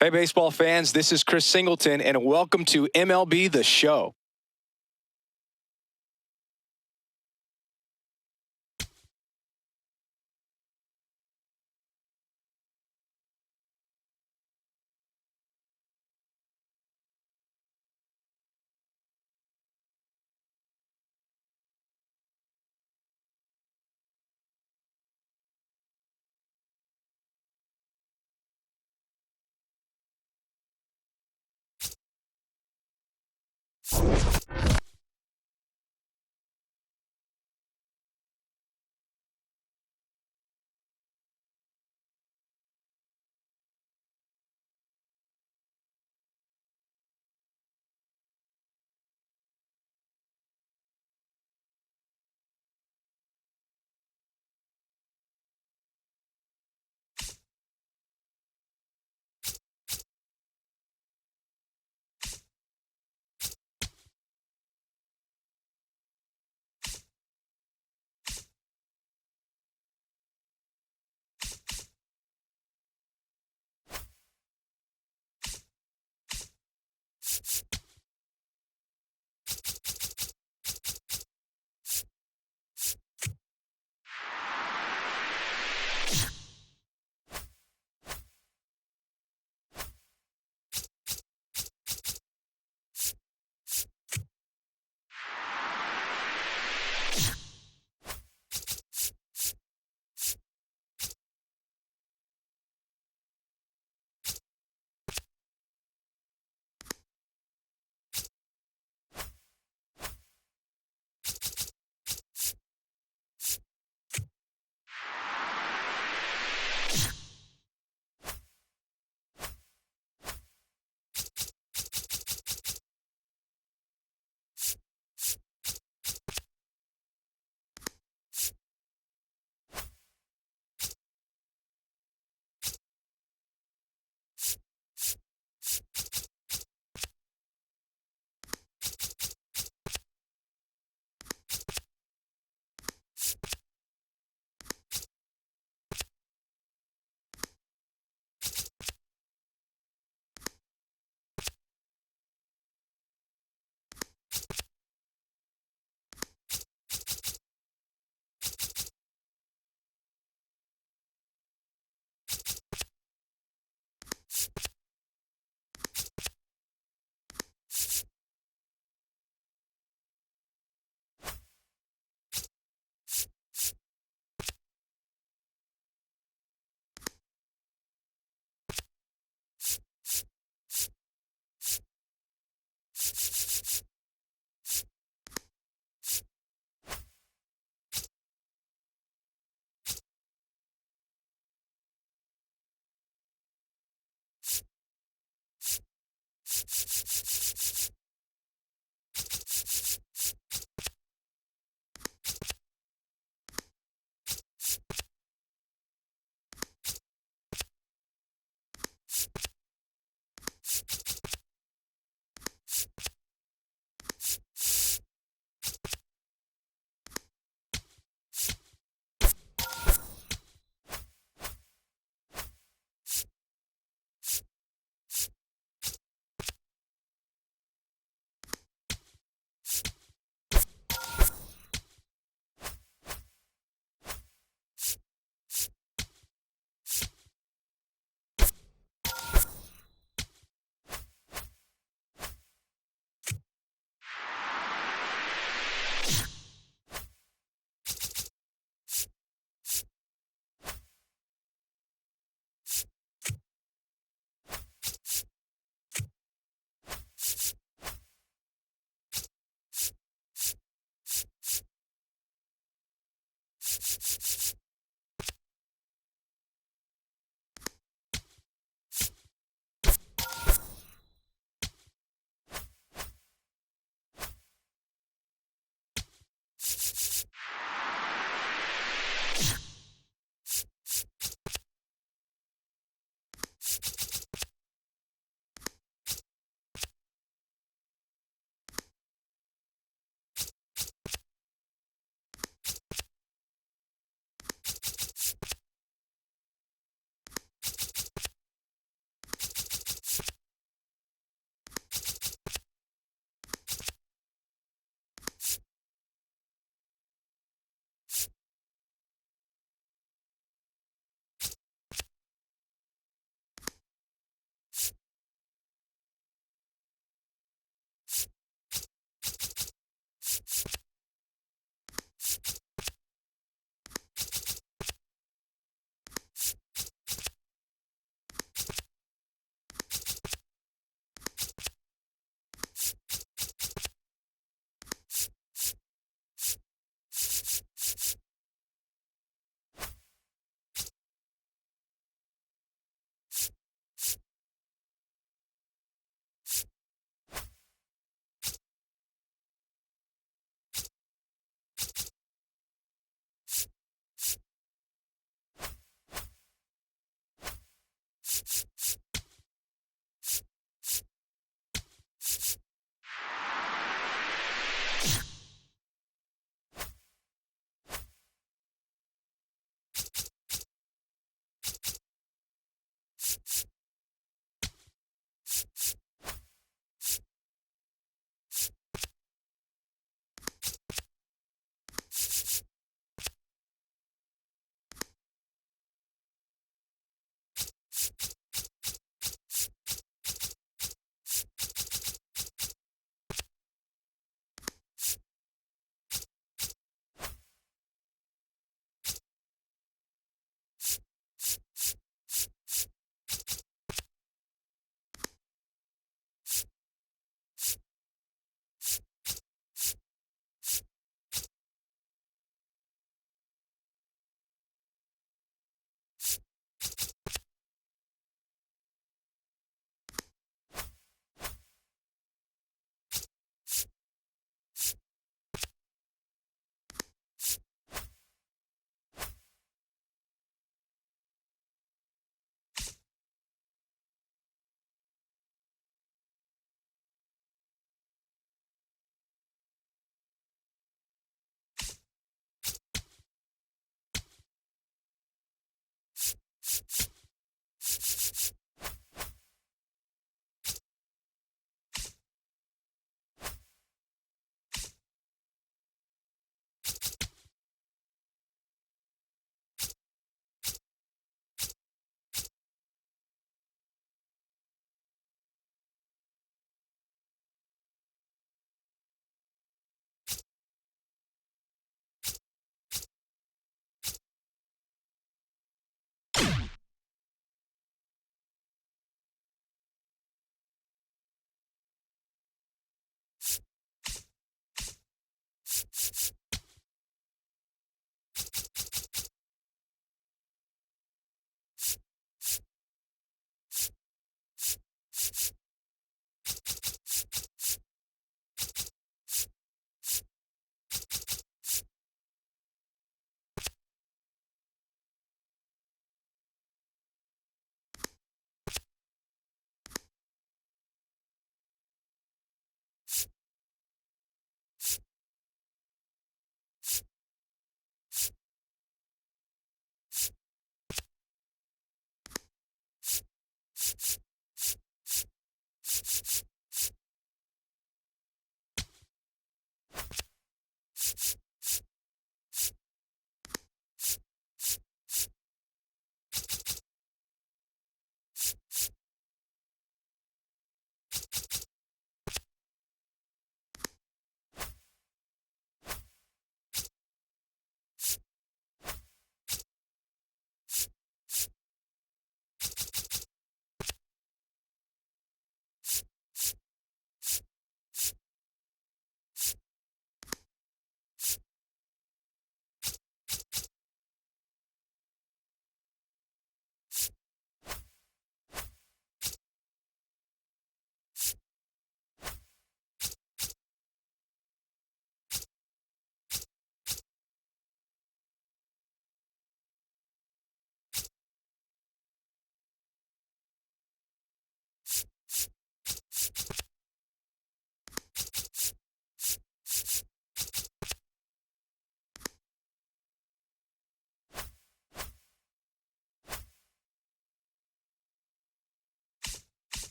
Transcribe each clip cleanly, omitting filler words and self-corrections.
Hey, baseball fans, this is Chris Singleton, and welcome to MLB The Show.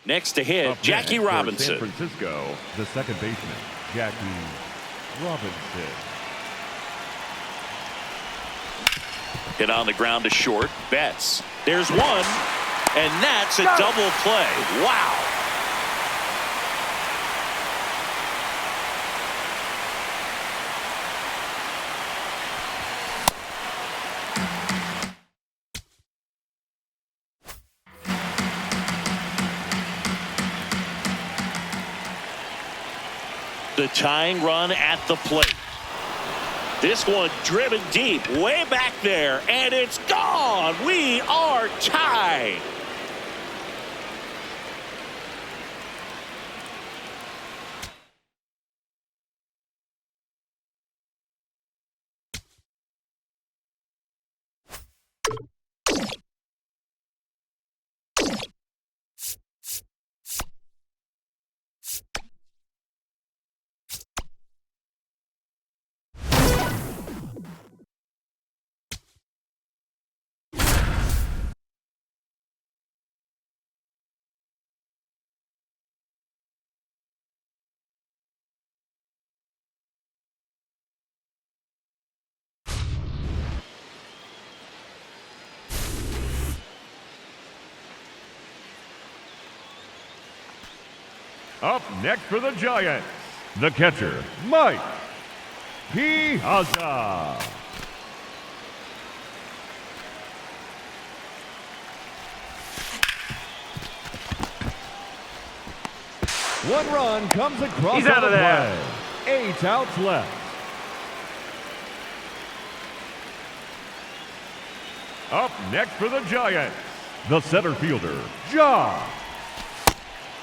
Next to hit, Up Jackie next for Robinson. San Francisco, the second baseman, Jackie Robinson. Hit on the ground to short. Betts. There's one, and that's a double play. Wow. The tying run at the plate. This one driven deep, way back there, and it's gone. We are tied. Up next for the Giants, the catcher, Mike Piazza. One run comes across He's out of there. play. 8 outs left. Up next for the Giants, the center fielder, Josh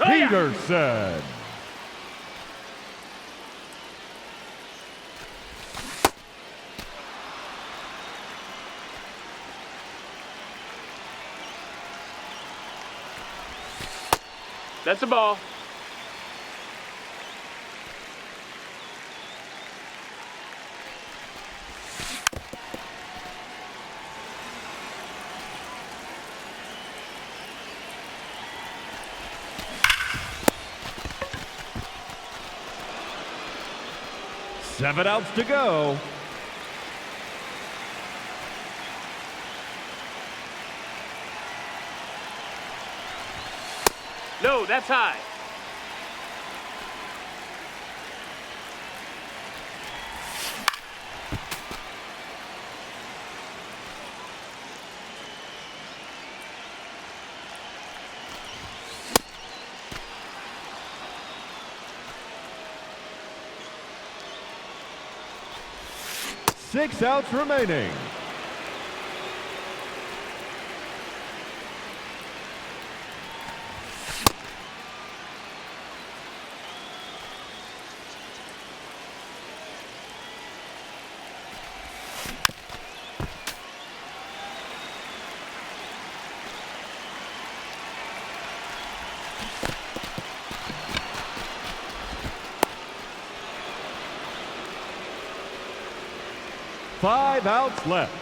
Peterson. That's a ball. Seven outs to go. No, that's high. Six outs remaining. Five outs left.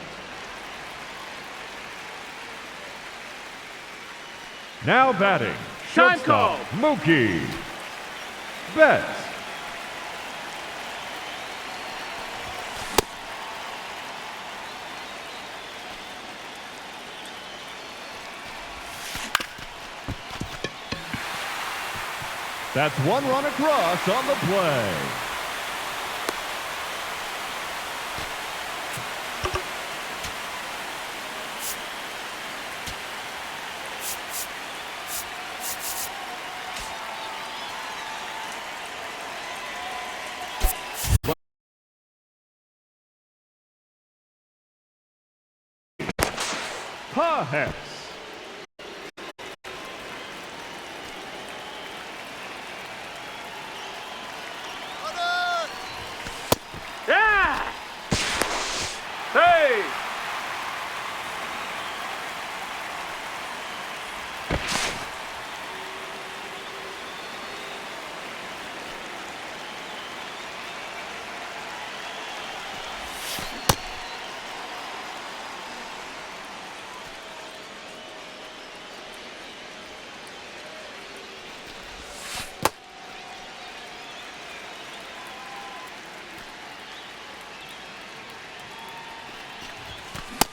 Now batting, Time shortstop, Mookie Betts. That's one run across on the play. Pahes. Yeah! Hey!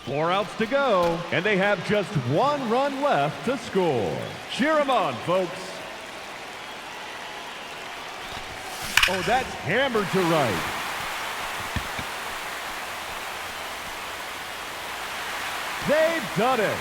4 outs to go, and they have just 1 run left to score. Cheer them on, folks. Oh, that's hammered to right. They've done it.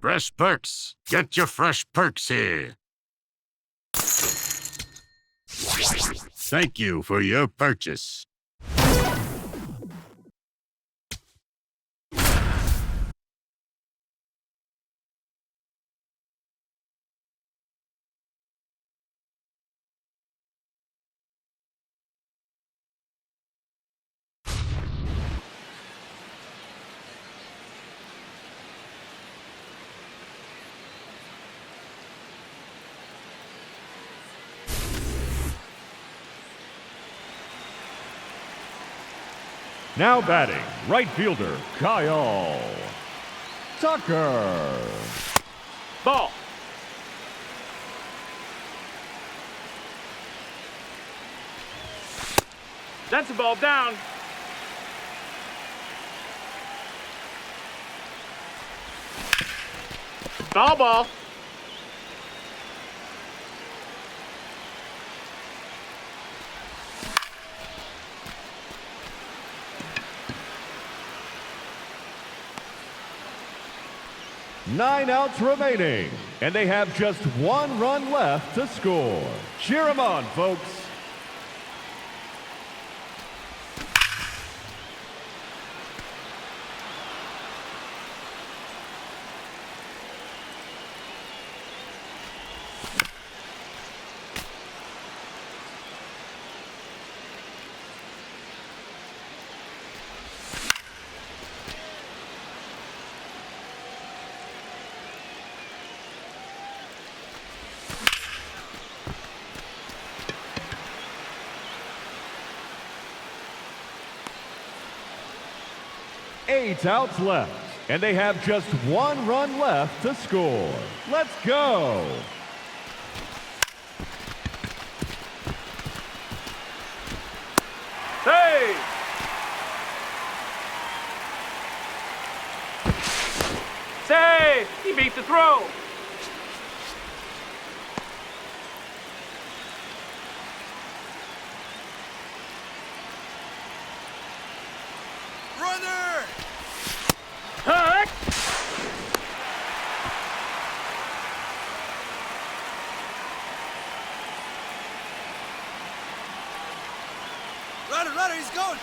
Fresh perks. Get your fresh perks here. Thank you for your purchase. Now batting, right fielder, Kyle Tucker. Ball. That's a ball down. Foul ball. Nine outs remaining, and they have just 1 run left to score. Cheer them on, folks. Eight outs left, and they have just 1 run left to score. Let's go. Hey! Save! He beat the throw. Runner! Huck! Runner, he's going!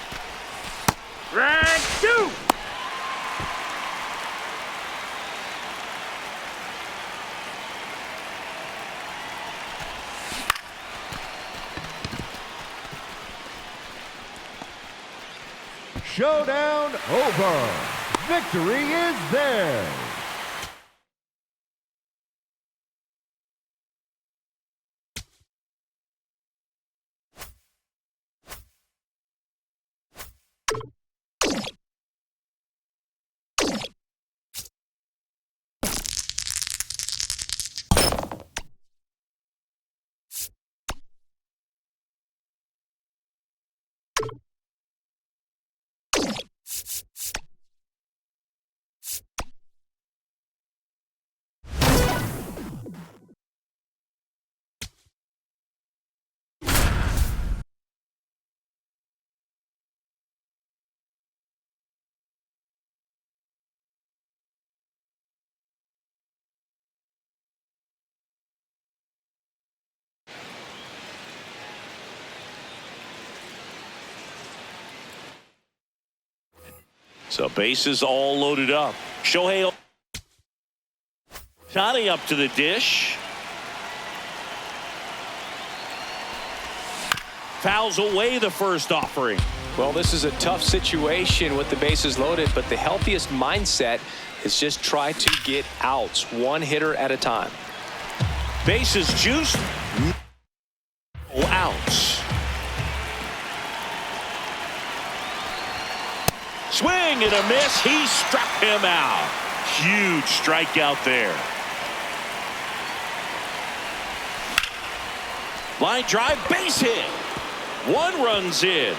Drag 2! Showdown over. Victory is theirs. So bases all loaded up. Shohei Ohtani up to the dish. Fouls away the first offering. Well, this is a tough situation with the bases loaded, but the healthiest mindset is just try to get outs, one hitter at a time. Bases juiced. No outs. Swing and a miss. He struck him out. Huge strikeout there. Line drive, base hit. One runs in.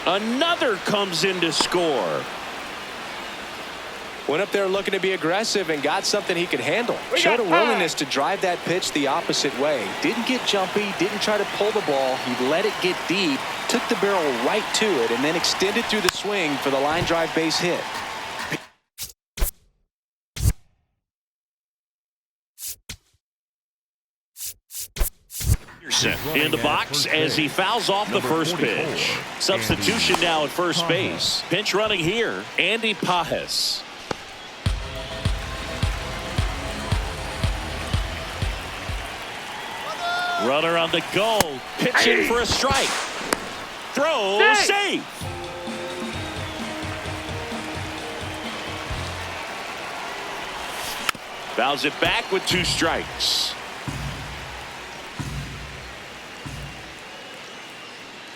Another comes in to score. Went up there looking to be aggressive and got something he could handle. Showed a willingness to drive that pitch the opposite way. Didn't get jumpy, didn't try to pull the ball. He let it get deep, took the barrel right to it, and then extended through the swing for the line drive base hit. In the box as he fouls off the first pitch. Substitution now at first base. Pinch running here, Andy Pajes. Runner on the go, pitching for a strike. Throw, safe. Fouls it back with 2 strikes.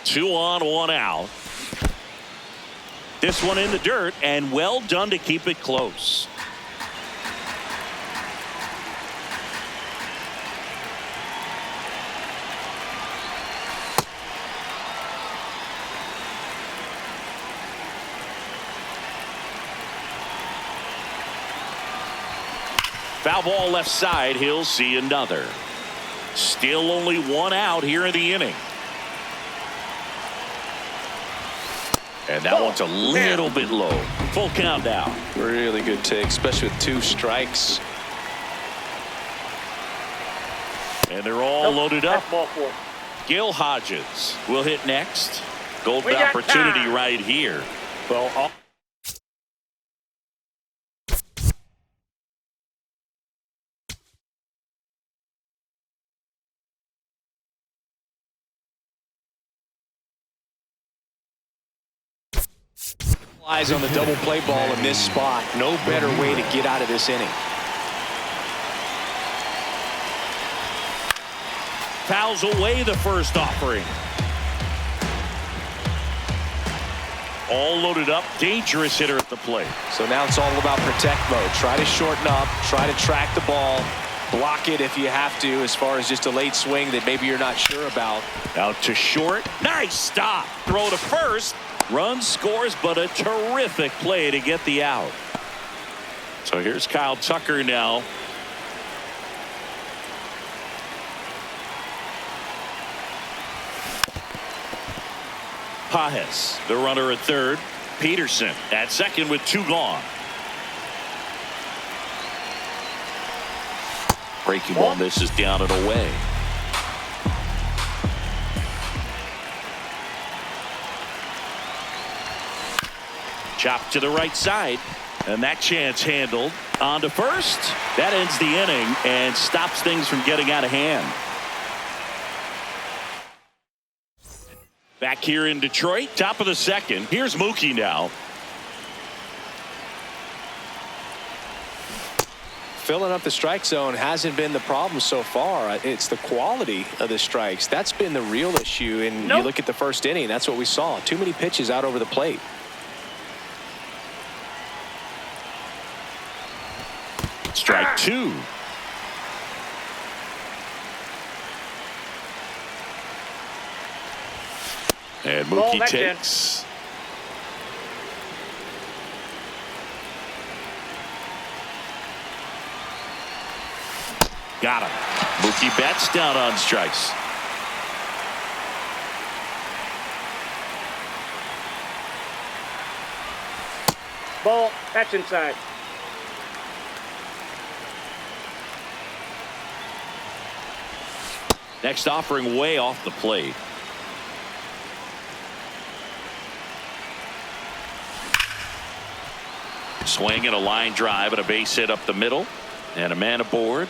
2 on, 1 out. This one in the dirt, and well done to keep it close. Foul ball left side. He'll see another. Still only 1 out here in the inning. And that one's a little bit low. Full count now. Really good take, especially with 2 strikes. And they're all loaded up. Gil Hodges will hit next. Golden opportunity right here. Well, eyes on the double play ball in this spot. No better way to get out of this inning. fouls away the first offering. All loaded up. Dangerous hitter at the plate. So now it's all about protect mode. Try to shorten up. Try to track the ball. Block it if you have to, as far as just a late swing that maybe you're not sure about. Out to short. Nice stop. Throw to first. Run scores, but a terrific play to get the out. So here's Kyle Tucker now. Pajes, the runner at third. Peterson at second with 2 gone. Breaking ball misses down and away. Chop to the right side, and that chance handled. On to first. That ends the inning and stops things from getting out of hand. Back here in Detroit, top of the second. Here's Mookie now. Filling up the strike zone hasn't been the problem so far. It's the quality of the strikes. That's been the real issue. And you look at the first inning, that's what we saw. Too many pitches out over the plate. Strike 2. And Mookie takes. Got him. Mookie Betts down on strikes. Ball. That's inside. Next offering way off the plate. Swing and a line drive and a base hit up the middle. And a man aboard.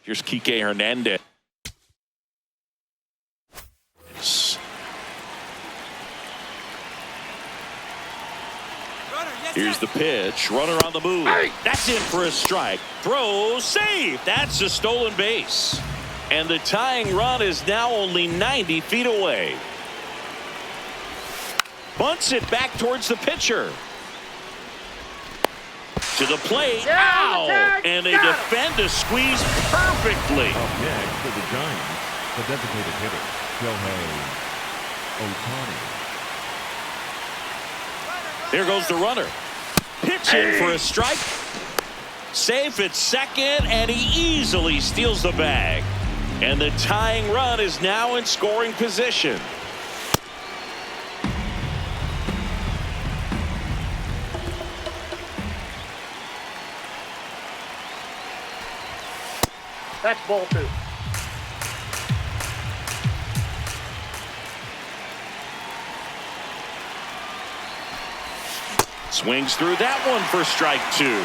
Here's Kike Hernandez. Here's the pitch. Runner on the move. That's in for a strike. Throw, save. That's a stolen base. And the tying run is now only 90 feet away. Bunts it back towards the pitcher. To the plate. Ow! And they defend a squeeze perfectly. Up next for the Giants, the designated hitter, Shohei Ohtani. Here goes the runner. Pitch in for a strike. Safe at second, and he easily steals the bag. And the tying run is now in scoring position. That's ball two. Swings through that one for strike two.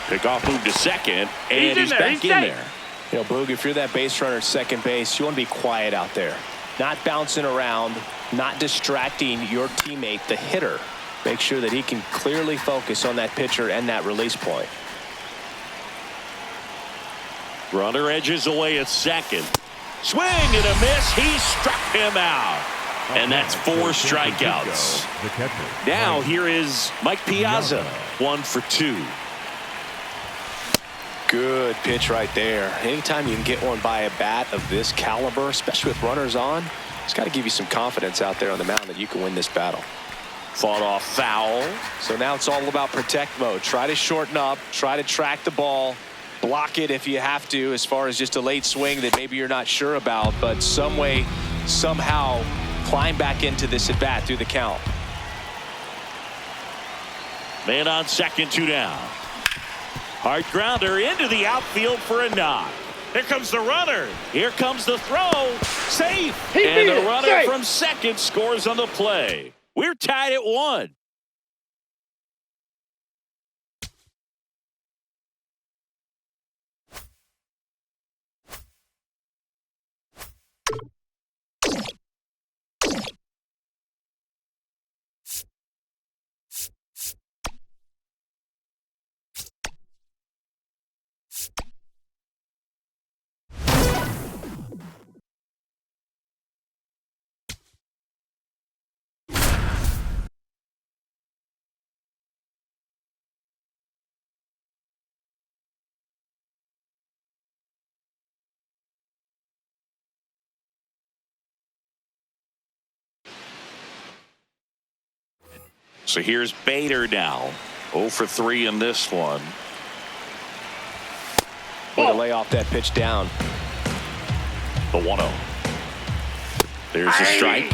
Pickoff move to second, and he's back in there. You know, Boog, if you're that base runner at second base, you want to be quiet out there. Not bouncing around, not distracting your teammate, the hitter. Make sure that he can clearly focus on that pitcher and that release point. Runner edges away at second. Swing and a miss. He struck him out. And that's 4 strikeouts. Now here is Mike Piazza. 1 for 2. Good pitch right there. Anytime you can get one by a bat of this caliber, especially with runners on, it's got to give you some confidence out there on the mound that you can win this battle. Fought off foul. So now it's all about protect mode. Try to shorten up, try to track the ball, block it if you have to, as far as just a late swing that maybe you're not sure about, but some way, somehow climb back into this at bat through the count. Man on second, 2 down. Hard grounder into the outfield for a knock. Here comes the runner. Here comes the throw. Safe. And the runner from second scores on the play. We're tied at 1. So here's Bader now. 0 for 3 in this one. Way to lay off that pitch down. The 1-0. There's a strike.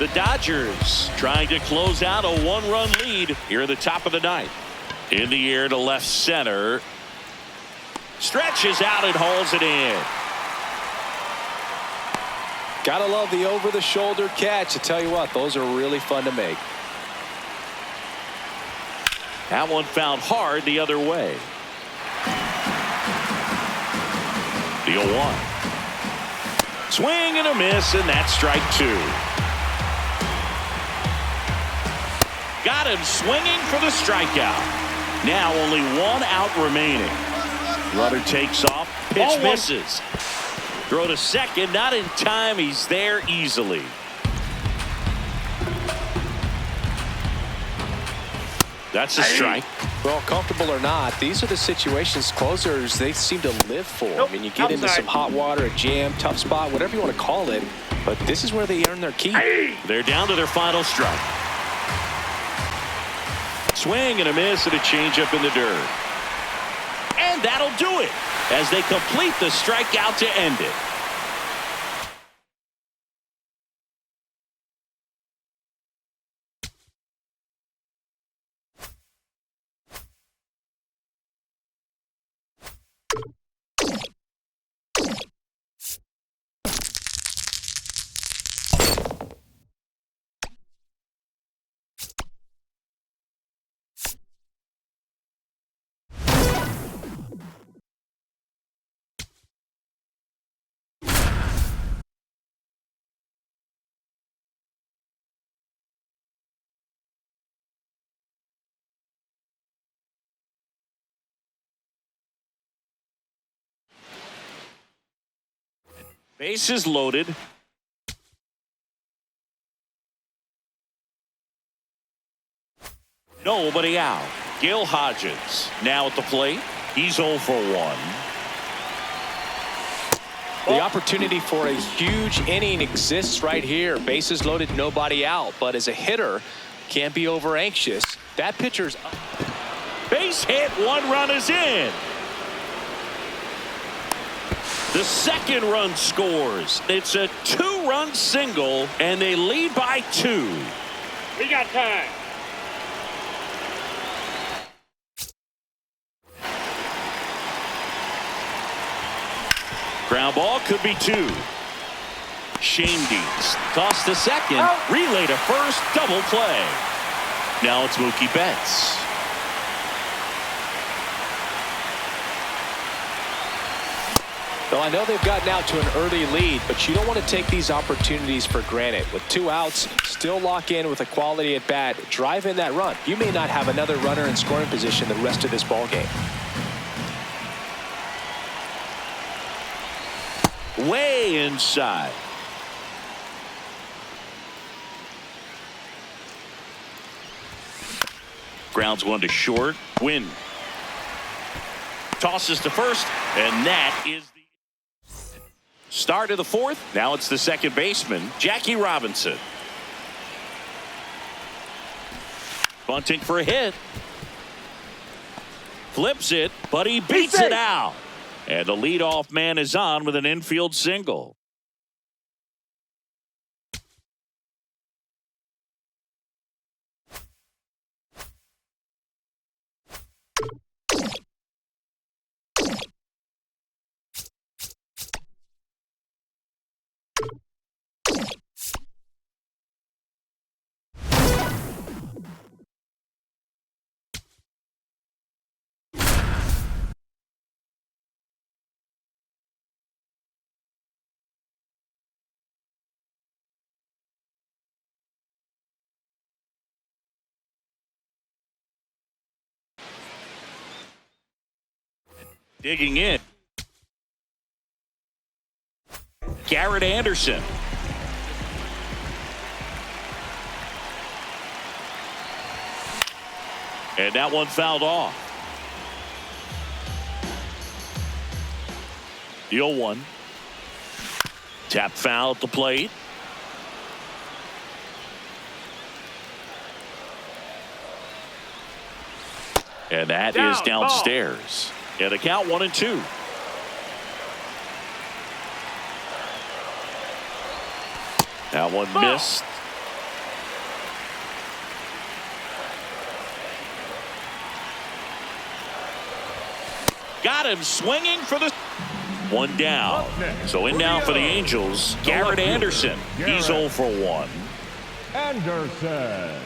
The Dodgers trying to close out a 1-run lead here in the top of the 9th. In the air to left center. Stretches out and hauls it in. Gotta love the over-the-shoulder catch. I tell you what, those are really fun to make. That one found hard the other way. The 0-1. Swing and a miss, and that's strike 2. Got him swinging for the strikeout. Now only 1 out remaining. Runner takes off. Pitch misses. Throw to second, not in time. He's there easily. That's a strike. Well, comfortable or not, these are the situations closers they seem to live for. I mean, you get into some hot water, a jam, tough spot, whatever you want to call it, but this is where they earn their keep. They're down to their final strike. Swing and a miss and a changeup in the dirt. And that'll do it as they complete the strikeout to end it. Bases loaded. Nobody out. Gil Hodges now at the plate. He's 0 for 1. The opportunity for a huge inning exists right here. Bases loaded, nobody out. But as a hitter, can't be over anxious. That pitcher's up. Base hit, 1 run is in. The second run scores. It's a 2-run single, and they lead by 2. We got time. Ground ball could be 2. Shanedees toss to second, relay to first, double play. Now it's Mookie Betts. Well, I know they've gotten out to an early lead, but you don't want to take these opportunities for granted. With 2 outs, still lock in with a quality at bat, drive in that run. You may not have another runner in scoring position the rest of this ball game. Way inside. Grounds 1 to short. Win. Tosses to first, and that is the start of the 4th. Now it's the second baseman, Jackie Robinson. Bunting for a hit. Flips it, but he beats it out. And the leadoff man is on with an infield single. Digging in. Garrett Anderson. And that one fouled off. The 0-1. Tap foul at the plate. And that is downstairs. And a count 1-2. That one missed. Got him swinging for the one down. So in now for the Angels, Garrett Anderson. He's 0 for 1. Anderson.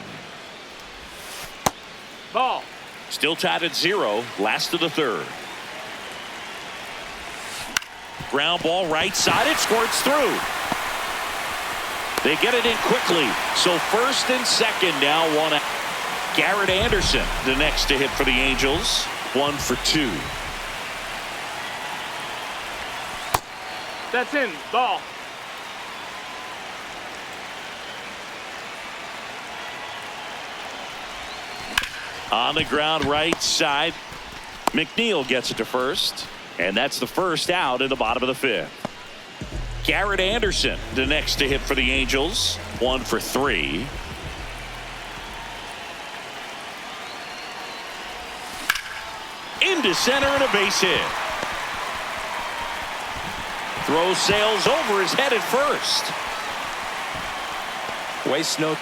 Ball. Still tied at 0. Last of the 3rd. Ground ball right side. It squirts through. They get it in quickly. So first and second now 1 out. Garrett Anderson, the next to hit for the Angels. 1 for 2. That's in. Ball. On the ground right side. McNeil gets it to first. And that's the first out in the bottom of the fifth. Garrett Anderson, the next to hit for the Angels. 1 for 3. Into center and a base hit. Throw sails over his head at first. Waste no.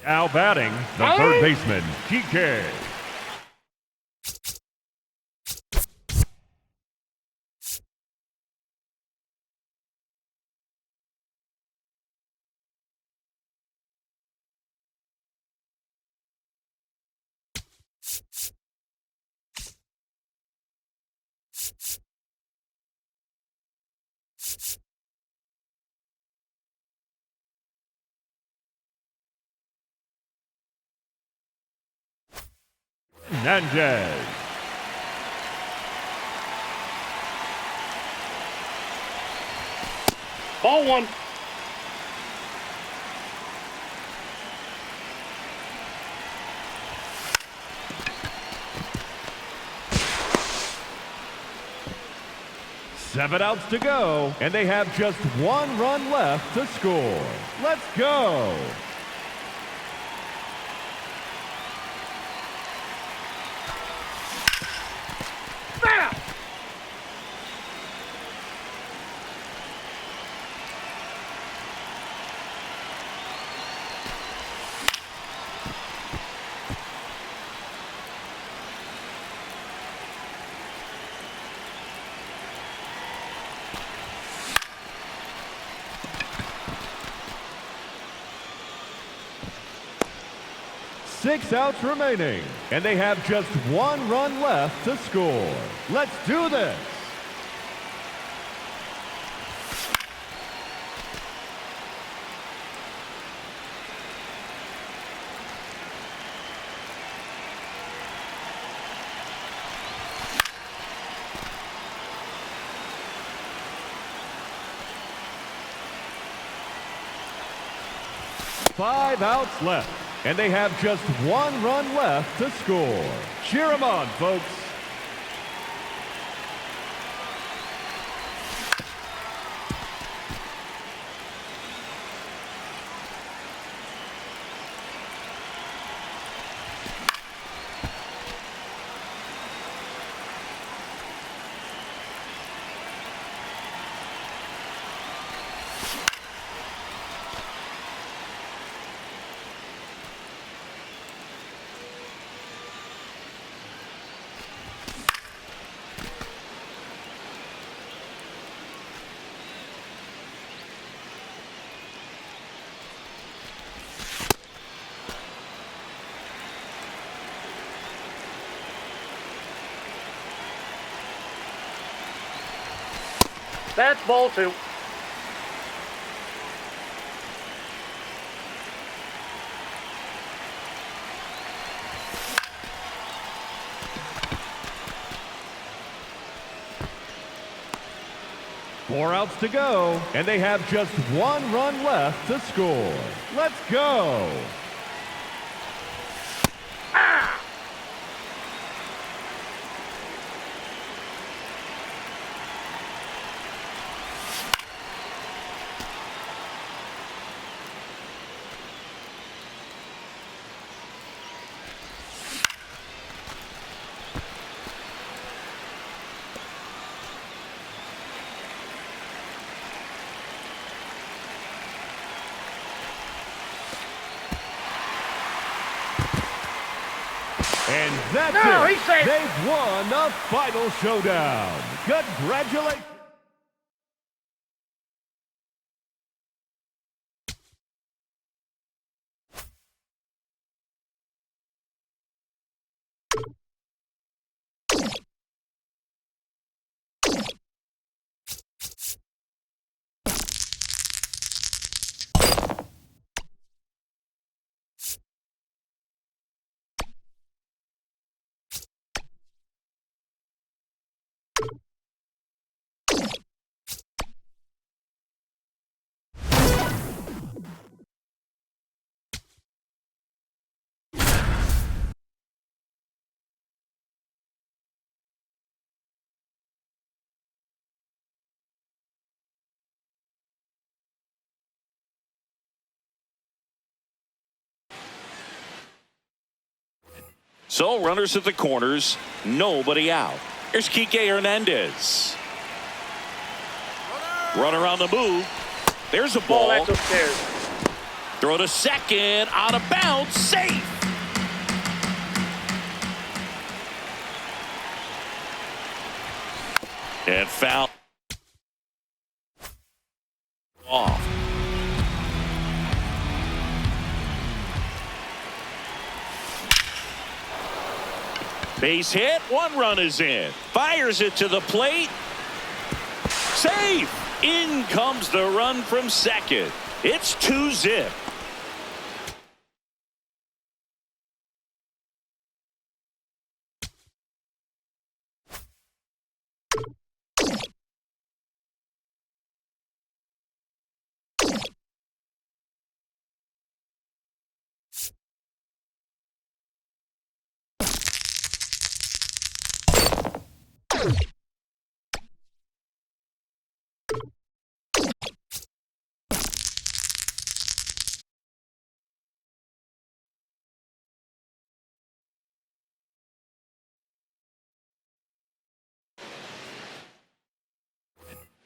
Now batting, the third baseman, GK. Hernandez. Ball 1. Seven outs to go, and they have just one run left to score. Let's go. Bam! Six outs remaining, and they have just one run left to score. Let's do this. Five outs left, and they have just one run left to score. Cheer them on, folks. That's ball 2. 4 outs to go, and they have just 1 run left to score. Let's go! And that's No, it. he said- They've won the final showdown. Congratulations. So runners at the corners, nobody out. Here's Kike Hernandez. Runner on the move. There's a Ball ball. that's upstairs. Throw to second, out of bounds, safe. And foul off. Base hit, 1 run is in. Fires it to the plate. Safe. In comes the run from second. It's 2-zip.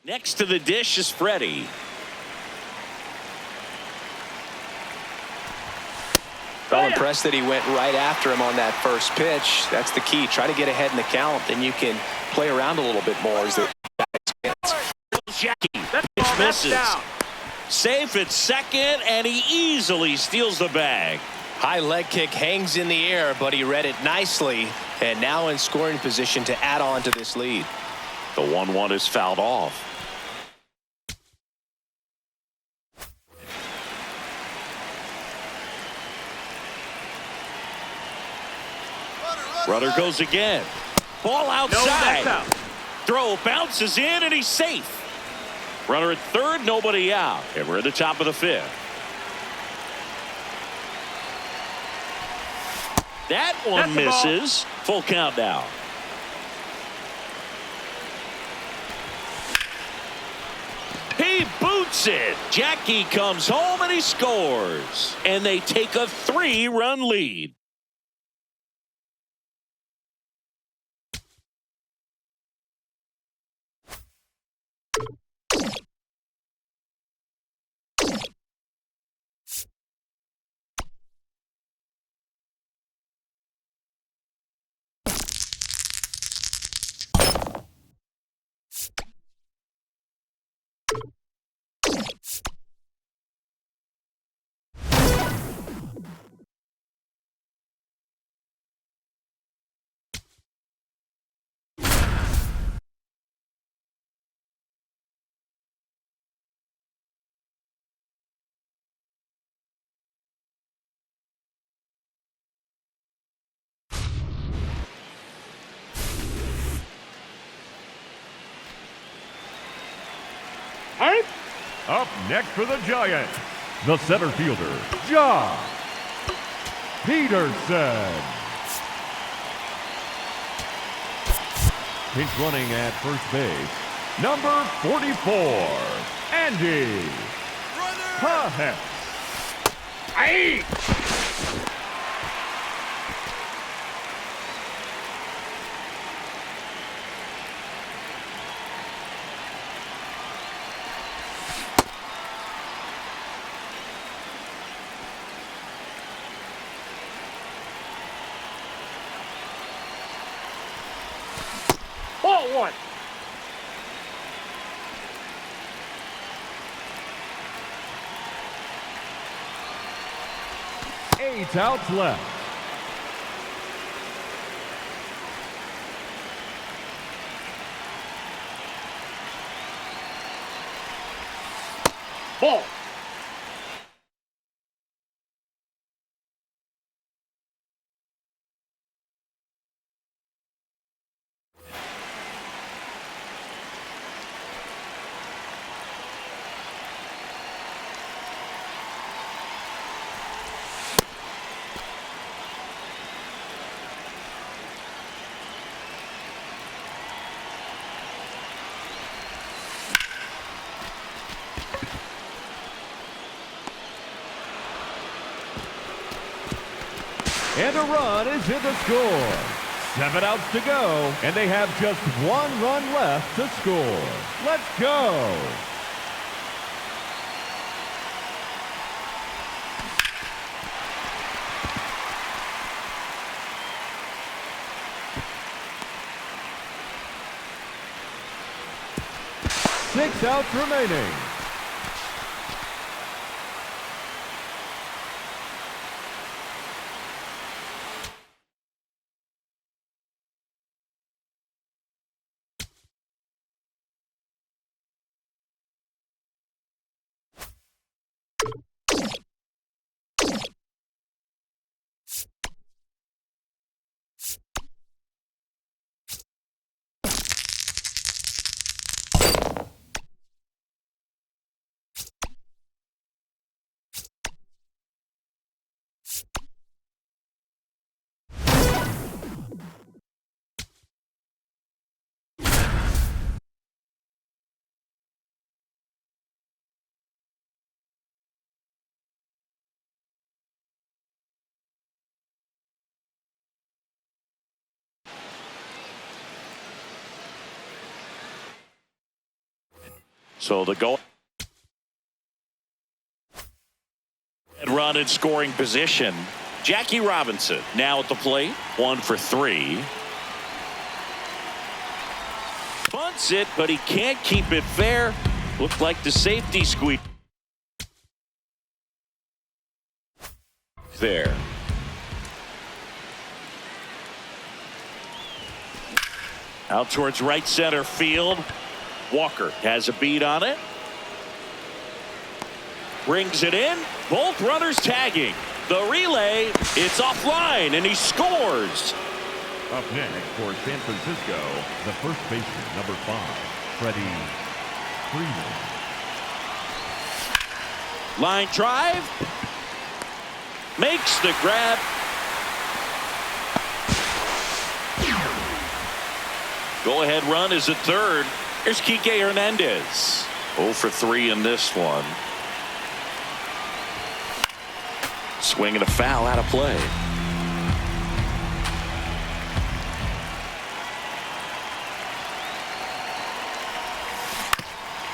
Next to the dish is Freddie. Well, impressed that he went right after him on that first pitch. That's the key. Try to get ahead in the count, then you can play around a little bit more. As the Jackie. That's Pitch ball, that's misses. down. Safe at second, and he easily steals the bag. high leg kick hangs in the air, but he read it nicely, and now in scoring position to add on to this lead. The 1-1 is fouled off. Runner goes again. Ball outside. No, that's out. Throw bounces in, and he's safe. Runner at third, nobody out. And we're at the top of the 5th. That one That's the ball. misses. Full count now. He boots it. Jackie comes home and he scores. And they take a 3-run lead. Hey. Up next for the Giants, the center fielder, Josh Peterson. Pinch running at first base, number 44, Andy Pahez. Hey. Ball one. Eight outs left. Ball. And a run is in the score. 7 outs to go, and they have just 1 run left to score. Let's go. Six outs remaining. So the goal. Run in scoring position. Jackie Robinson now at the plate. 1 for 3. Bunts it, but he can't keep it fair. Looked like the safety squeak. There. Out towards right center field. Walker has a beat on it. Brings it in. Both runners tagging. The relay, it's offline, and he scores. Up next for San Francisco, the first baseman, number 5, Freddie Freeman. Line drive. Makes the grab. Go-ahead run is at third. Here's Kike Hernandez. 0 for 3 in this one. Swinging a foul out of play.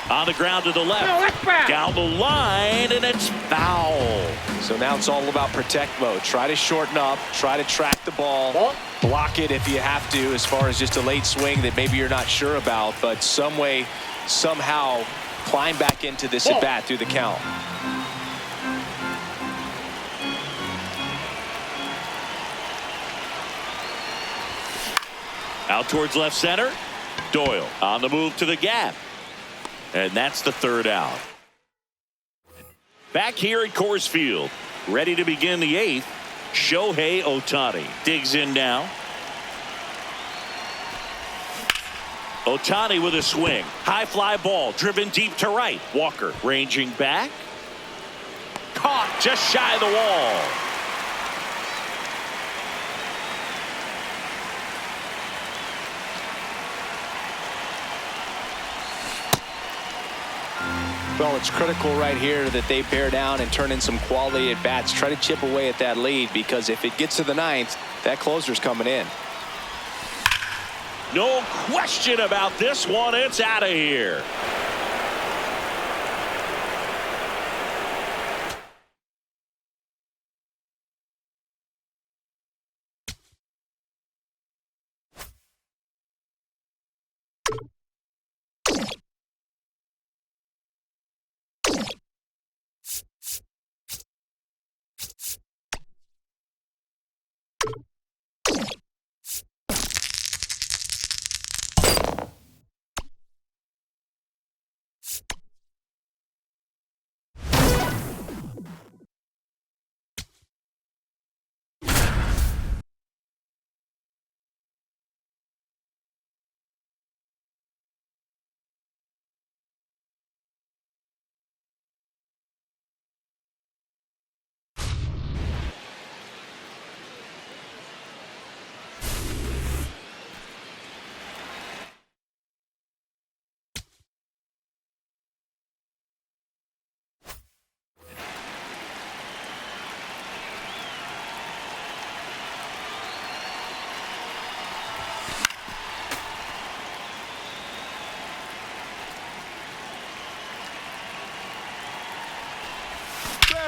On the ground to the left. Down the line, and it's foul. So now it's all about protect mode. Try to shorten up. Try to track the ball. Block it if you have to, as far as just a late swing that maybe you're not sure about. But some way, somehow, climb back into this at bat through the count. Out towards left center. Doyle on the move to the gap. And that's the third out. Back here at Coors Field, ready to begin the 8th. Shohei Ohtani digs in now. Ohtani with a swing. High fly ball driven deep to right. Walker ranging back. Caught just shy of the wall. Well, it's critical right here that they bear down and turn in some quality at bats. Try to chip away at that lead, because if it gets to the ninth, that closer's coming in. No question about this one. It's out of here.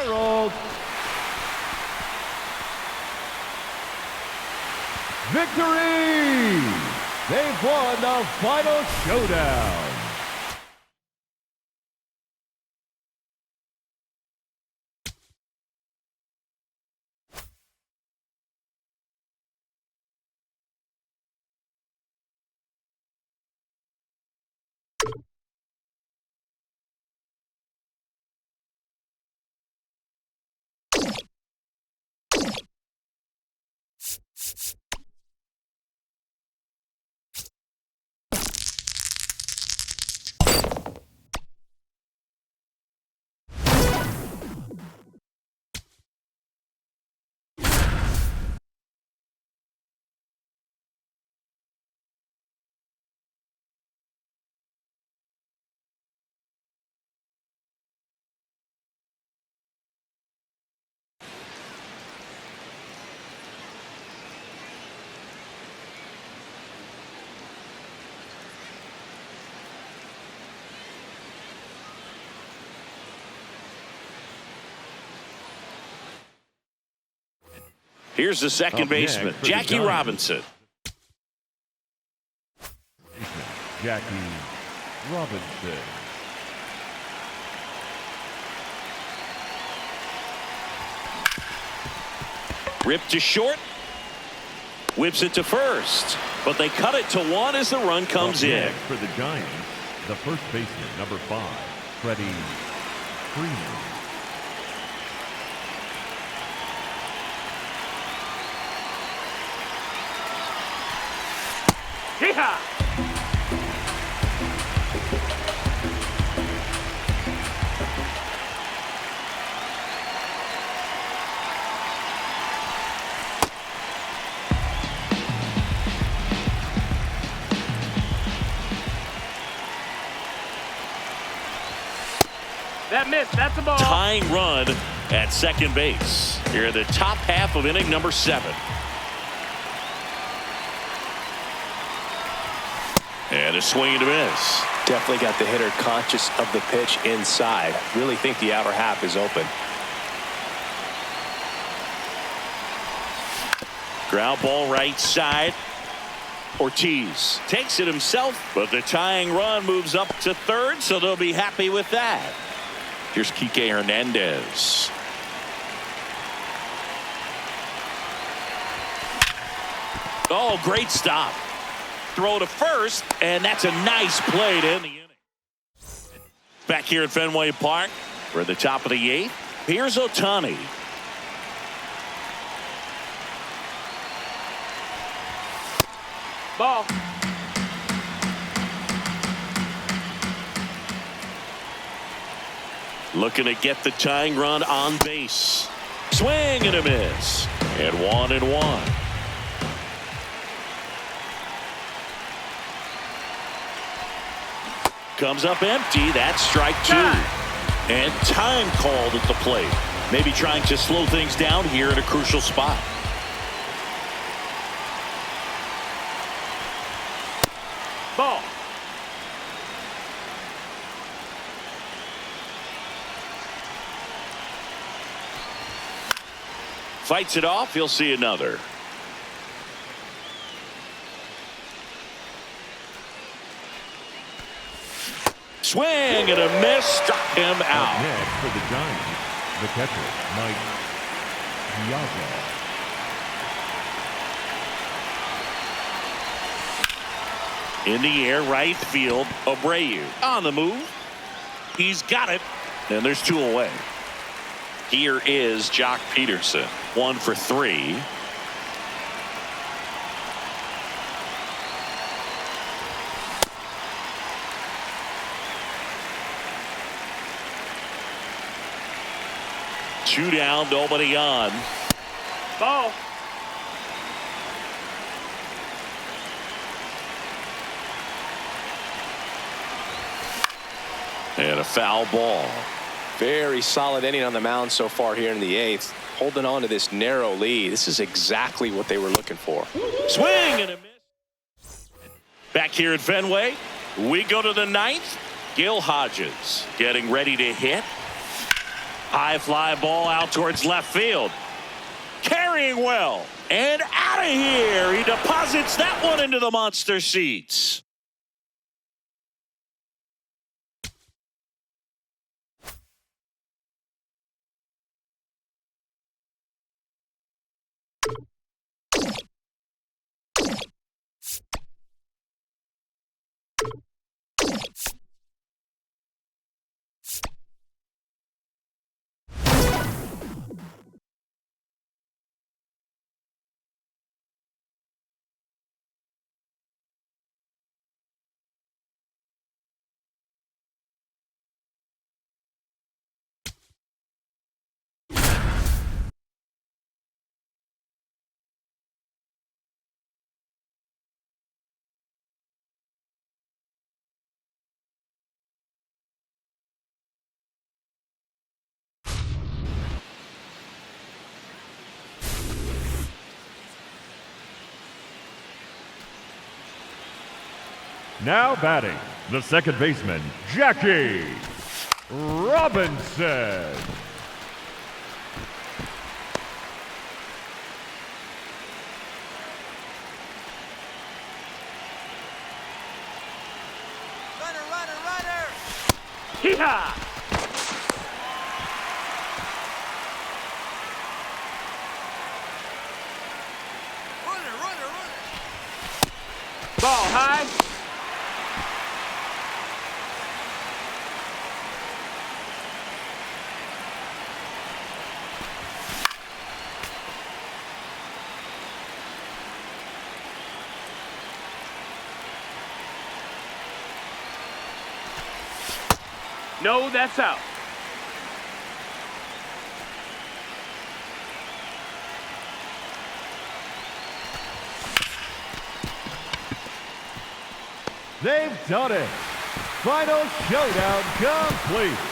Barrels. Victory! They've won the final showdown. Here's the second Up baseman, next for the Jackie Giants. Robinson. Jackie Robinson. Ripped to short. Whips it to first. But they cut it to one as the run comes Up in. next for the Giants, the first baseman, number 5, Freddie Freeman. Yeehaw! That missed. That's a ball. Tying run at second base. Here in the top half of inning number 7. And a swing and a miss. Definitely got the hitter conscious of the pitch inside. Really think the outer half is open. Ground ball right side. Ortiz takes it himself, but the tying run moves up to third, so they'll be happy with that. Here's Kike Hernandez. Oh, great stop. Throw to first, and that's a nice play to end the inning. Back here at Fenway Park, we're at the top of the 8th. Here's Ohtani. Ball. Looking to get the tying run on base. Swing and a miss. And 1-1. Comes up empty. That's strike 2. And time called at the plate. Maybe trying to slow things down here in a crucial spot. Ball. Fights it off. He'll see another. Swing and a miss. Struck him out. Next for the Giants, the catcher, Mike Piazza. In the air, right field. Abreu on the move. He's got it. And there's 2 away. Here is Jock Peterson. 1 for 3. Two down, nobody on. Ball. And a foul ball. Very solid inning on the mound so far here in the 8th. Holding on to this narrow lead. This is exactly what they were looking for. Swing and a miss. Back here at Fenway, we go to the 9th. Gil Hodges getting ready to hit. High fly ball out towards left field. Carrying well. And out of here. He deposits that one into the monster seats. Now batting, the second baseman, Jackie Robinson. Hee-haw. Ball high. No, that's out. They've done it. Final showdown complete.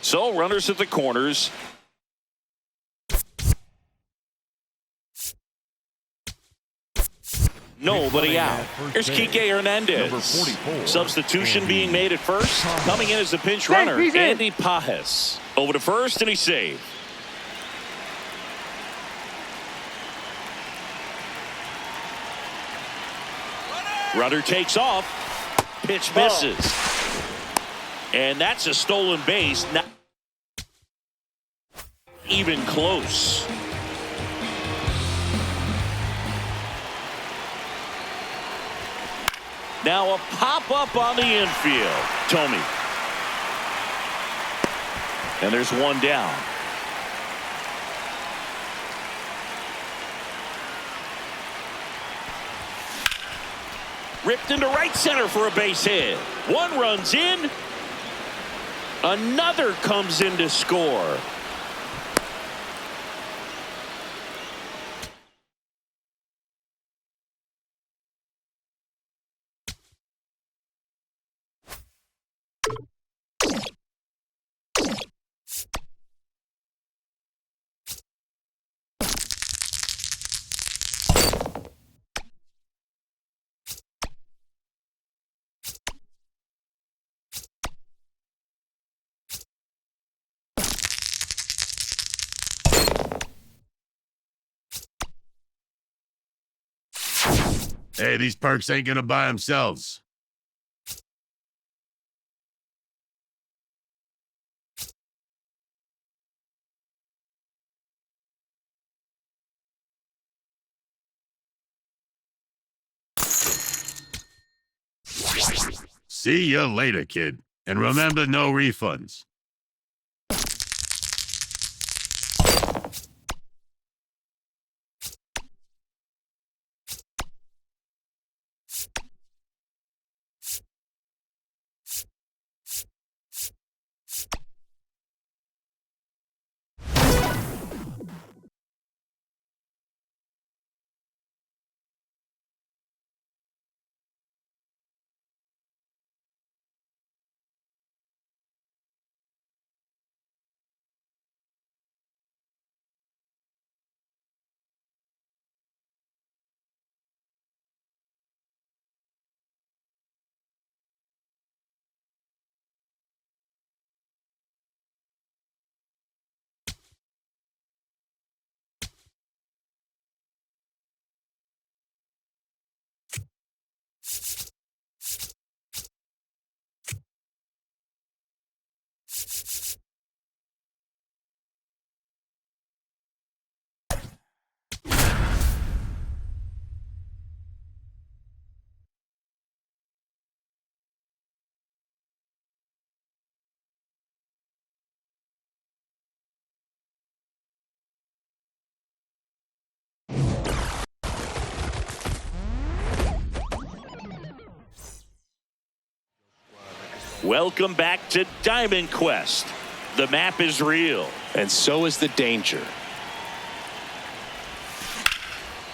So runners at the corners. Nobody out. Here's Kike Hernandez. Number 44. Substitution being made at first. Coming in as the pinch Safe, runner, he's in. Andy Pajes. Over to first, and he's saved. Runner takes off. Pitch misses. And that's a stolen base. Not even close. Now a pop-up on the infield. Tomey. And there's one down. Ripped into right center for a base hit. One runs in. Another comes in to score. Hey, these perks ain't gonna buy themselves. See you later, kid. And remember, no refunds. Welcome back to Diamond Quest. The map is real. And so is the danger.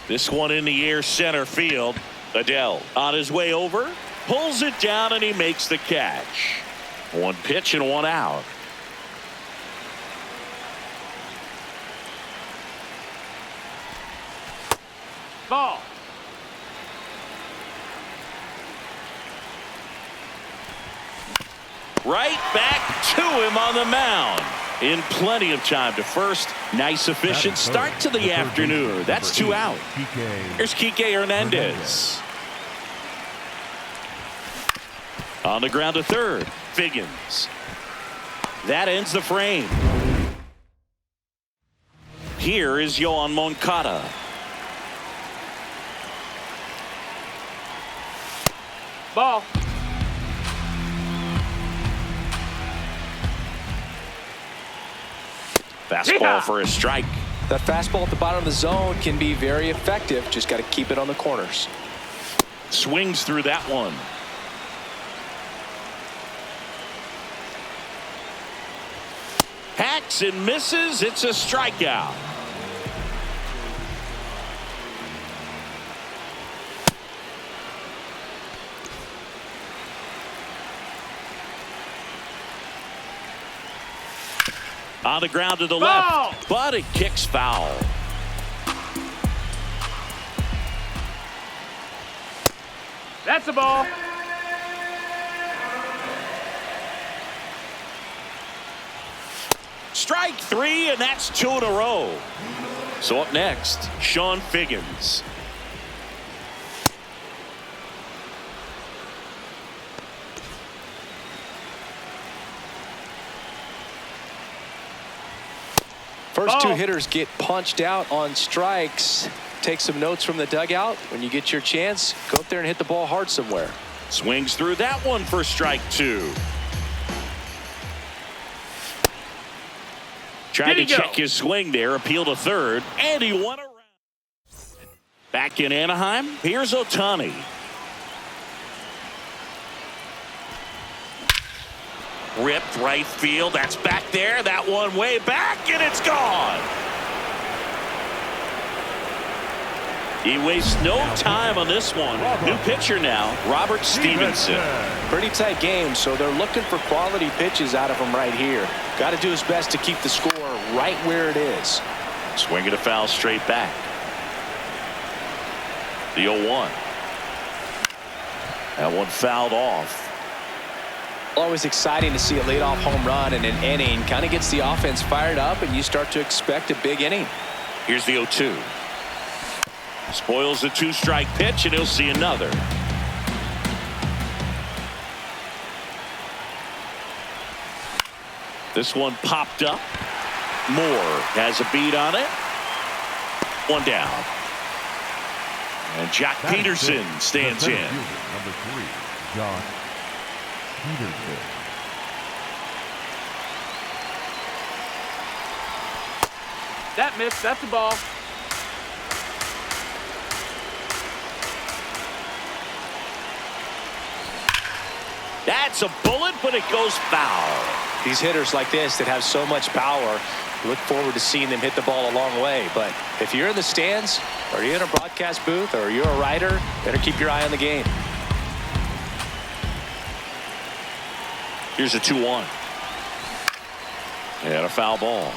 This one in the air center field. Adele on his way over. Pulls it down and he makes the catch. One pitch and one out. Ball. Right back to him on the mound. In plenty of time to first. Nice efficient start to the afternoon. That's two out. Here's Kike Hernandez. On the ground to third. Figgins. That ends the frame. Here is Yohan Moncada. Ball. Fastball for a strike. That fastball at the bottom of the zone can be very effective. Just got to keep it on the corners. Swings through that one. Hacks and misses. It's a strikeout. On the ground to the left, but it kicks foul. That's a ball. Strike three, and that's 2 in a row. So up next, Sean Figgins. First two Ball. hitters get punched out on strikes. Take some notes from the dugout. When you get your chance, go up there and hit the ball hard somewhere. Swings through that one for strike 2. Tried to check his swing there, appeal to third, and he won a round. Back in Anaheim, here's Ohtani. Ripped right field. That's back there. That one way back, and it's gone. He wastes no time on this one. New pitcher now, Robert Stevenson. Pretty tight game, so they're looking for quality pitches out of him right here. Got to do his best to keep the score right where it is. Swinging a foul straight back. The 0-1. That one fouled off. Always exciting to see a leadoff home run in an inning. Kind of gets the offense fired up, and you start to expect a big inning. Here's the 0-2. Spoils the 2-strike pitch, and he'll see another. This one popped up. Moore has a beat on it. One down. And Jack Peterson stands in. Number 3, Josh Peterson. That missed. That's a ball. That's a bullet, but it goes foul. These hitters like this that have so much power, look forward to seeing them hit the ball a long way. But if you're in the stands, or you're in a broadcast booth, or you're a writer, better keep your eye on the game. Here's a 2-1. And a foul ball.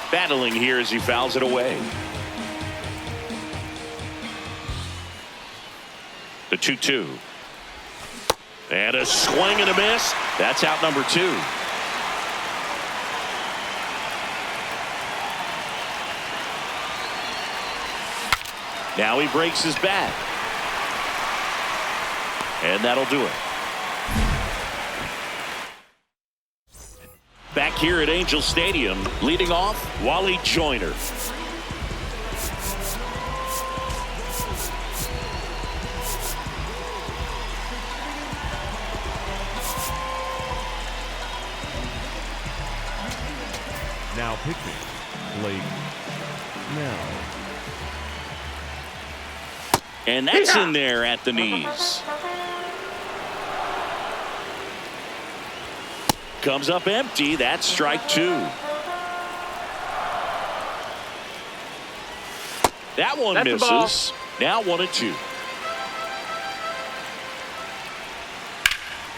Battling here as he fouls it away. The 2-2. And a swing and a miss. That's out number 2. Now he breaks his bat. And that'll do it. Back here at Angel Stadium, leading off, Wally Joyner. Now pitching, Blake Snell. And that's in there at the knees. Comes up empty. That's strike 2. That one misses. Now 1-2.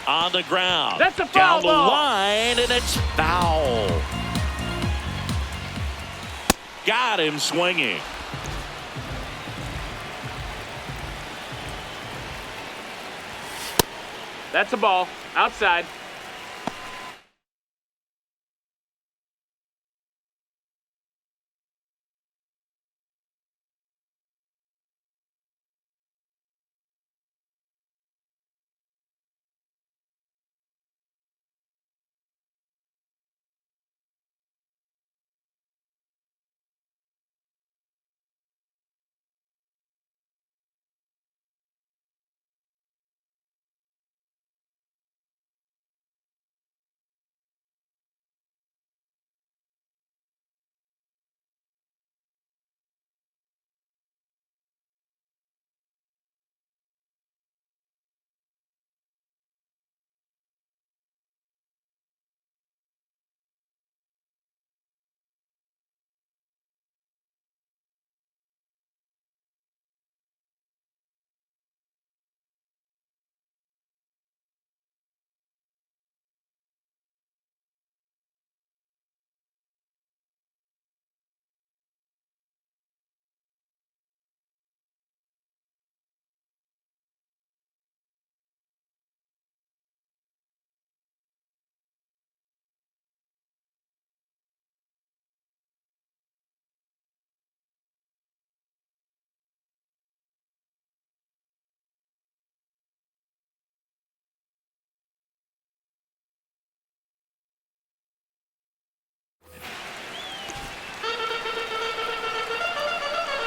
On the ground. That's a foul down the ball. line, and it's foul. Got him swinging. That's a ball. Outside.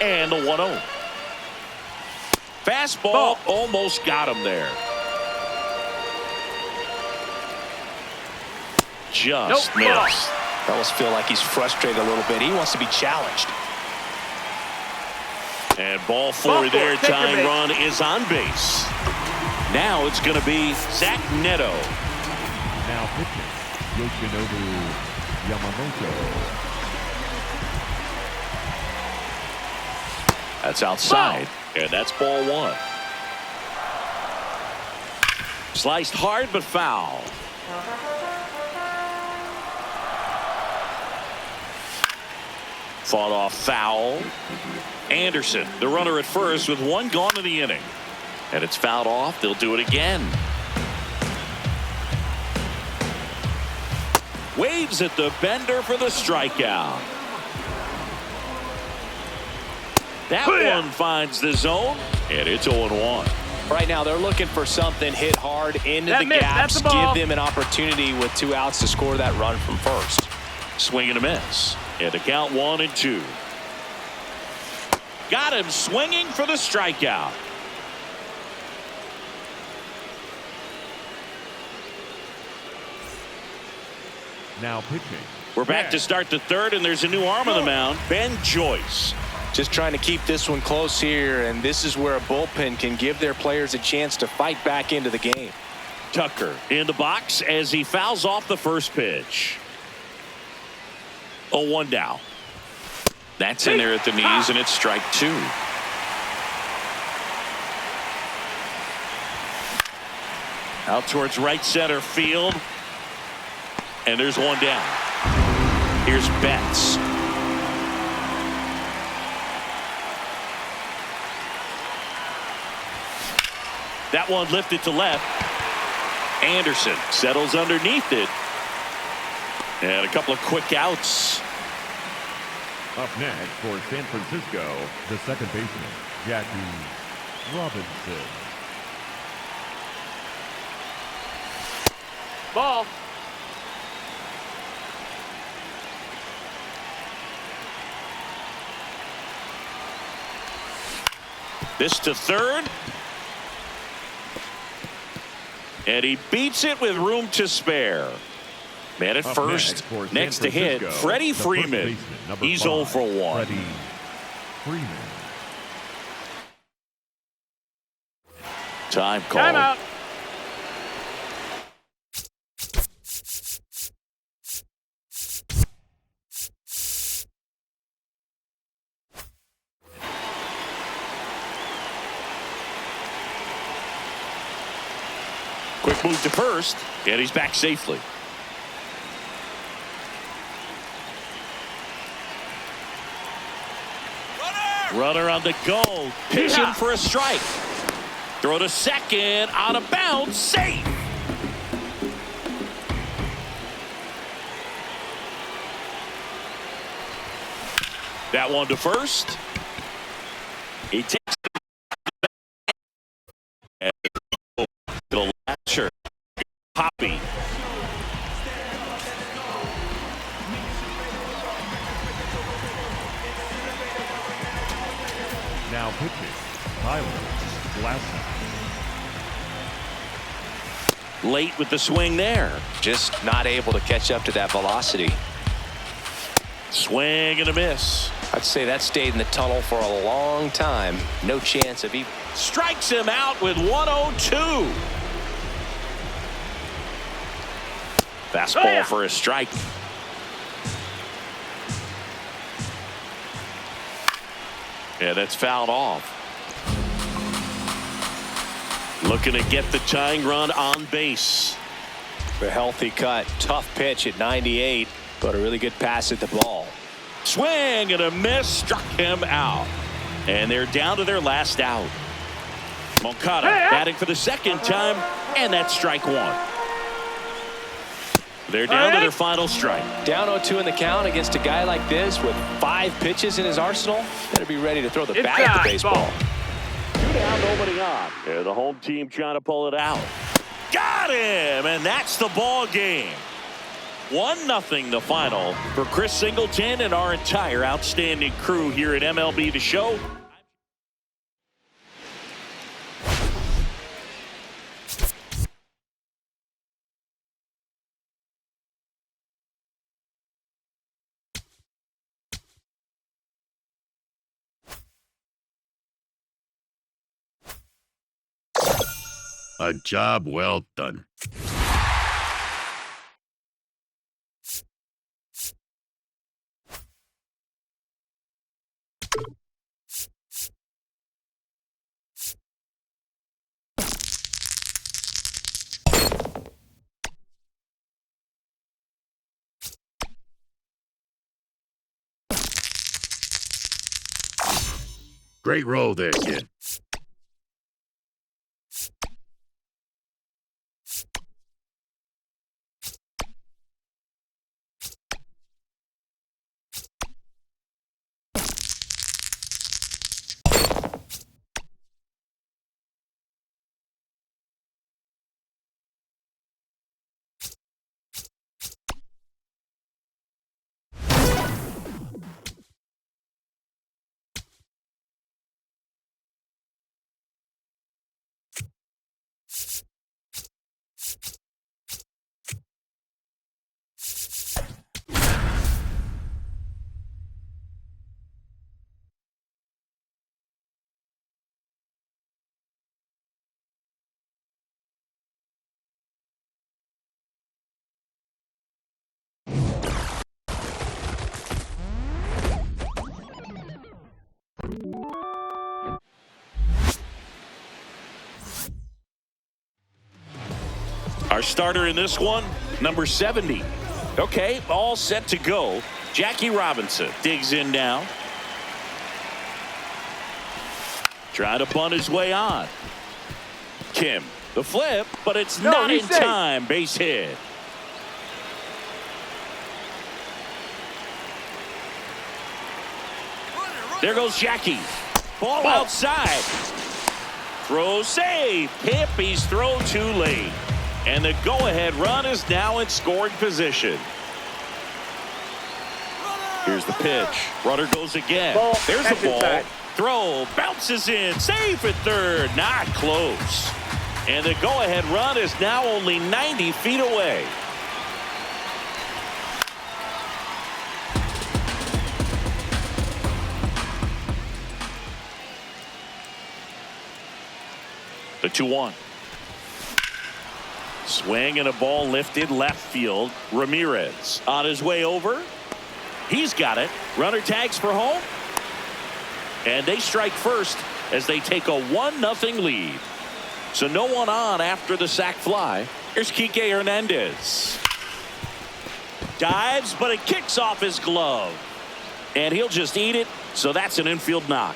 And the 1-0. Fastball almost got him there. Just missed. Fellas feel like he's frustrated a little bit. He wants to be challenged. And ball four there. Tying run is on base. Now it's going to be Zach Neto. Now pitching, Yoshinobu Yamamoto. That's outside. And that's ball one. Sliced hard but foul. Fought off foul. Anderson, the runner at first with one gone in the inning. And it's fouled off. They'll do it again. Waves at the bender for the strikeout. That one finds the zone, and it's 0-1. Right now, they're looking for something hit hard into the gaps, give them an opportunity with 2 outs to score that run from first. Swing and a miss. And the count 1-2. Got him swinging for the strikeout. Now pitching. We're back to start the third, and there's a new arm on the mound, Ben Joyce. Just trying to keep this one close here, and this is where a bullpen can give their players a chance to fight back into the game. Tucker in the box as he fouls off the first pitch. 0-1 now. That's in there at the knees, and it's strike 2. Out towards right center field. And there's one down. Here's Betts. That one lifted to left. Anderson settles underneath it. And a couple of quick outs. Up next for San Francisco, the second baseman, Jackie Robinson. Ball. This to third. And he beats it with room to spare. Man at first. Next to hit, Freddie Freeman. He's 0 for 1. Freddie Freeman. Time call. Timeout. Quick move to first, and he's back safely. Runner on the go, pitching for a strike. Throw to second, on a bounce, safe. That one to first. He takes it. The latcher. Poppy. Now pitching, Tyler Glasnow. Late with the swing there. Just not able to catch up to that velocity. Swing and a miss. I'd say that stayed in the tunnel for a long time. No chance of he Strikes him out with 102. Fastball for a strike. Yeah, that's fouled off. Looking to get the tying run on base. a healthy cut. Tough pitch at 98, but a really good pass at the ball. Swing and a miss, struck him out. And they're down to their last out. Moncada batting for the second time, and that's strike one. They're down to their final strike. Down 0-2 in the count against a guy like this with 5 pitches in his arsenal. Better be ready to throw the bat at the baseball. 2 down, nobody on. And the home team trying to pull it out. Got him, and that's the ball game. 1-0 the final for Chris Singleton and our entire outstanding crew here at MLB The Show. A job well done. Great roll there, kid. Our starter in this one, number 70. Okay, all set to go. Jackie Robinson digs in now. Trying to bunt his way on. Kim, the flip, but it's not in time. Base hit. There goes Jackie. Ball outside. Throw save. Campy's throw too late. And the go-ahead run is now in scoring position. Here's the pitch. Runner goes again. There's the ball. Inside. Throw. Bounces in. Safe at third. Not close. And the go-ahead run is now only 90 feet away. The 2-1. Swing and a ball lifted left field. Ramirez on his way over. He's got it. Runner tags for home. And they strike first as they take a 1-0 lead. So no one on after the sac fly. Here's Kike Hernandez. Dives, but it kicks off his glove. And he'll just eat it. So that's an infield knock.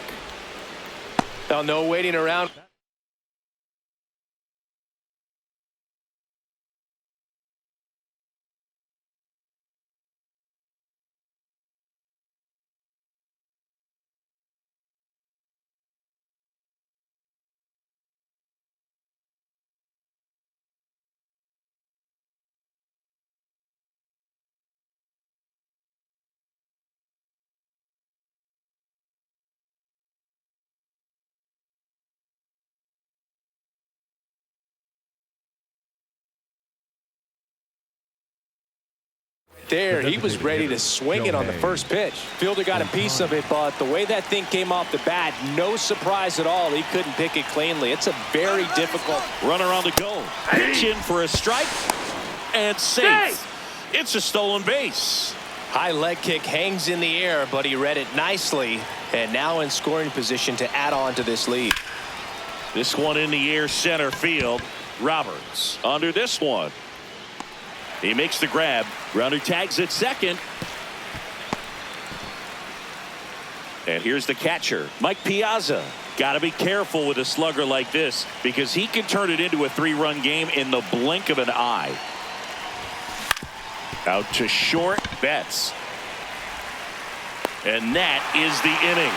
Now, no waiting around. There, he was ready to swing it on the first pitch. Fielder got a piece of it, but the way that thing came off the bat, no surprise at all. He couldn't pick it cleanly. It's a very difficult. Runner on the go. Pitch in for a strike. And safe. It's a stolen base. High leg kick hangs in the air, but he read it nicely. And now in scoring position to add on to this lead. This one in the air center field. Roberts under this one. He makes the grab. Runner tags at second. And here's the catcher, Mike Piazza. Got to be careful with a slugger like this because he can turn it into a 3-run game in the blink of an eye. Out to short. Betts. And that is the inning.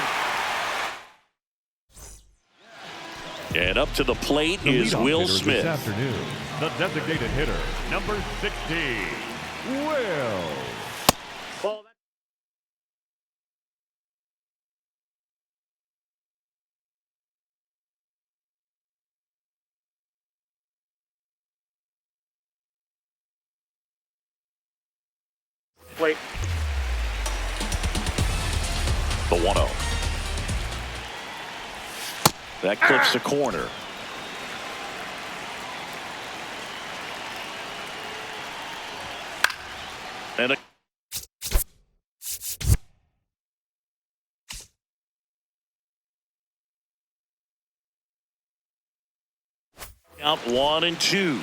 And up to the plate is Will Smith. This afternoon, the designated hitter, number 60, Will. Ball. Wait. The 1-0. That clips the corner. And a count 1-2.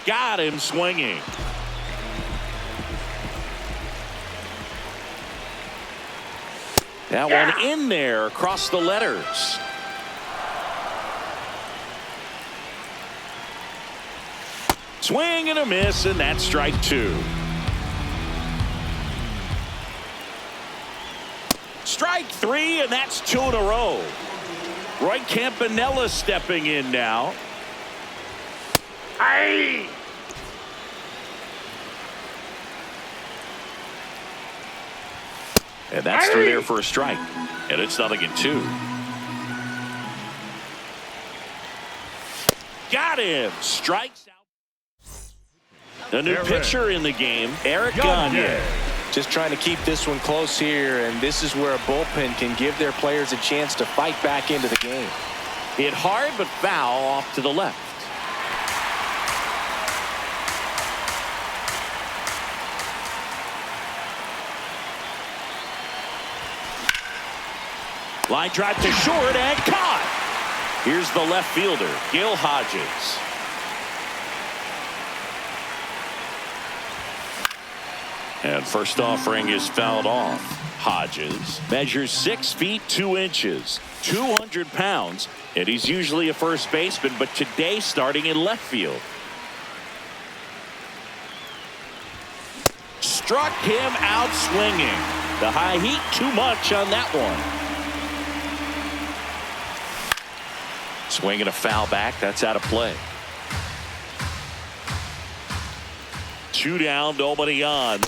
Got him swinging. That one in there across the letters. Swing and a miss, and that's strike 2. Strike 3, and that's 2 in a row. Roy Campanella stepping in now. Aye. And that's through there for a strike. And it's 0-2. Got him. Strikes out. A new pitcher in the game, Eric Gagne. Just trying to keep this one close here, and this is where a bullpen can give their players a chance to fight back into the game. Hit hard but foul off to the left. Line drive to short and caught. Here's the left fielder, Gil Hodges. And first offering is fouled off. Hodges measures 6 feet 2 inches, 200 pounds, and he's usually a first baseman, but today starting in left field. Struck him out swinging. The high heat too much on that one. Swinging a foul back. That's out of play. 2 down, nobody on.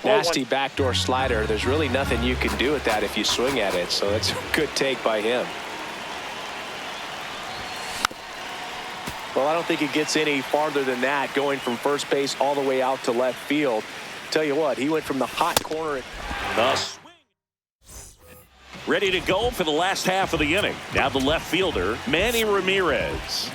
Nasty backdoor slider. There's really nothing you can do with that if you swing at it. So it's a good take by him. Well, I don't think it gets any farther than that, going from first base all the way out to left field. Tell you what, he went from the hot corner. Thus, ready to go for the last half of the inning. Now the left fielder, Manny Ramirez.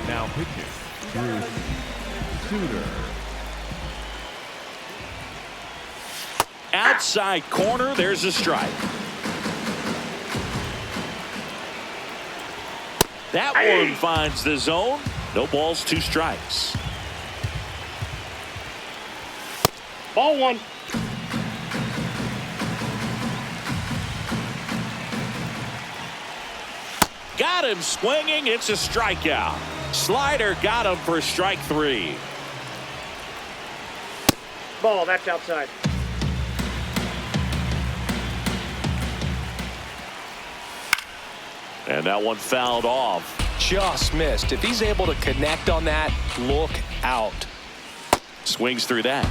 Now pitching, Bruce Sutter. Outside corner, there's a strike. That one finds the zone. No balls, 2 strikes. Ball 1. Got him swinging. It's a strikeout. Slider got him for strike 3. Ball. That's outside. And that one fouled off. Just missed. If he's able to connect on that, look out. Swings through that.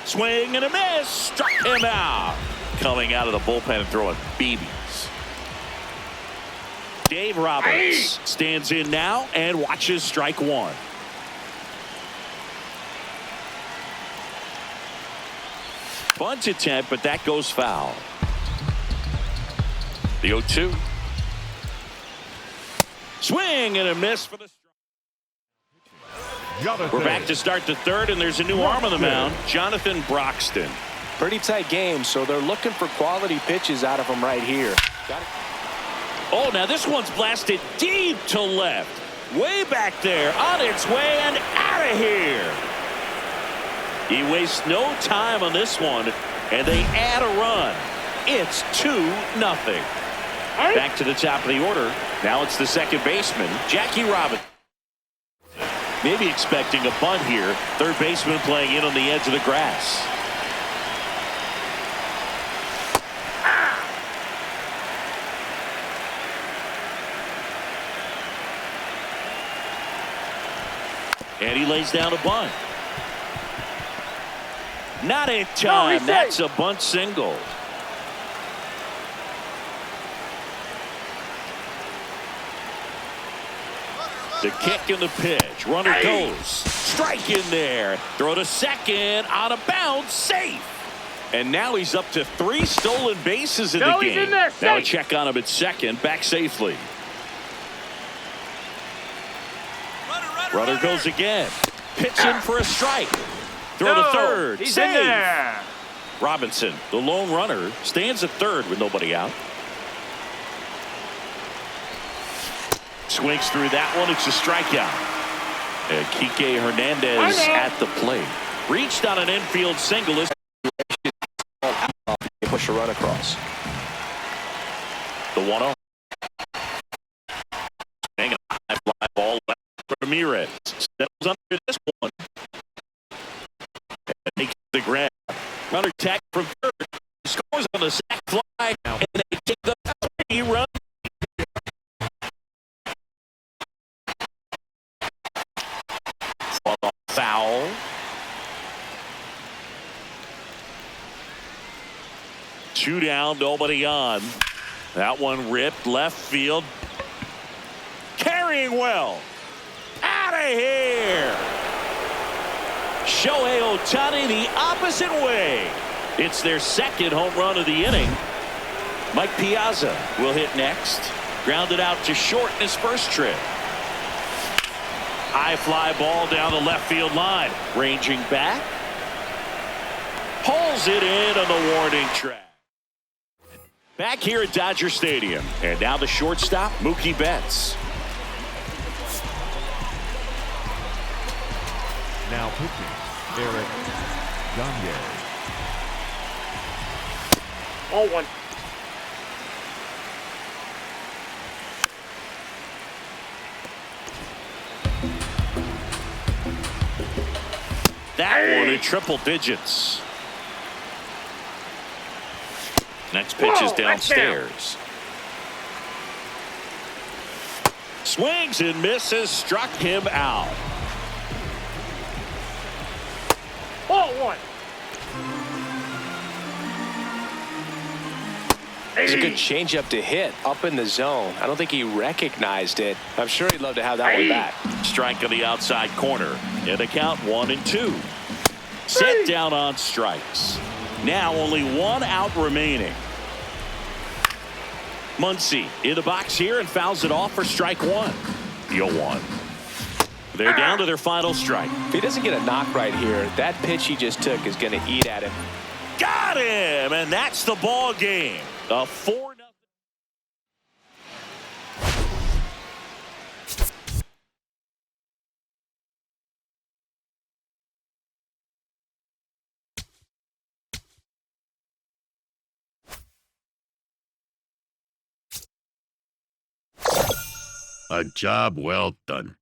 Swing and a miss. Struck him out. Coming out of the bullpen and throwing BBs. Dave Roberts stands in now and watches strike 1. Bunt attempt, but that goes foul. The 0-2. Swing and a miss for the strike. We're back to start the third, and there's a new arm on the mound, Jonathan Broxton. Pretty tight game, so they're looking for quality pitches out of him right here. Oh, now this one's blasted deep to left. Way back there, on its way and out of here. He wastes no time on this one, and they add a run. It's 2-0. Back to the top of the order. Now it's the second baseman, Jackie Robinson. Maybe expecting a bunt here. Third baseman playing in on the edge of the grass. And he lays down a bunt. Not in time. That's a bunt single. The kick and the pitch. Runner goes. Strike in there. Throw to second. Out of bounds. Safe. And now he's up to 3 stolen bases in the game. In there, now a check on him at second. Back safely. Runner goes again. Pitch in for a strike. Throw to third. He's Safe. in there. Robinson, the lone runner, stands at third with nobody out. Swings through that one. It's a strikeout. And Kike Hernandez at the plate. Reached on an infield single. Push a run across. The 1-0. Hanging a high fly ball left for Ramirez. Settles under this one. And makes the grab. Runner tag from third. Scores on the sac fly. And they take the 3-run. Foul. Two down, nobody on. That one ripped left field. Carrying well. Out of here. Shohei Ohtani the opposite way. It's their second home run of the inning. Mike Piazza will hit next. Grounded out to short in his first trip. High fly ball down the left field line. Ranging back. Pulls it in on the warning track. Back here at Dodger Stadium. And now the shortstop, Mookie Betts. Now pitching, Eric Gagne. Ball 1. That one in triple digits. Next pitch is downstairs. Swings and misses. Struck him out. Ball 1. It's a good changeup to hit up in the zone. I don't think he recognized it. I'm sure he'd love to have that one back. Strike on the outside corner. And the count 1-2. Set down on strikes. Now only 1 out remaining. Muncy in the box here and fouls it off for strike 1. 0-1. They're down to their final strike. If he doesn't get a knock right here, that pitch he just took is going to eat at him. Got him, and that's the ball game. A 4-0. A job well done.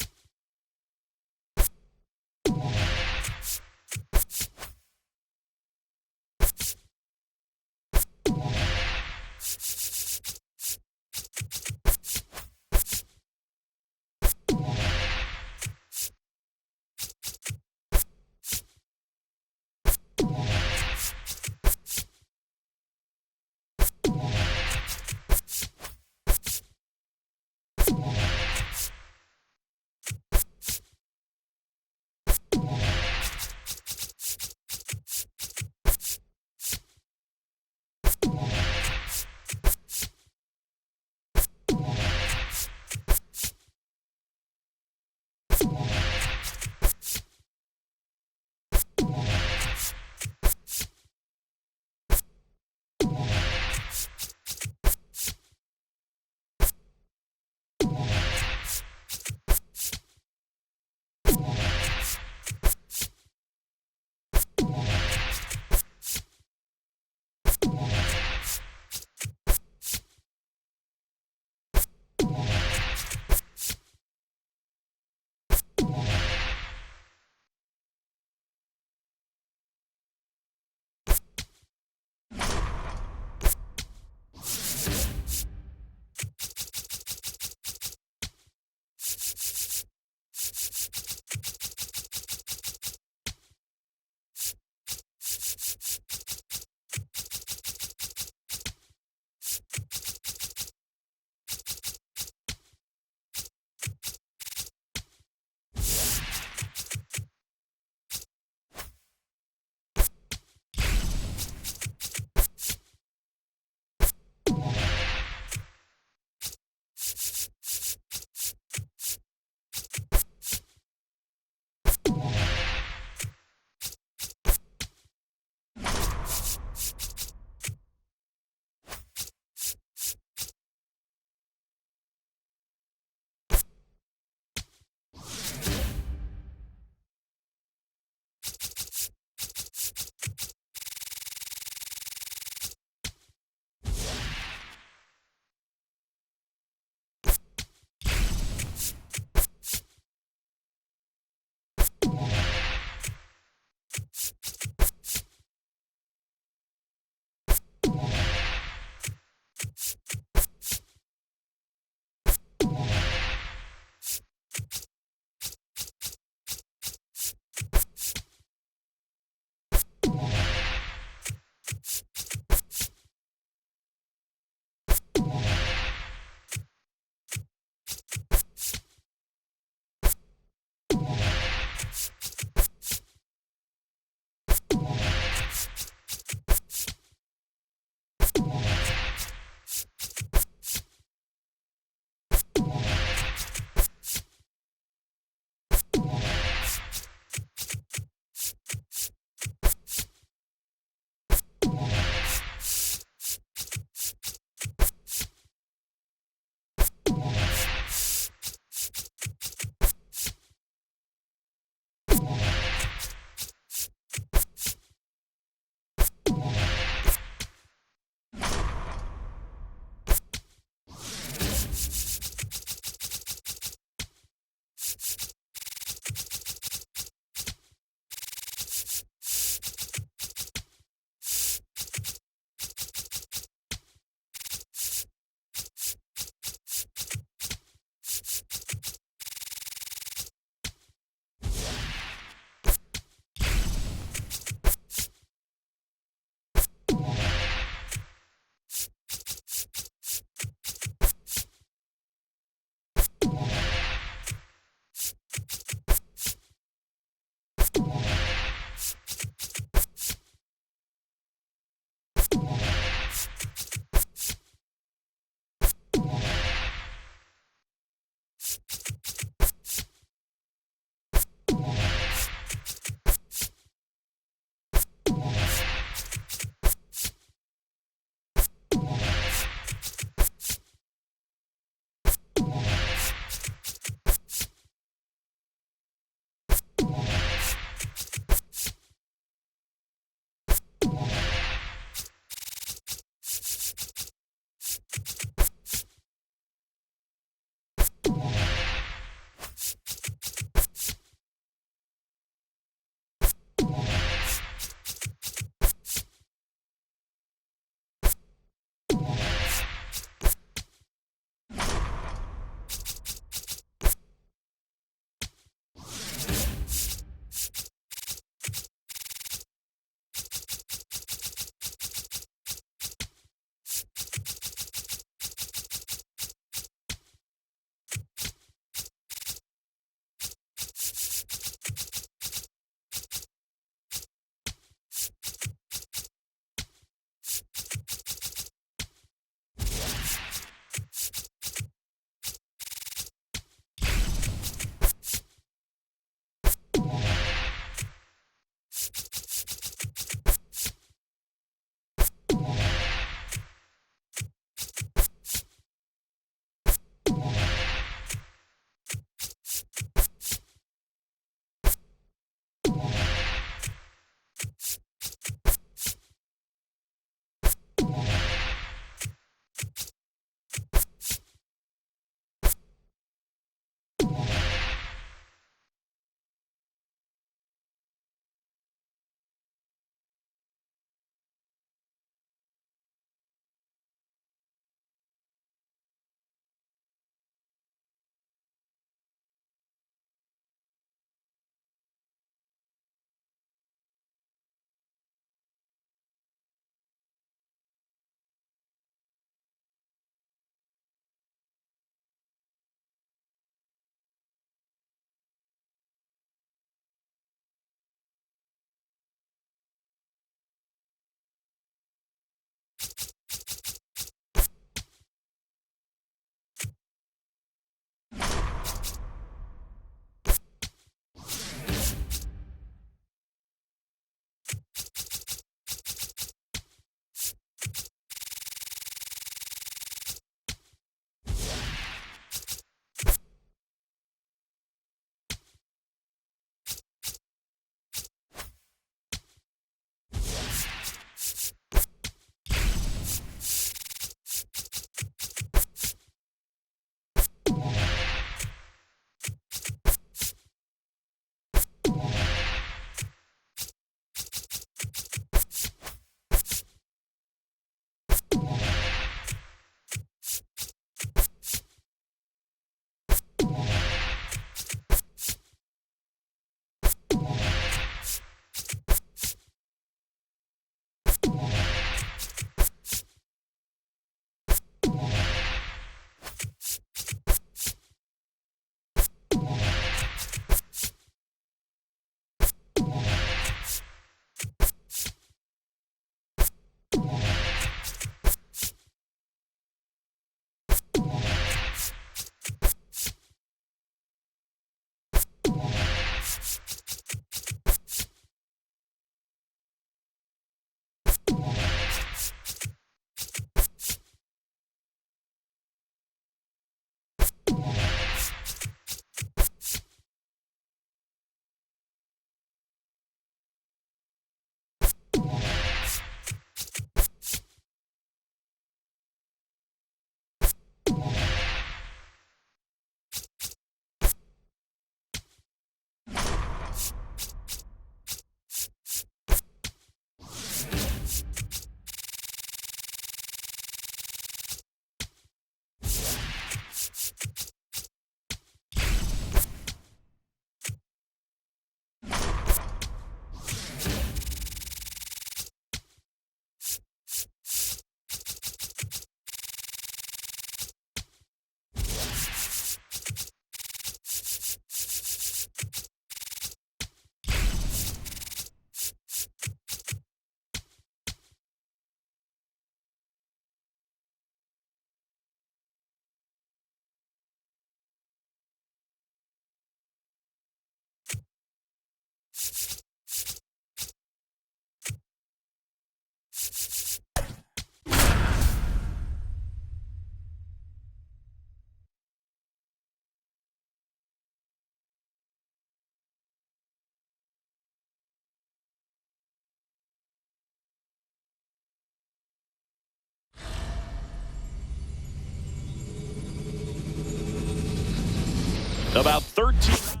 About 13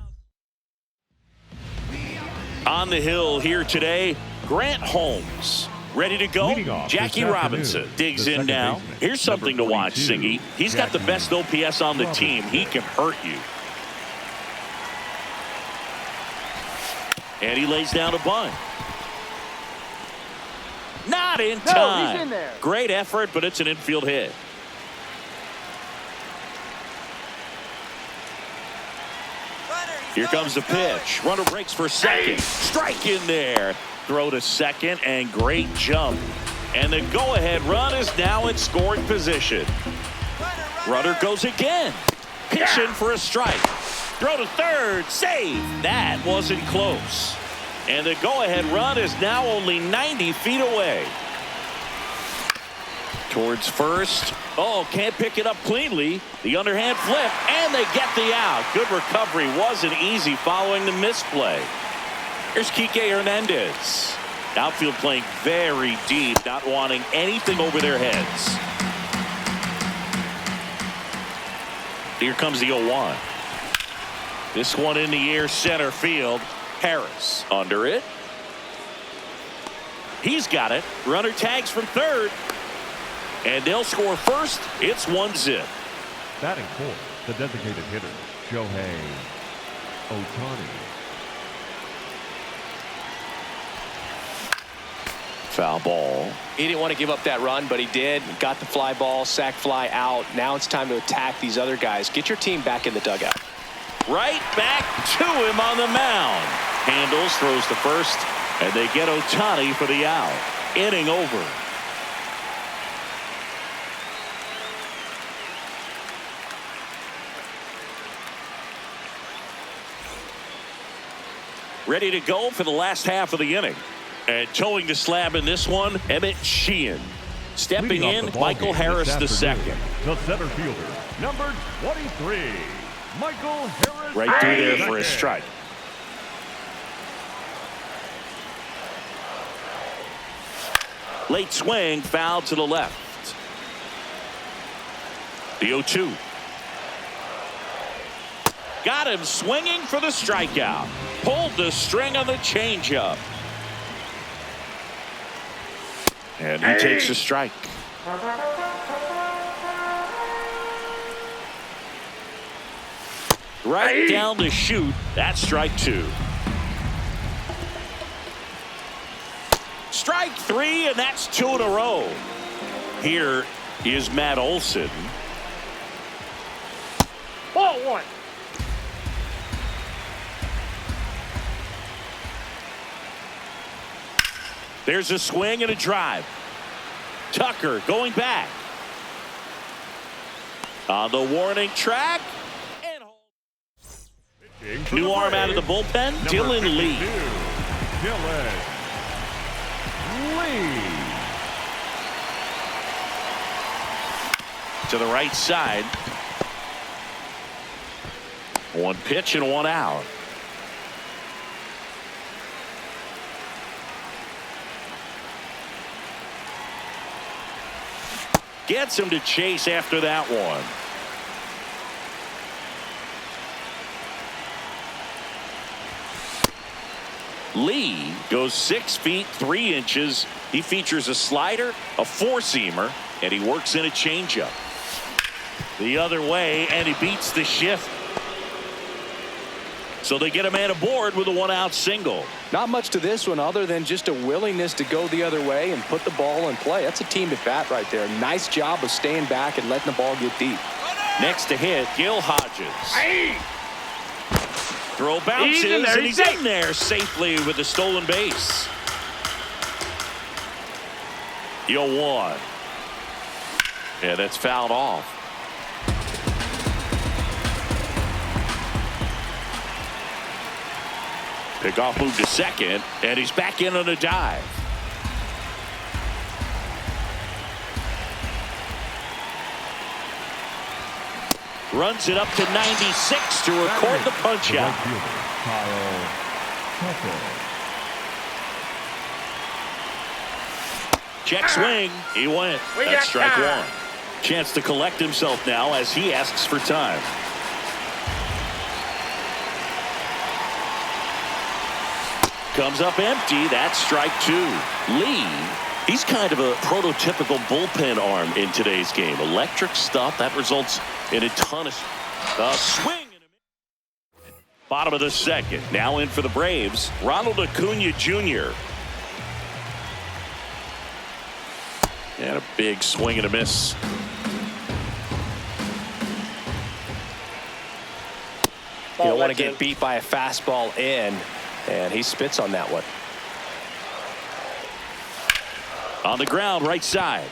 on the hill here today. Grant Holmes ready to go. Jackie Robinson digs in now. Here's something to watch, Singy. He's got the best OPS on the team. He can hurt you. And he lays down a bunt. Not in time. He's in there. Great effort, but it's an infield hit. Here comes the pitch. Runner breaks for second. Strike in there. Throw to second, and great jump. And the go-ahead run is now in scoring position. Runner goes again. Pitching for a strike. Throw to third. Save. That wasn't close. And the go-ahead run is now only 90 feet away. Towards first. Oh, can't pick it up cleanly. The underhand flip, and they get the out. Good recovery. Wasn't easy following the misplay. Here's Kike Hernandez. Outfield playing very deep, not wanting anything over their heads. Here comes the 0-1. This one in the air, center field. Harris under it. He's got it. Runner tags from third. And they'll score first. It's 1-0. Batting fourth, the designated hitter, Shohei Ohtani. Foul ball. He didn't want to give up that run, but he did. Got the fly ball, sac fly out. Now it's time to attack these other guys. Get your team back in the dugout. Right back to him on the mound. Handles, throws to first, and they get Ohtani for the out. Inning over. Ready to go for the last half of the inning. And towing the slab in this one, Emmett Sheehan. Stepping in, Michael Harris the second. The center fielder, number 23, Michael Harris. Right through there for a strike. Late swing, foul to the left. The 0-2. Got him swinging for the strikeout. Pulled the string on the changeup. And he takes a strike. Right down the chute. That's strike two. Strike three, and that's two in a row. Here is Matt Olson. Ball one. There's a swing and a drive. Tucker going back. On the warning track. And new arm out of the bullpen, Dylan Lee. Dylan Lee. To the right side. One pitch and one out. Gets him to chase after that one. Lee goes 6 feet 3 inches. He features a slider, a four-seamer, and he works in a changeup. The other way, and he beats the shift. So they get a man aboard with a one-out single. Not much to this one other than just a willingness to go the other way and put the ball in play. That's a team at bat right there. Nice job of staying back and letting the ball get deep. Next to hit, Gil Hodges. Throw bounces, and he's in there safely with the stolen base. 0-1. Yeah, that's fouled off. Pickoff move to second, and he's back in on a dive. Runs it up to 96 to record the punch out. Check swing. He went. That's strike one. Chance to collect himself now as he asks for time. comes up empty. That's strike two. Lee, he's kind of a prototypical bullpen arm in today's game. Electric stuff that results in a ton of swing. Bottom of the second. Now in for the Braves, Ronald Acuna Jr. And a big swing and a miss. You don't want to get beat by a fastball in, and he spits on that one. On the ground, right side.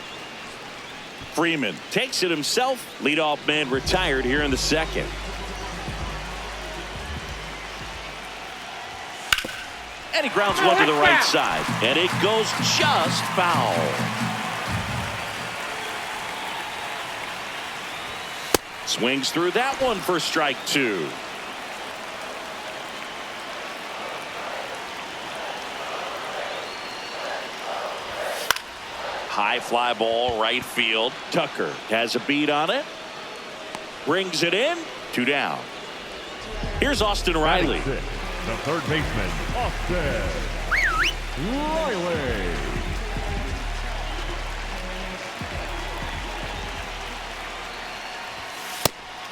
Freeman takes it himself. Leadoff man retired here in the second. And he grounds one to the right side. And it goes just foul. Swings through that one for strike two. High fly ball, right field. Tucker has a beat on it. Brings it in. 2 down. Here's Austin Riley. The third baseman, Austin Riley.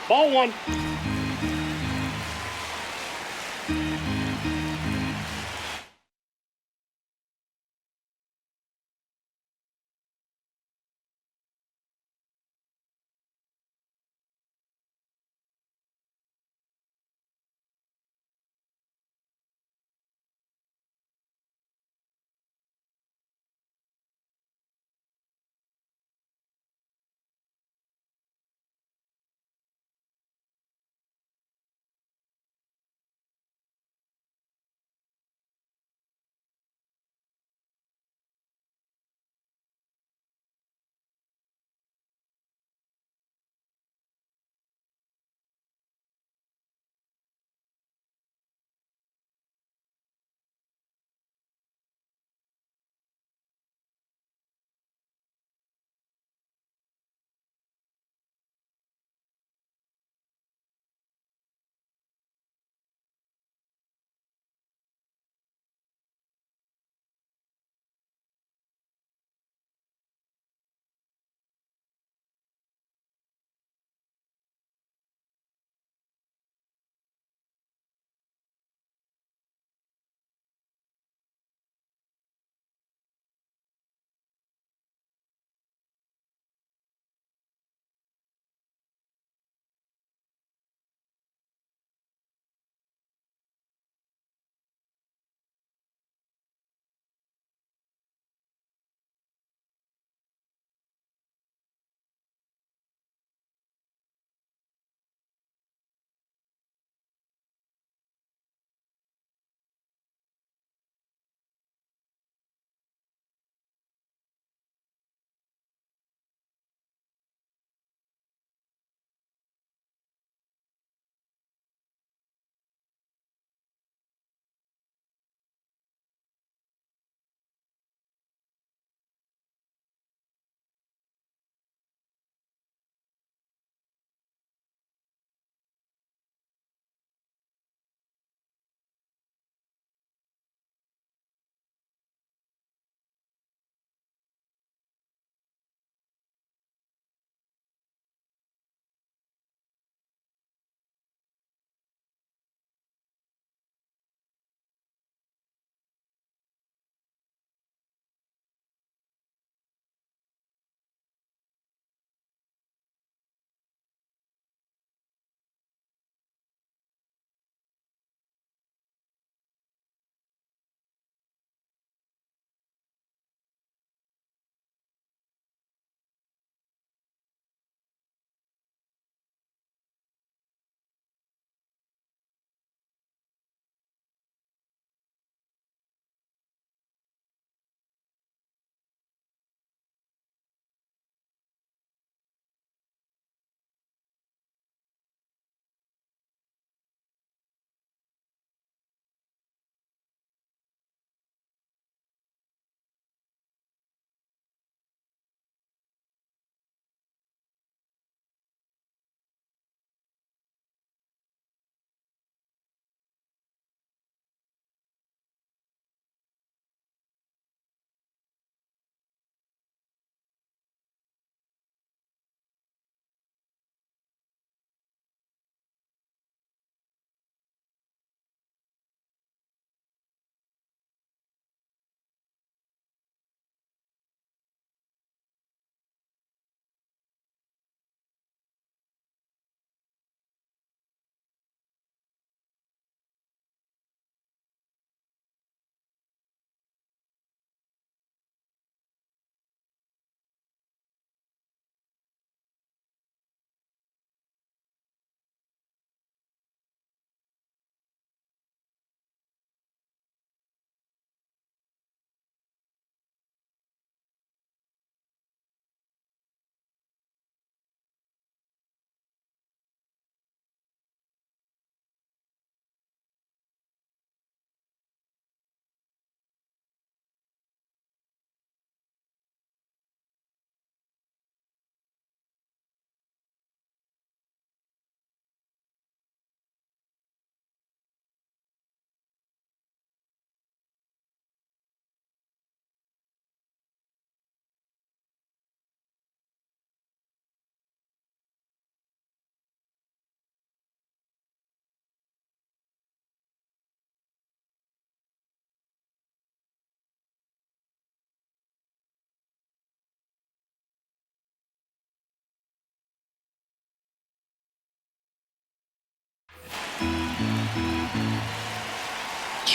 Ball one.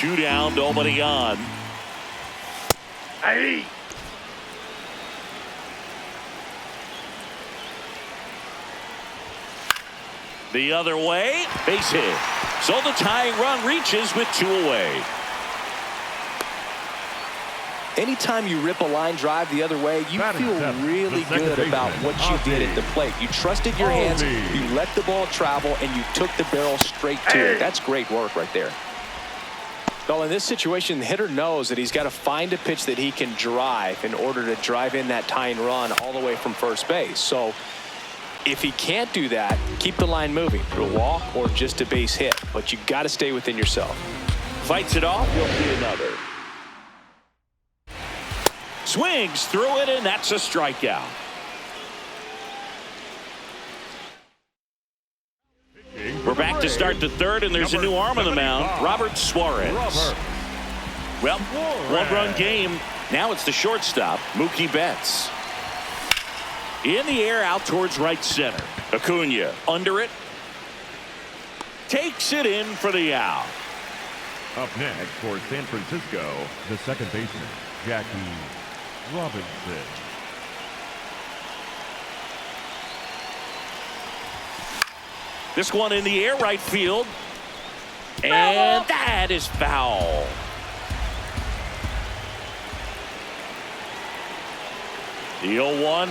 2 down, nobody on. Hey. The other way, base hit. So the tying run reaches with 2 away. Anytime you rip a line drive the other way, you feel really good about what you did at the plate. You trusted your hands, you let the ball travel, and you took the barrel straight to it. That's great work right there. Well, in this situation, the hitter knows that he's got to find a pitch that he can drive in order to drive in that tying run all the way from first base. So if he can't do that, keep the line moving through a walk or just a base hit. But you got to stay within yourself. Fights it off. You'll see another. Swings through it, and that's a strikeout. We're back to start the third, and there's a new arm on the mound, Robert Suarez. Well, 1-run game. Now it's the shortstop, Mookie Betts. In the air, out towards right center. Acuna under it. Takes it in for the out. Up next for San Francisco, the second baseman, Jackie Robinson. This one in the air, right field. And that is foul. The 0-1.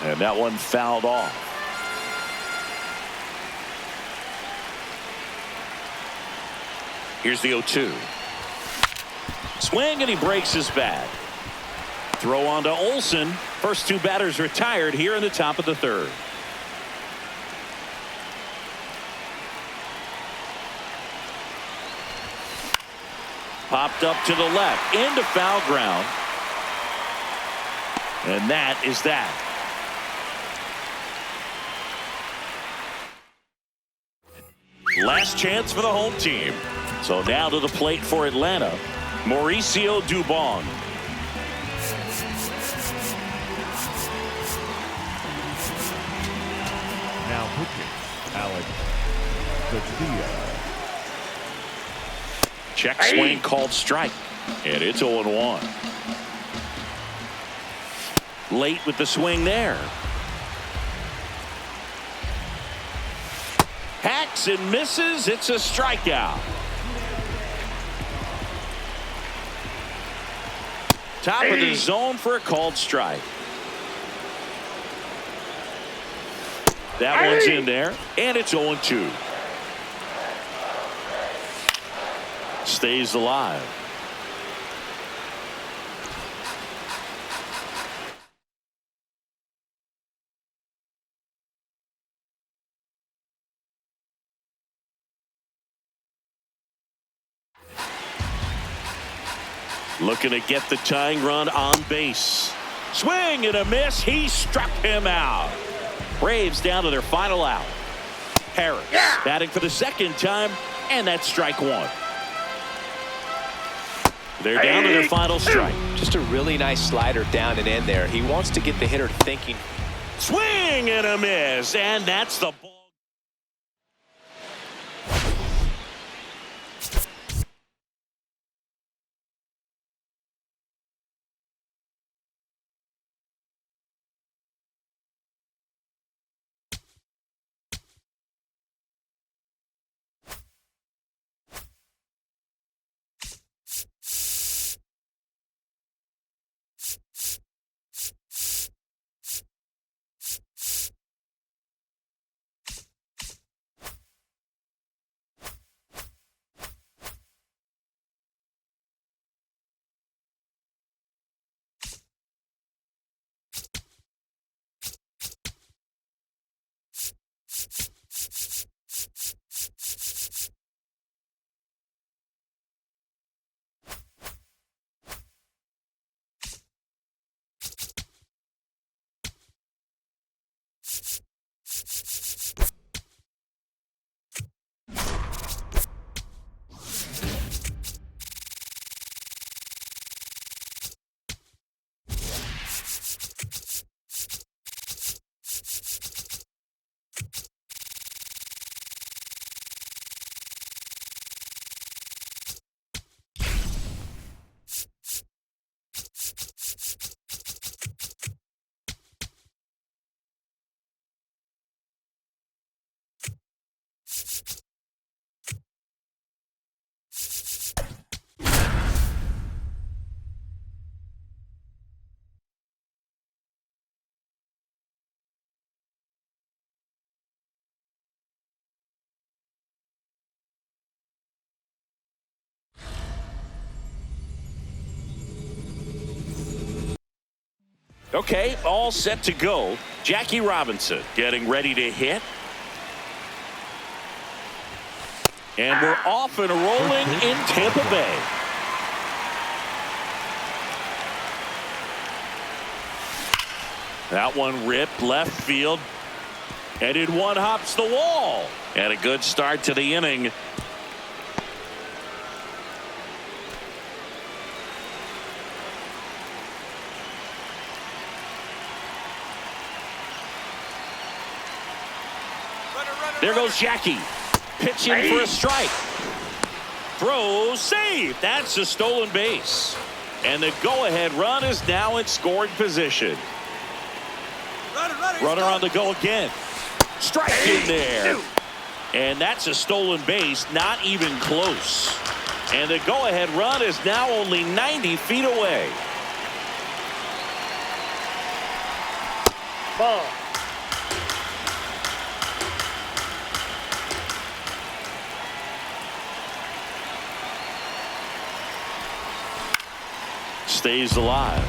And that one fouled off. Here's the 0-2. Swing, and he breaks his bat. Throw on to Olsen. First 2 batters retired here in the top of the third. Popped up to the left into foul ground. And that is that. Last chance for the home team. So now to the plate for Atlanta, Mauricio Dubon. Now pitching, Alex Garcia. Check swing called strike. And it's 0-1. Late with the swing there. Hacks and misses. It's a strikeout. Top of the zone for a called strike. That one's in there. And it's 0-2. Stays alive. Looking to get the tying run on base. Swing and a miss. He struck him out. Braves down to their final out. Harris batting for the second time, and that's strike 1. They're down to their final strike. Just a really nice slider down and in there. He wants to get the hitter thinking. Swing and a miss, and that's the ball. Okay, all set to go. Jackie Robinson getting ready to hit. And we're off and rolling in Tampa Bay. That one ripped left field. And it one hops the wall. And a good start to the inning. There goes Jackie. Pitching for a strike. Throw, save. That's a stolen base. And the go-ahead run is now in scoring position. Runner on the go again. Strike in there. And that's a stolen base, not even close. And the go-ahead run is now only 90 feet away. Ball. Stays alive.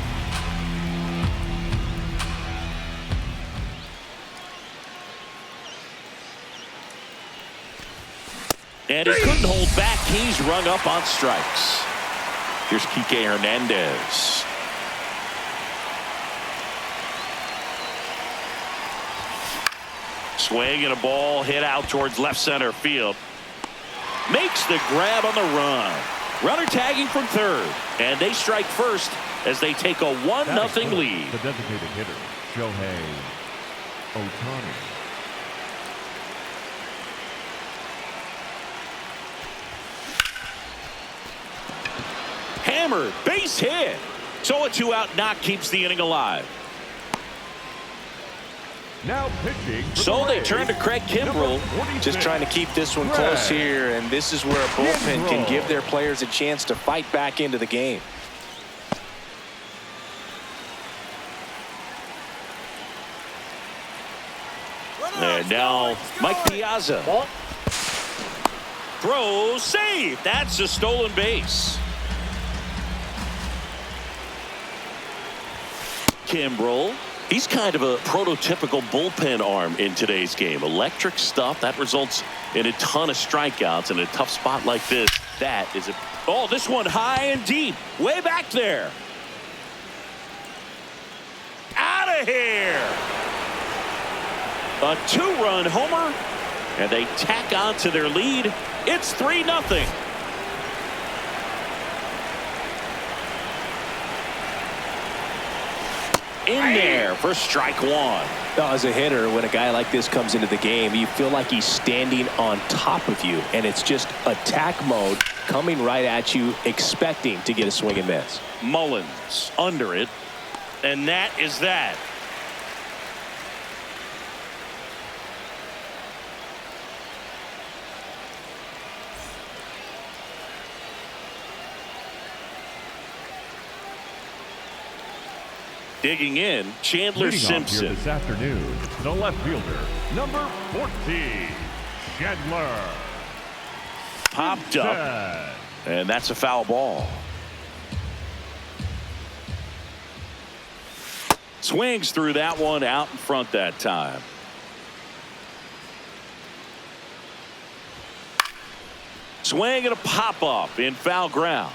And he couldn't hold back. He's rung up on strikes. Here's Kike Hernandez. Swing and a ball hit out towards left center field. Makes the grab on the run. Runner tagging from third. And they strike first as they take a 1-0 lead. The designated hitter, Shohei Ohtani. Hammered, base hit. So a 2-out knock keeps the inning alive. Now pitching. So they turn to Craig Kimbrell. Just trying to keep this one close here, and this is where a bullpen can give their players a chance to fight back into the game. And now Mike Piazza. Throw, save. That's a stolen base. Kimbrell. He's kind of a prototypical bullpen arm in today's game. Electric stuff that results in a ton of strikeouts in a tough spot like this. That is a... Oh, this one high and deep. Way back there. Out of here. A 2-run homer. And they tack on to their lead. It's 3-0. In there for strike one. As a hitter, when a guy like this comes into the game, you feel like he's standing on top of you, and it's just attack mode coming right at you, expecting to get a swing and miss. Mullins under it, and that is that. Digging in, Chandler Leading off Simpson. here this afternoon, the left fielder, number 14, Chandler Popped up, Simpson. and that's a foul ball. Swings through that one out in front that time. Swing and a pop-up in foul ground.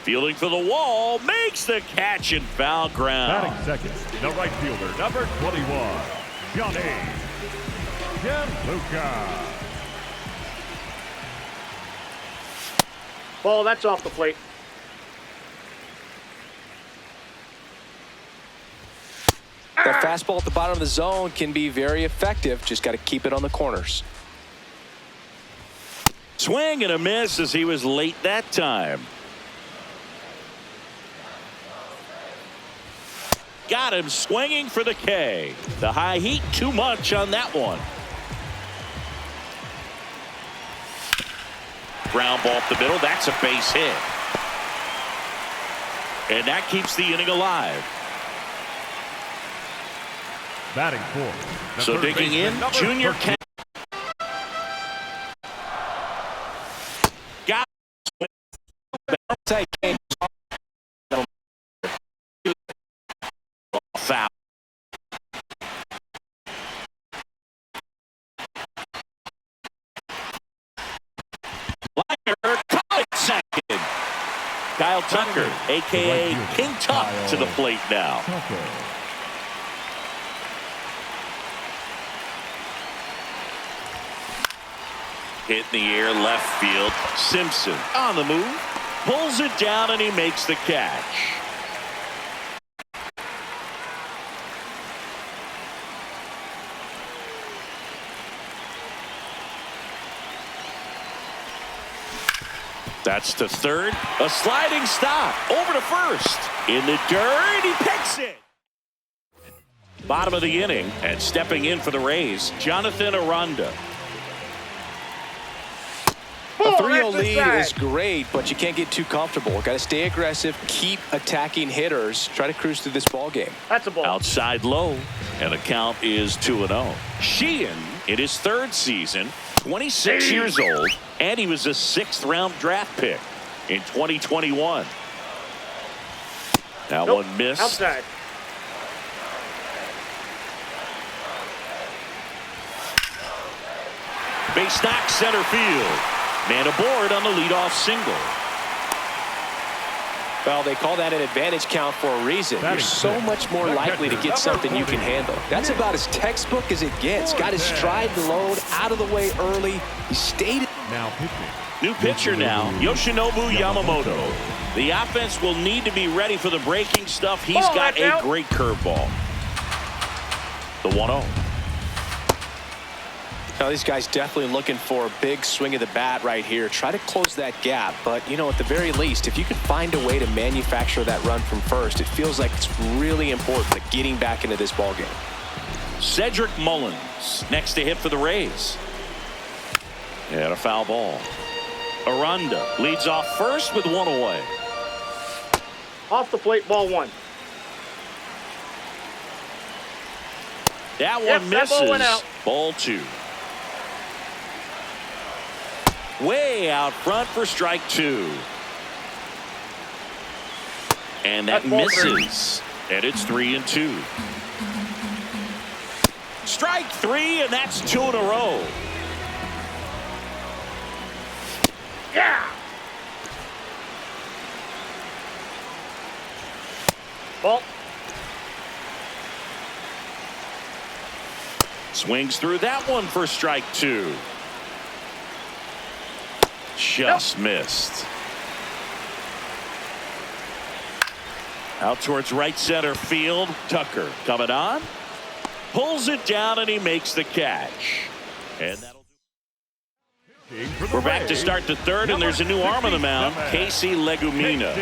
Fielding for the wall, makes the catch in foul ground. Batting second, the right fielder, number 21, Johnny Gianluca. Ball, that's off the plate. That fastball at the bottom of the zone can be very effective. Just got to keep it on the corners. Swing and a miss as he was late that time. Got him swinging for the K. The high heat too much on that one. Ground ball up the middle. That's a base hit. And that keeps the inning alive. Batting fourth. So digging in, Junior Ken. Got Kyle Tucker, a.k.a. King Tuck, to the plate now. Hit in the air, left field. Simpson on the move. Pulls it down, and he makes the catch. That's to third. A sliding stop. Over to first. In the dirt. He picks it. Bottom of the inning. And stepping in for the Rays, Jonathan Aranda. A 3-0 lead is great, but you can't get too comfortable. Got to stay aggressive, keep attacking hitters, try to cruise through this ball game. That's a ball. Outside low, and the count is 2-0. Sheehan in his third season, 26 years old, and he was a 6th-round draft pick in 2021. That one missed. Outside. Base knock, center field. Man aboard on the leadoff single. Well, they call that an advantage count for a reason. You're so much more likely to get something you can handle. That's about as textbook as it gets. Got his stride load out of the way early. He stayed. Now pitching. New pitcher now, Yoshinobu Yamamoto. The offense will need to be ready for the breaking stuff. He's got a great curveball. The 1-0. Now, these guys definitely looking for a big swing of the bat right here. Try to close that gap. But, you know, at the very least, if you can find a way to manufacture that run from first, it feels like it's really important to getting back into this ballgame. Cedric Mullins next to hit for the Rays. And a foul ball. Aranda leads off first with one away. Off the plate, ball 1. That one misses. That ball went out. Ball 2. Way out front for strike 2. And that misses. And it's 3-2. Strike 3, and that's 2 in a row. Yeah. Ball. Swings through that one for strike 2. Just missed. Out towards right center field. Tucker coming on. Pulls it down, and he makes the catch. And that'll do. We're back to start the third, and there's a new arm on the mound. Casey Legumina.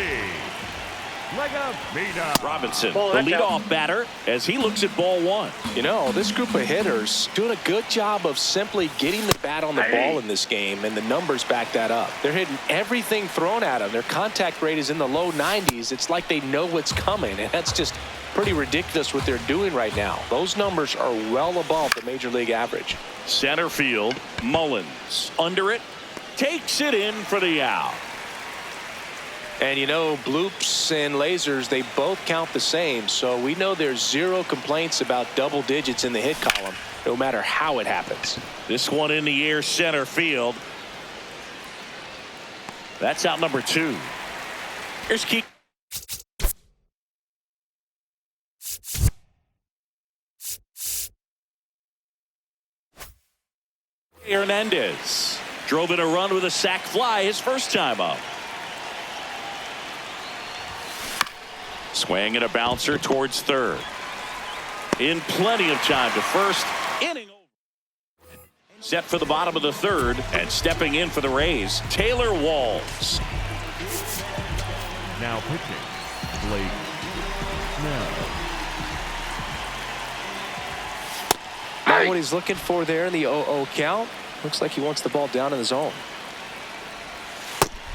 Robinson, the leadoff batter, as he looks at ball 1. You know, this group of hitters doing a good job of simply getting the bat on the ball in this game, and the numbers back that up. They're hitting everything thrown at them. Their contact rate is in the low 90s. It's like they know what's coming, and that's just pretty ridiculous what they're doing right now. Those numbers are well above the major league average. Center field, Mullins under it, takes it in for the out. And, you know, bloops and lasers, they both count the same. So we know there's 0 complaints about double digits in the hit column, no matter how it happens. This one in the air, center field. That's out number 2. Here's Keith. Hernandez drove in a run with a sac fly his first time up. Swing and a bouncer towards third. In plenty of time to first. Inning over. Set for the bottom of the third, and stepping in for the Rays, Taylor Walls. Now pitching, Blake Snell. Not what he's looking for there in the 0-0 count. Looks like he wants the ball down in the zone.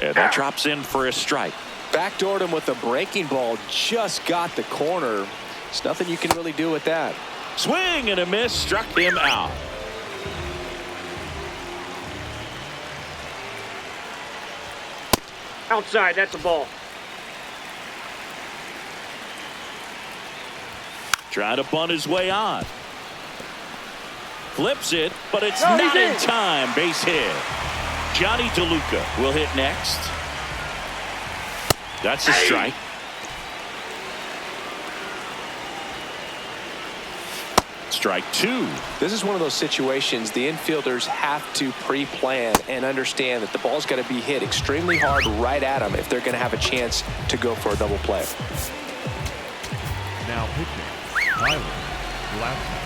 And that drops in for a strike. Backdoored him with a breaking ball. Just got the corner. There's nothing you can really do with that. Swing and a miss, struck him out. Outside, that's a ball. Trying to bunt his way on. Flips it, but it's not in time. Base hit. Johnny DeLuca will hit next. That's a strike. Strike two. This is one of those situations the infielders have to pre-plan and understand that the ball's got to be hit extremely hard right at them if they're going to have a chance to go for a double play. Now pitching, Tyler Glasnow.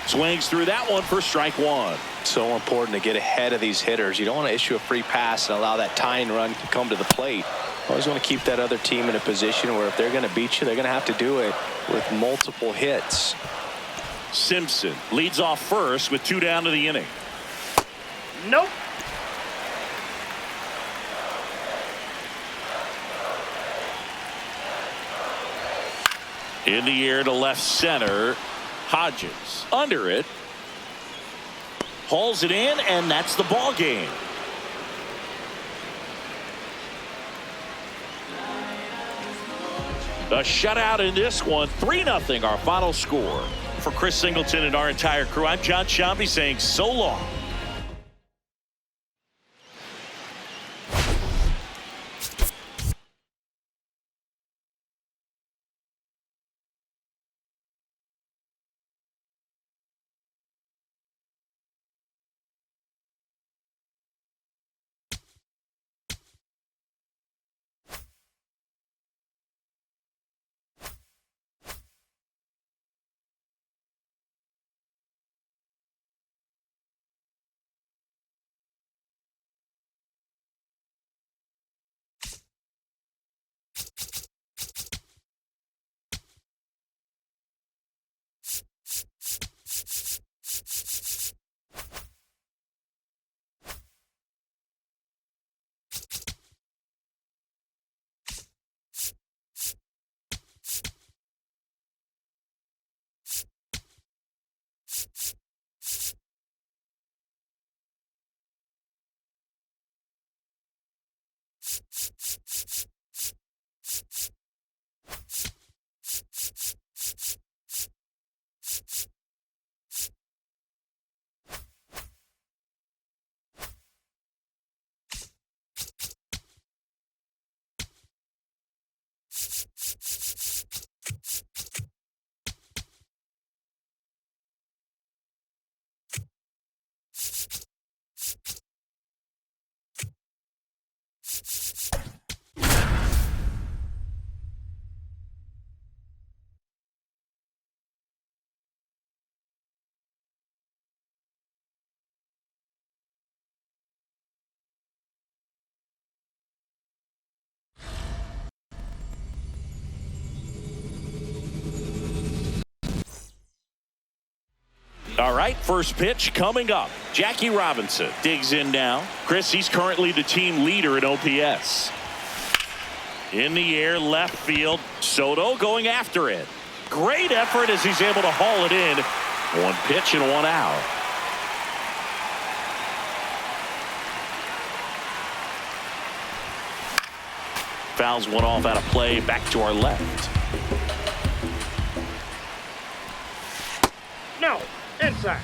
Swings through that one for strike one. So important to get ahead of these hitters. You don't want to issue a free pass and allow that tying run to come to the plate. Always want to keep that other team in a position where if they're going to beat you, they're going to have to do it with multiple hits. Simpson leads off first with 2 down to the inning. Nope. In the air to left center. Hodges under it. Hauls it in, and that's the ball game. A shutout in this one. 3-0 our final score. For Chris Singleton and our entire crew, I'm John Sciambi saying so long. All right, first pitch coming up. Jackie Robinson digs in now. Chris, he's currently the team leader in OPS. In the air, left field. Soto going after it. Great effort as he's able to haul it in. 1 pitch and 1 out. Fouls one off out of play. Back to our left. No. Inside.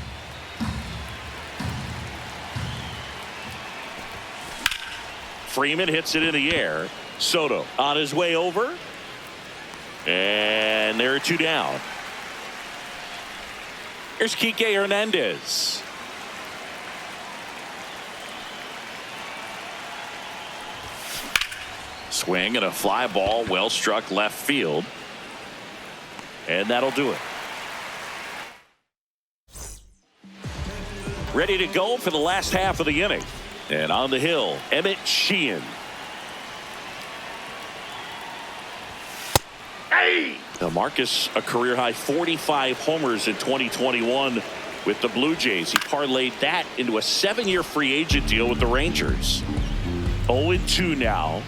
Freeman hits it in the air. Soto on his way over. And there are 2 down. Here's Kike Hernandez. Swing and a fly ball, well struck left field. And that'll do it. Ready to go for the last half of the inning. And on the hill, Emmett Sheehan. Hey! Now Marcus, a career-high 45 homers in 2021 with the Blue Jays. He parlayed that into a 7-year free agent deal with the Rangers. 0-2 now.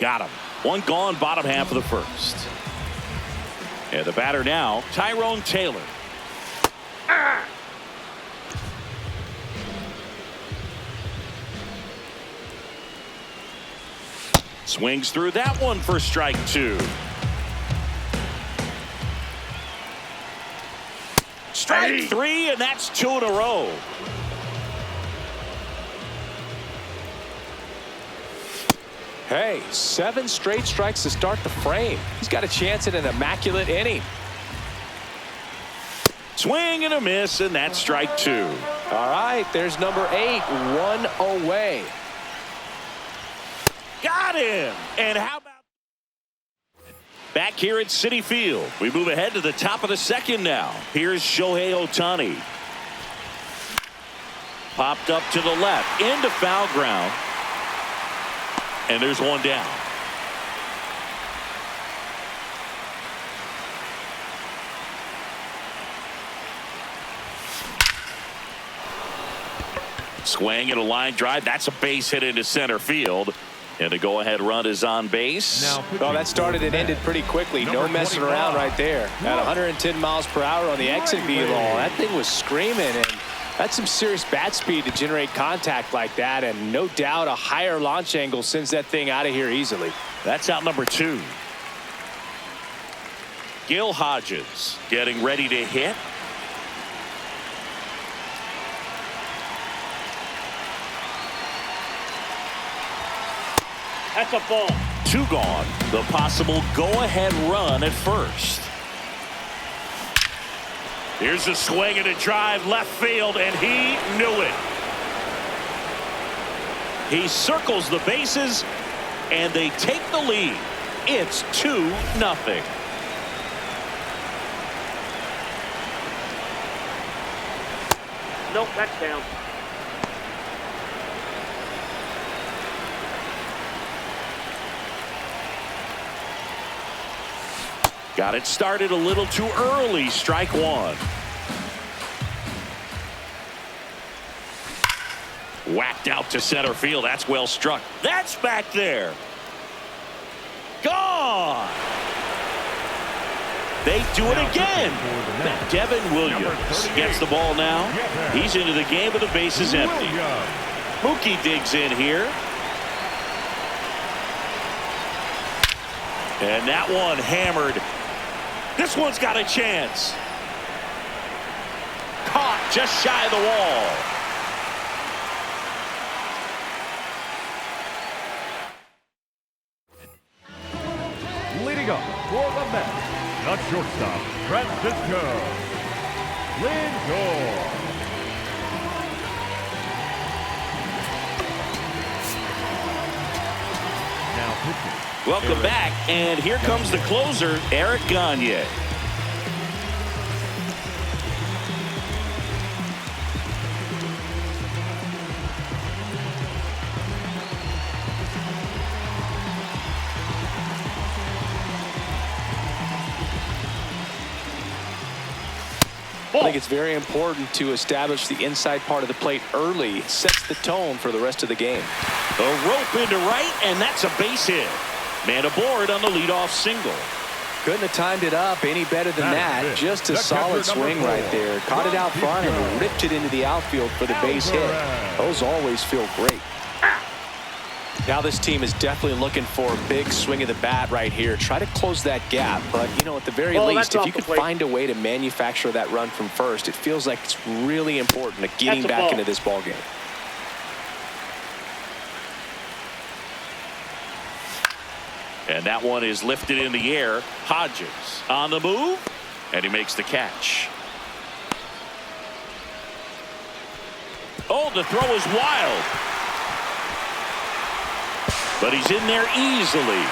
Got him. 1 gone, bottom half of the first. And the batter now, Tyrone Taylor. Ah! Swings through that one for strike 2. Strike 3, and that's 2 in a row. Hey, 7 straight strikes to start the frame. He's got a chance at an immaculate inning. Swing and a miss, and that's strike 2. All right, there's number 8, 1 away. Got him. And how about back here at Citi Field? We move ahead to the top of the second now. Here's Shohei Ohtani. Popped up to the left into foul ground. And there's one down. Swing and a line drive. That's a base hit into center field. And the go-ahead run is on base. Well, that started and ended pretty quickly. No messing around right there. At 110 miles per hour on the exit velo. That thing was screaming, and that's some serious bat speed to generate contact like that. And no doubt a higher launch angle sends that thing out of here easily. That's out number 2. Gil Hodges getting ready to hit. That's a ball. 2 gone. The possible go-ahead run at first. Here's a swing and a drive left field, and he knew it. He circles the bases, and they take the lead. It's 2-0. Nope, that's down. Got it started a little too early. Strike 1. Whacked out to center field. That's well struck. That's back there. Gone. They do it again. Devin Williams gets the ball now. He's into the game with the bases empty. Mookie digs in here. And that one hammered. This one's got a chance. Caught just shy of the wall. Leading up for the Mets, the shortstop, Francisco Lindor. Now pitching. Welcome back, and here comes the closer, Eric Gagne. I think it's very important to establish the inside part of the plate early. It sets the tone for the rest of the game. A rope into right, and that's a base hit. Man aboard on the leadoff single. Couldn't have timed it up any better than that. Just a solid swing right there. Caught it out front and ripped it into the outfield for the base hit. Those always feel great. Now this team is definitely looking for a big swing of the bat right here. Try to close that gap. But, you know, at the very least, if you could find a way to manufacture that run from first, it feels like it's really important to getting back into this ball game. And that one is lifted in the air. Hodges on the move, and he makes the catch. Oh, the throw is wild. But he's in there easily.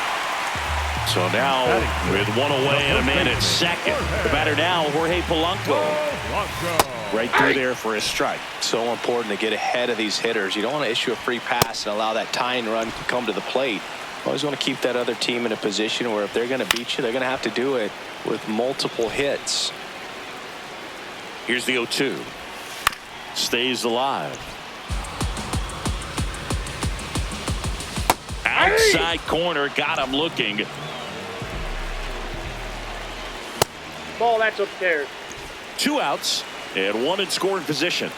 So now with one away and a man at second. The batter now, Jorge Polanco. Right through there for a strike. So important to get ahead of these hitters. You don't want to issue a free pass and allow that tying run to come to the plate. Always want to keep that other team in a position where if they're going to beat you, they're going to have to do it with multiple hits. Here's the 0-2. Stays alive. Outside corner, got him looking. Ball, that's upstairs. 2 outs and 1 in scoring position.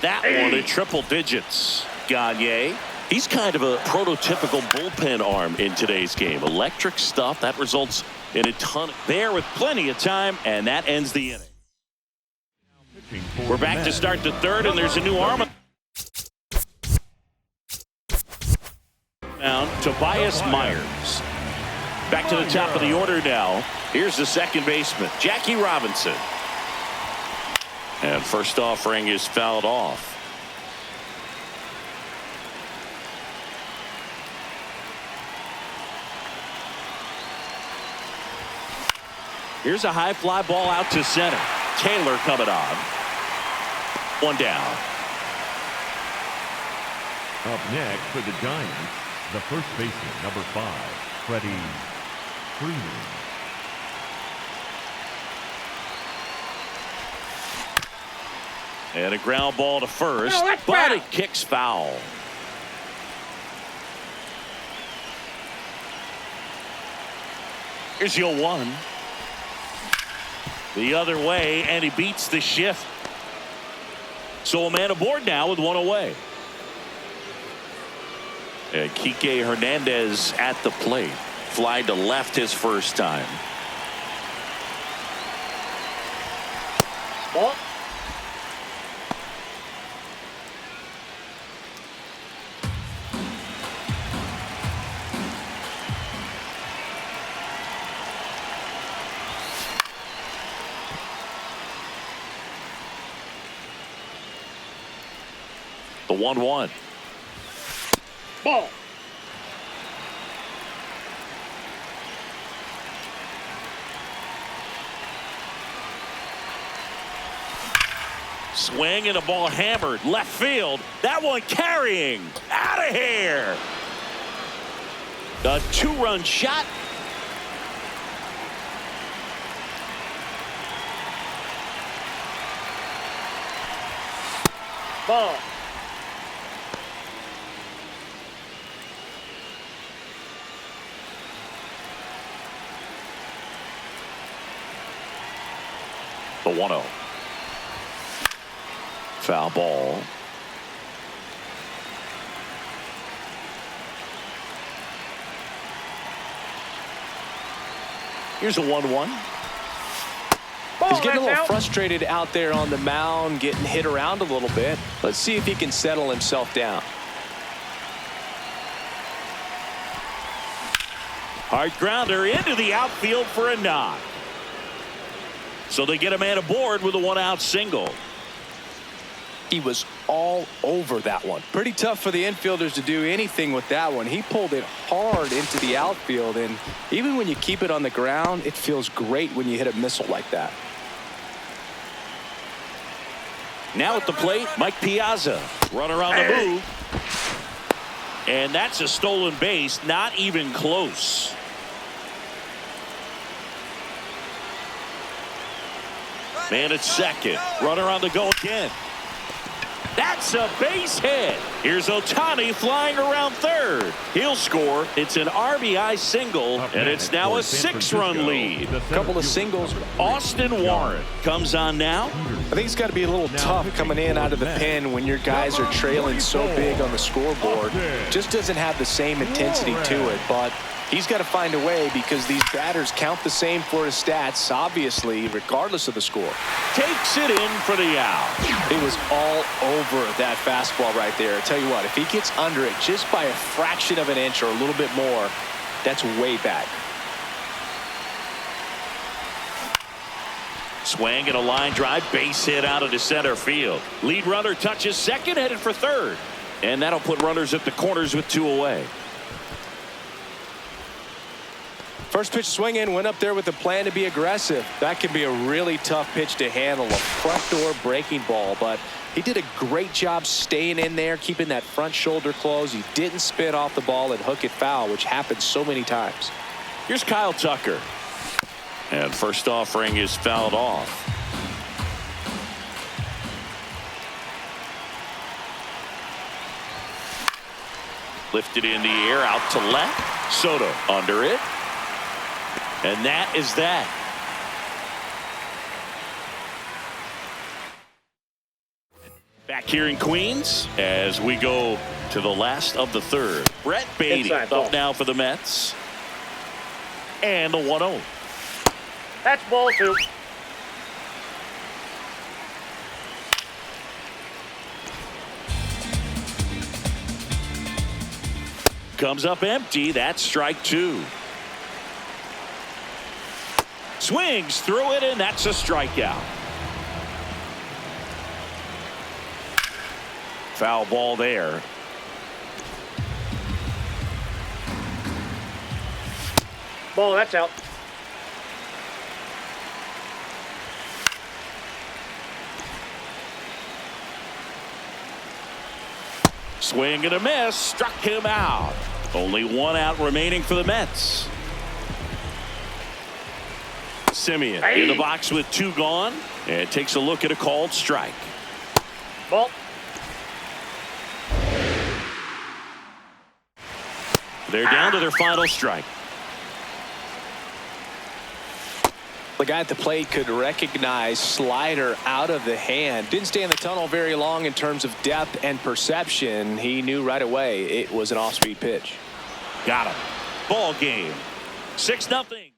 That one in triple digits. Gagne. He's kind of a prototypical bullpen arm in today's game. Electric stuff that results in a ton there with plenty of time, and that ends the inning. We're back to start the third, and there's a new arm. Down Tobias Myers. Back to the top of the order now. Here's the second baseman, Jackie Robinson. And first offering is fouled off. Here's a high fly ball out to center. Taylor coming on. One down. Up next for the Giants, the first baseman, number 5, Freddie Freeman. And a ground ball to first, No, that's but foul. it kicks foul. Here's your 1. The other way, and he beats the shift. So a man aboard now with 1 away. And Kike Hernandez at the plate. Fly to left his first time. Ball. The 1-1. Ball. Swing and a ball hammered left field. That one carrying out of here. A 2-run shot. Ball. The 1-0. Foul ball. Here's a 1-1. Ball. He's getting a That's little out. frustrated out there on the mound, getting hit around a little bit. Let's see if he can settle himself down. Hard grounder into the outfield for a knock. So they get a man aboard with a 1-out single. He was all over that one. Pretty tough for the infielders to do anything with that one. He pulled it hard into the outfield, and even when you keep it on the ground, it feels great when you hit a missile like that. Now at the plate, Mike Piazza. Runner on the move. And that's a stolen base, not even close. Man at second. Runner on the go again. That's a base hit. Here's Ohtani flying around third. He'll score. It's an RBI single, and it's now a 6-run lead. A couple of singles. Austin Warren comes on now. I think it's got to be a little tough coming in out of the pen when your guys are trailing so big on the scoreboard. Just doesn't have the same intensity to it, but he's got to find a way because these batters count the same for his stats, obviously, regardless of the score. Takes it in for the out. It was all over that fastball right there. I tell you what, if he gets under it just by a fraction of an inch or a little bit more, that's way back. Swing and a line drive, base hit out into center field. Lead runner touches second, headed for third. And that'll put runners at the corners with 2 away. First pitch swinging, went up there with the plan to be aggressive. That can be a really tough pitch to handle, a front door breaking ball, but he did a great job staying in there, keeping that front shoulder closed. He didn't spin off the ball and hook it foul, which happens so many times. Here's Kyle Tucker. And first offering is fouled off. Lifted in the air, out to left. Soto under it. And that is that. Back here in Queens as we go to the last of the third. Brett Beatty Inside ball. up now for the Mets. And the 1-0. That's ball 2. comes up empty. That's strike two. Swings through it, and that's a strikeout. Foul ball there. Ball, that's out. Swing and a miss. Struck him out. Only one out remaining for the Mets. Simeon in the box with two gone, and takes a look at a called strike. Ball. They're down to their final strike. The guy at the plate could recognize slider out of the hand. Didn't stay in the tunnel very long in terms of depth and perception. He knew right away it was an off-speed pitch. Got him. Ball game. 6-0.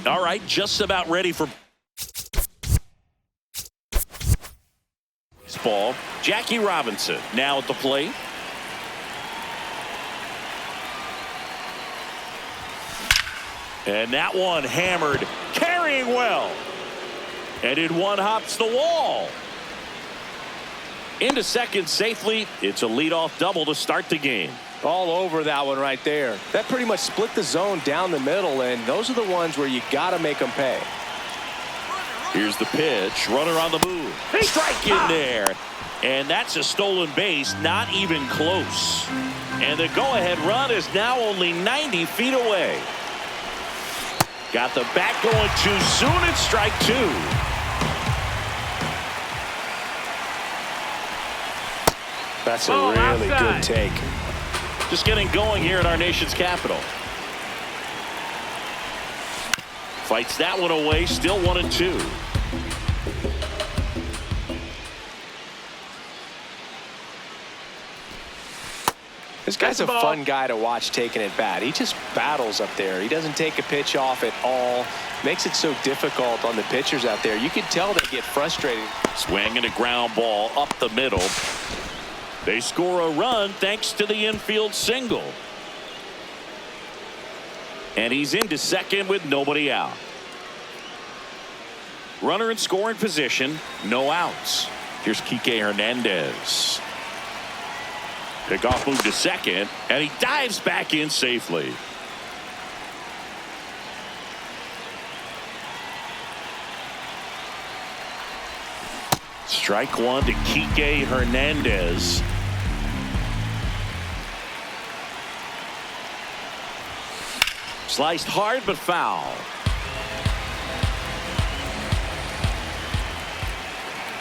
All right, just about ready for ball. Jackie Robinson now at the plate. And that one hammered, carrying well. And in one hops the wall. Into second safely. It's a leadoff double to start the game. All over that one right there. That pretty much split the zone down the middle, and those are the ones where you got to make them pay. Here's the pitch. Runner on the move. Strike in there. And that's a stolen base. Not even close. And the go-ahead run is now only 90 feet away. Got the bat going too soon. It's strike two. That's a really good take. Just getting going here at our nation's capital. Fights that one away. Still 1-2. This guy's a fun guy to watch taking at bat. He just battles up there. He doesn't take a pitch off at all. Makes it so difficult on the pitchers out there. You can tell they get frustrated. Swing and a ground ball up the middle. They score a run thanks to the infield single. And he's into second with nobody out. Runner in scoring position, no outs. Here's Kike Hernandez. Pickoff move to second, and he dives back in safely. Strike one to Kike Hernandez. Sliced hard but foul.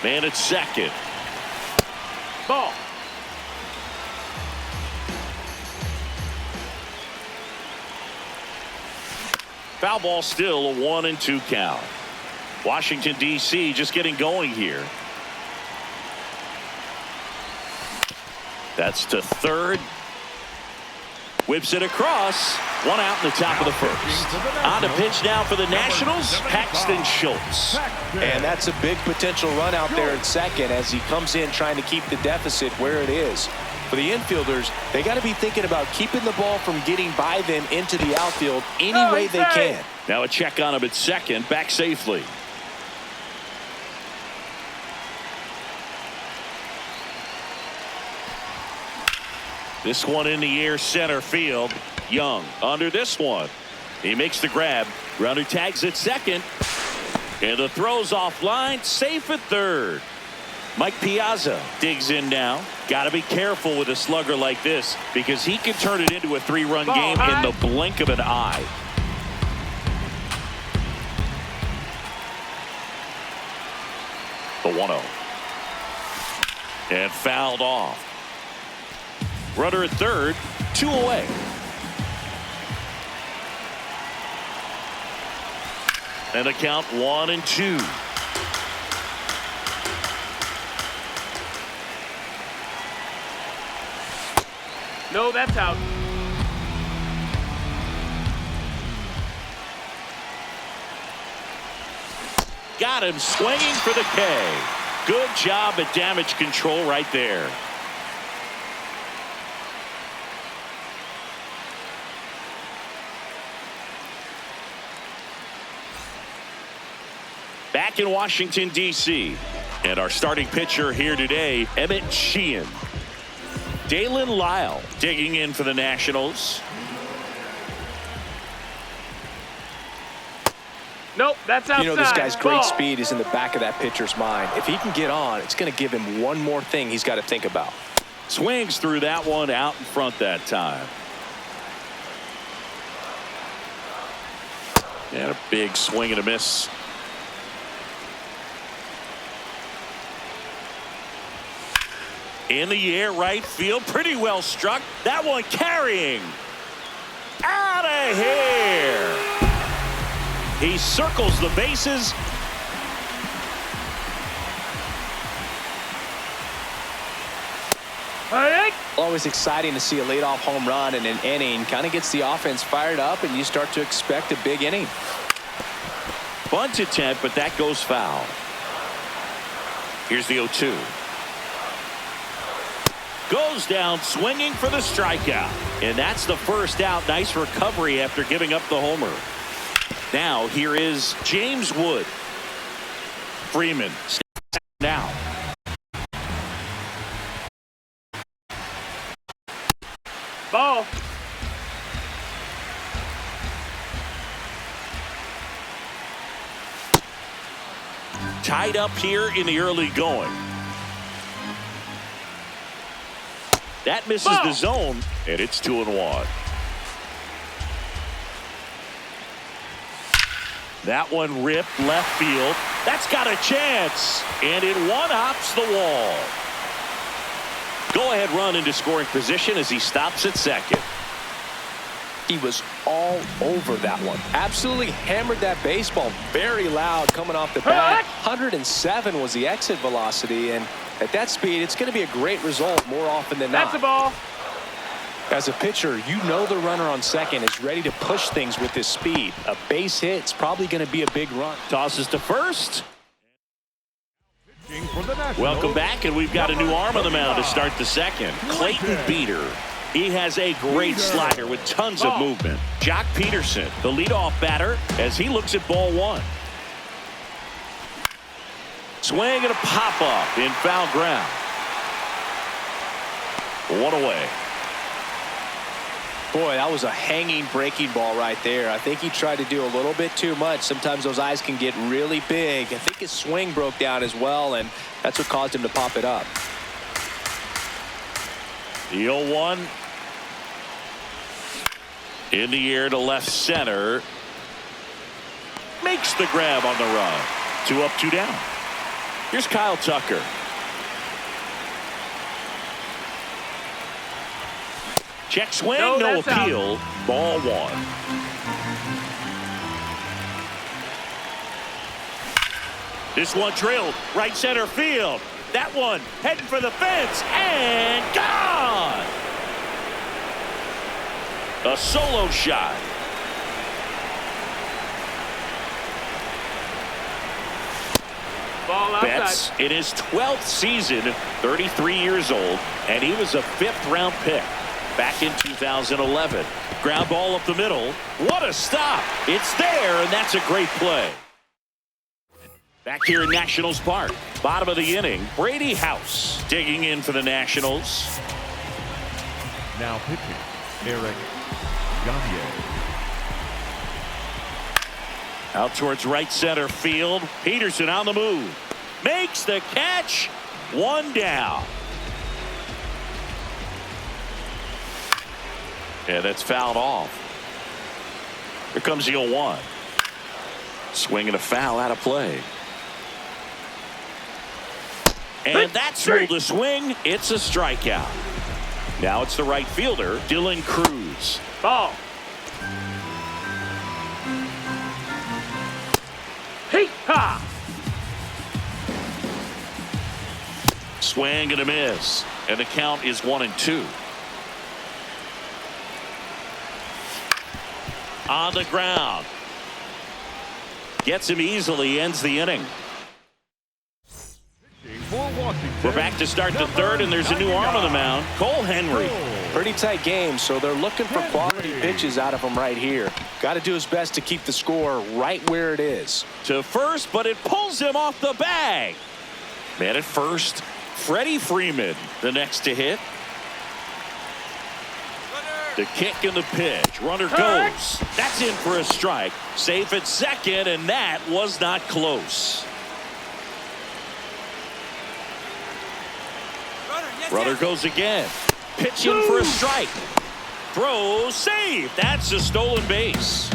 Man at second. Ball. Foul ball, still a 1-2 count. Washington, D.C. just getting going here. That's to third. Whips it across. One out in the top of the first. On the pitch now for the Nationals, Paxton Schultz. And that's a big potential run out there at second as he comes in trying to keep the deficit where it is. For the infielders, they got to be thinking about keeping the ball from getting by them into the outfield any way they can. Now a check on him at second, back safely. This one in the air, center field. Young under this one. He makes the grab. Runner tags at second. And the throw's offline. Safe at third. Mike Piazza digs in now. Got to be careful with a slugger like this because he can turn it into a three-run game in the blink of an eye. The 1-0. And fouled off. Runner at third, 2 away. And a count 1-2. No, that's out. Got him swinging for the K. Good job at damage control right there. Back in Washington, D.C. And our starting pitcher here today, Emmett Sheehan. Dalen Lyle digging in for the Nationals. Nope, that's outside. You know, this guy's great Ball. speed is in the back of that pitcher's mind. If he can get on, it's going to give him one more thing he's got to think about. Swings through that one out in front that time. And a big swing and a miss. In the air, right field, pretty well struck. That one carrying. Out of here. He circles the bases. Always exciting to see a leadoff home run in an inning. Kind of gets the offense fired up, and you start to expect a big inning. Bunt attempt, but that goes foul. Here's the 0-2. Goes down swinging for the strikeout. And that's the first out. Nice recovery after giving up the homer. Now here is James Wood. Freeman now. Ball. Tied up here in the early going. That misses the zone, and it's 2-1. That one ripped left field. That's got a chance, and it one-hops the wall. Go-ahead run into scoring position as he stops at second. He was all over that one. Absolutely hammered that baseball. Very loud coming off the bat. 107 was the exit velocity, and at that speed, it's going to be a great result more often than not. That's a ball. As a pitcher, you know the runner on second is ready to push things with his speed. A base hit's probably going to be a big run. Tosses to first. Welcome back, and we've got a new arm on the mound to start the second. Clayton Beeter. He has a great slider with tons of movement. Jock Peterson, the leadoff batter, as he looks at ball one. Swing and a pop-up in foul ground. 1 away. Boy, that was a hanging breaking ball right there. I think he tried to do a little bit too much. Sometimes those eyes can get really big. I think his swing broke down as well, and that's what caused him to pop it up. The 0-1. In the air to left center. Makes the grab on the run. 2 up, 2 down. Here's Kyle Tucker. Check swing, no appeal. Out. Ball 1. This one drilled right center field. That one heading for the fence and gone. A solo shot. Ball outside. Betts in his 12th season, 33 years old, and he was a 5th-round pick back in 2011. Ground ball up the middle. What a stop. It's there, and that's a great play. Back here in Nationals Park, bottom of the inning, Brady House digging in for the Nationals. Now pitching, Eric Gagne. Out towards right center field. Peterson on the move. Makes the catch. One down. Yeah, that's fouled off. Here comes the 0-1. Swing and a foul out of play. And that's ruled a swing. It's a strikeout. Now it's the right fielder, Dylan Cruz. Ball. Hey, ha! Swing and a miss. And the count is 1-2. On the ground. Gets him easily, ends the inning. We're back to start the third, and there's a new arm on the mound, Cole Henry. Pretty tight game, so they're looking for quality pitches out of him right here. Got to do his best to keep the score right where it is. To first, but it pulls him off the bag. Man at first, Freddie Freeman, the next to hit. The kick and the pitch. Runner goes. That's in for a strike. Safe at second, and that was not close. Runner goes again. Pitch in for a strike. Throw, save. That's a stolen base.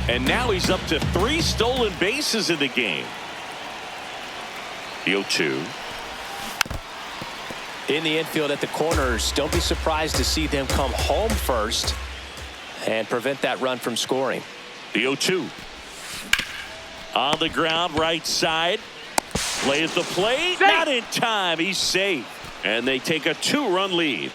And now he's up to 3 stolen bases in the game. The 0-2. In the infield at the corners, don't be surprised to see them come home first and prevent that run from scoring. The 0-2. On the ground, right side. Plays the plate. Safe. Not in time. He's safe. And they take a 2-run lead.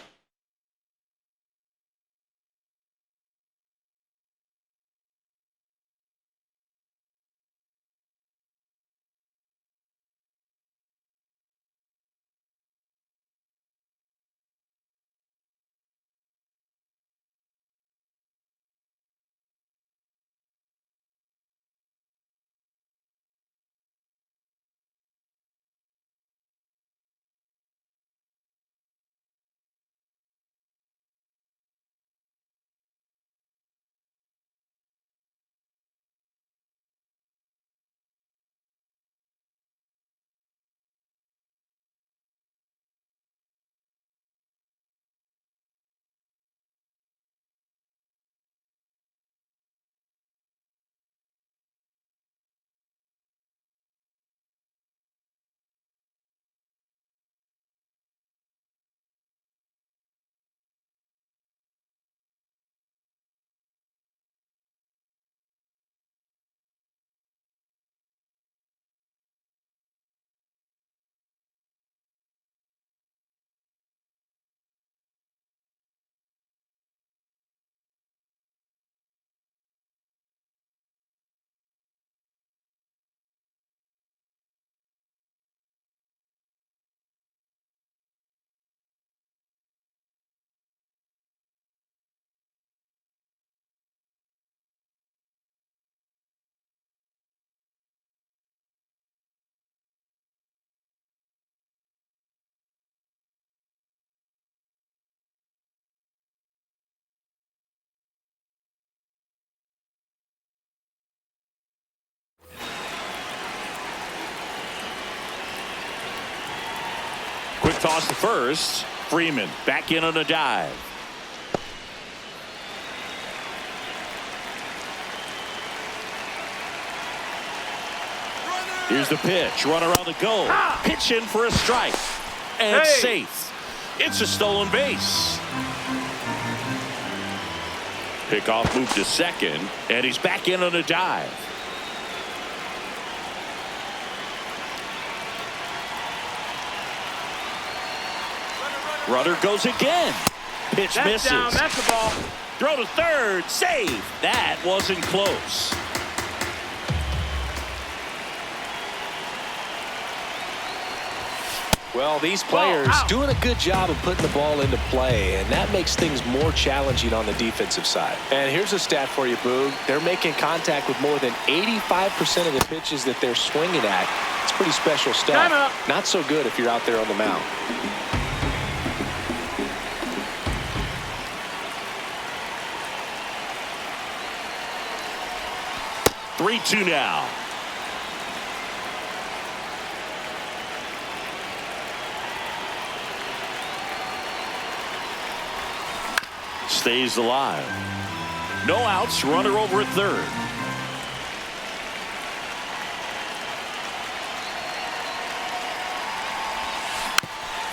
Quick toss to first. Freeman back in on a dive. Here's the pitch. Runner on the go. Pitch in for a strike. And it's safe. It's a stolen base. Pickoff moved to second, and he's back in on a dive. Runner goes again. Pitch That's misses. down. That's the ball. Throw to third. Save. That wasn't close. Well, these players doing a good job of putting the ball into play, and that makes things more challenging on the defensive side. And here's a stat for you, Boog. They're making contact with more than 85% of the pitches that they're swinging at. It's pretty special stuff. Time up. Not so good if you're out there on the mound. Three-two now. Stays alive. No outs. Runner over at third.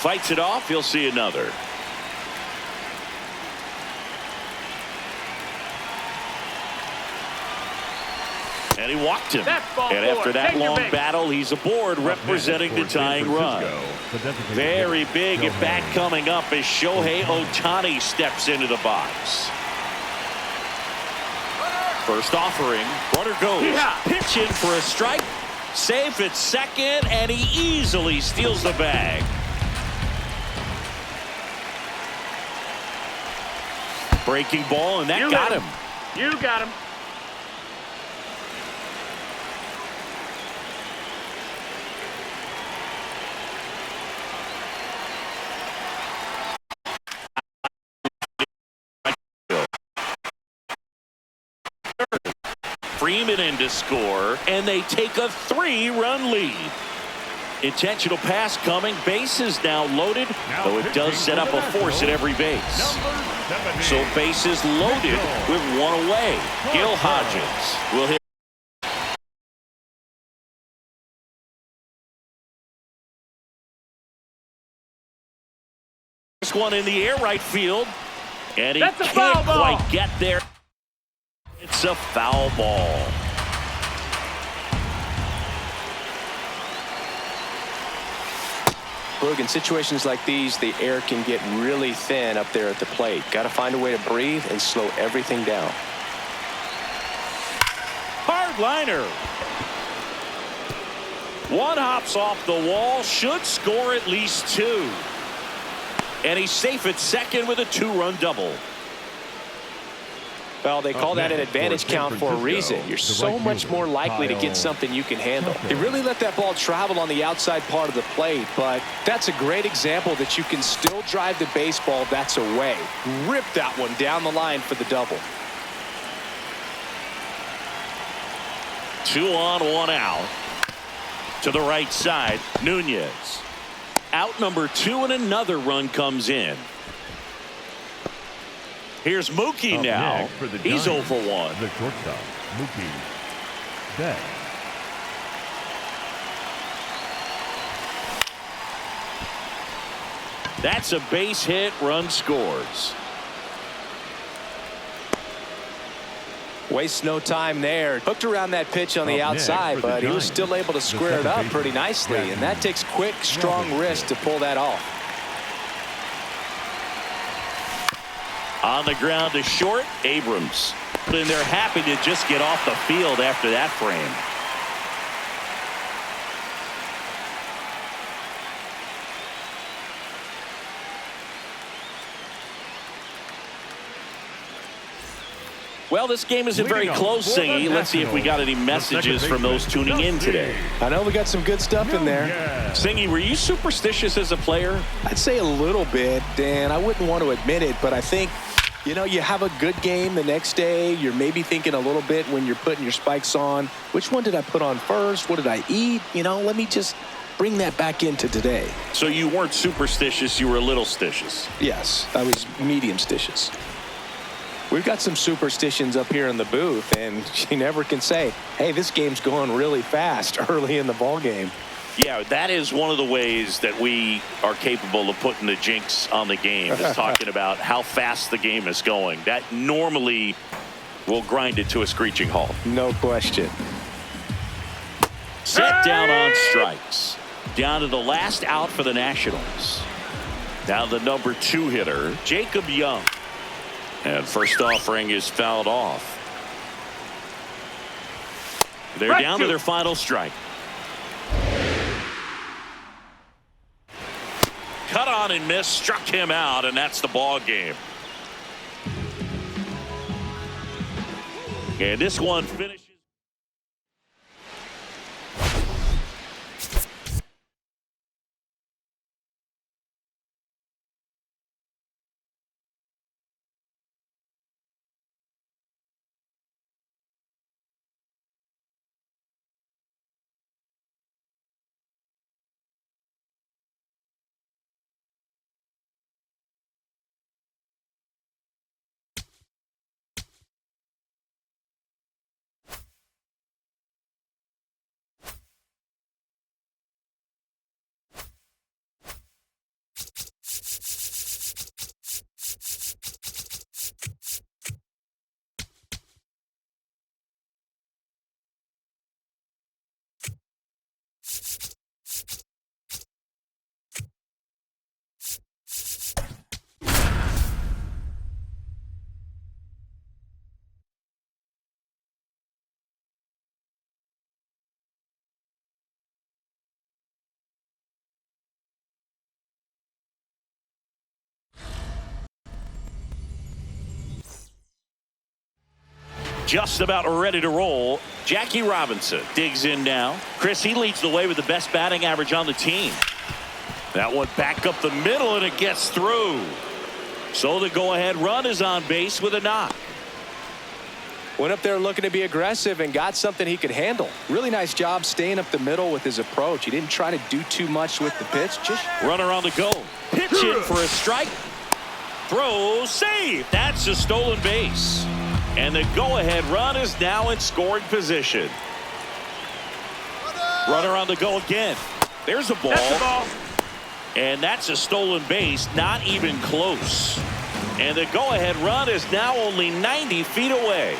Fights it off. He'll see another. And he walked him. And after that long battle, he's aboard representing the tying run. Very big at bat coming up as Shohei Ohtani steps into the box. First offering. Runner goes. Pitch in for a strike. Safe at second, and he easily steals the bag. Breaking ball, and that got him. You got him. Freeman in to score, and they take a 3-run lead. Intentional pass coming. Bases now loaded, though it does set up a force at every base. So bases loaded with one away. Gil Hodges will hit. This one in the air right field, and he can't quite get there. It's a foul ball. Boog, in situations like these, the air can get really thin up there at the plate. Got to find a way to breathe and slow everything down. Hard liner. One hops off the wall, should score at least two. And he's safe at second with a 2-run double. Well, they call that an advantage count for a reason. You're so much more likely to get something you can handle. They really let that ball travel on the outside part of the plate, but that's a great example that you can still drive the baseball that's away. Rip that one down the line for the double. 2 on, 1 out. To the right side, Nunez. Out number 2, and another run comes in. Here's Mookie now. He's 0 for 1. The shortstop, Mookie Betts. That's a base hit. Run scores. Wastes no time there. Hooked around that pitch on the outside, but he was still able to square it up pretty nicely, and that takes quick, strong wrist to pull that off. On the ground to short, Abrams. And they're happy to just get off the field after that frame. Well, this game isn't very close, Singy. Let's see if we got any messages from those tuning in today. I know we got some good stuff in there. Singy, were you superstitious as a player? I'd say a little bit, Dan. I wouldn't want to admit it, but I think, you know, you have a good game the next day. You're maybe thinking a little bit when you're putting your spikes on. Which one did I put on first? What did I eat? You know, let me just bring that back into today. So you weren't superstitious, you were a little stitious. Yes, I was medium stitious. We've got some superstitions up here in the booth, and you never can say, hey, this game's going really fast early in the ball game. Yeah, that is one of the ways that we are capable of putting the jinx on the game, is talking about how fast the game is going. That normally will grind it to a screeching halt. No question. Set down on strikes. Down to the last out for the Nationals. Now the number 2 hitter, Jacob Young. And first offering is fouled off. They're down to their final strike. Cut on and miss, struck him out, and that's the ball game. And this one finishes. Just about ready to roll. Jackie Robinson digs in now. Chris, he leads the way with the best batting average on the team. That one back up the middle, and it gets through. So the go-ahead run is on base with a knock. Went up there looking to be aggressive and got something he could handle. Really nice job staying up the middle with his approach. He didn't try to do too much with the pitch. Just runner on the go. Pitch in for a strike. Throw, save. That's a stolen base. And the go-ahead run is now in scoring position. Runner on the go again. There's a ball. That's the ball. And that's a stolen base, not even close. And the go-ahead run is now only 90 feet away.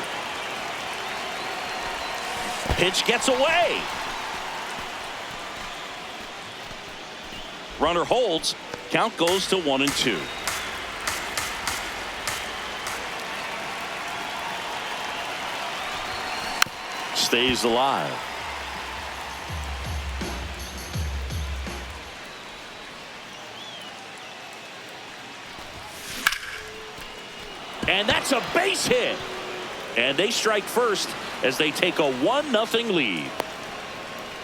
Pitch gets away. Runner holds. Count goes to 1-2. Stays alive. And that's a base hit. And they strike first as they take a 1-0 lead.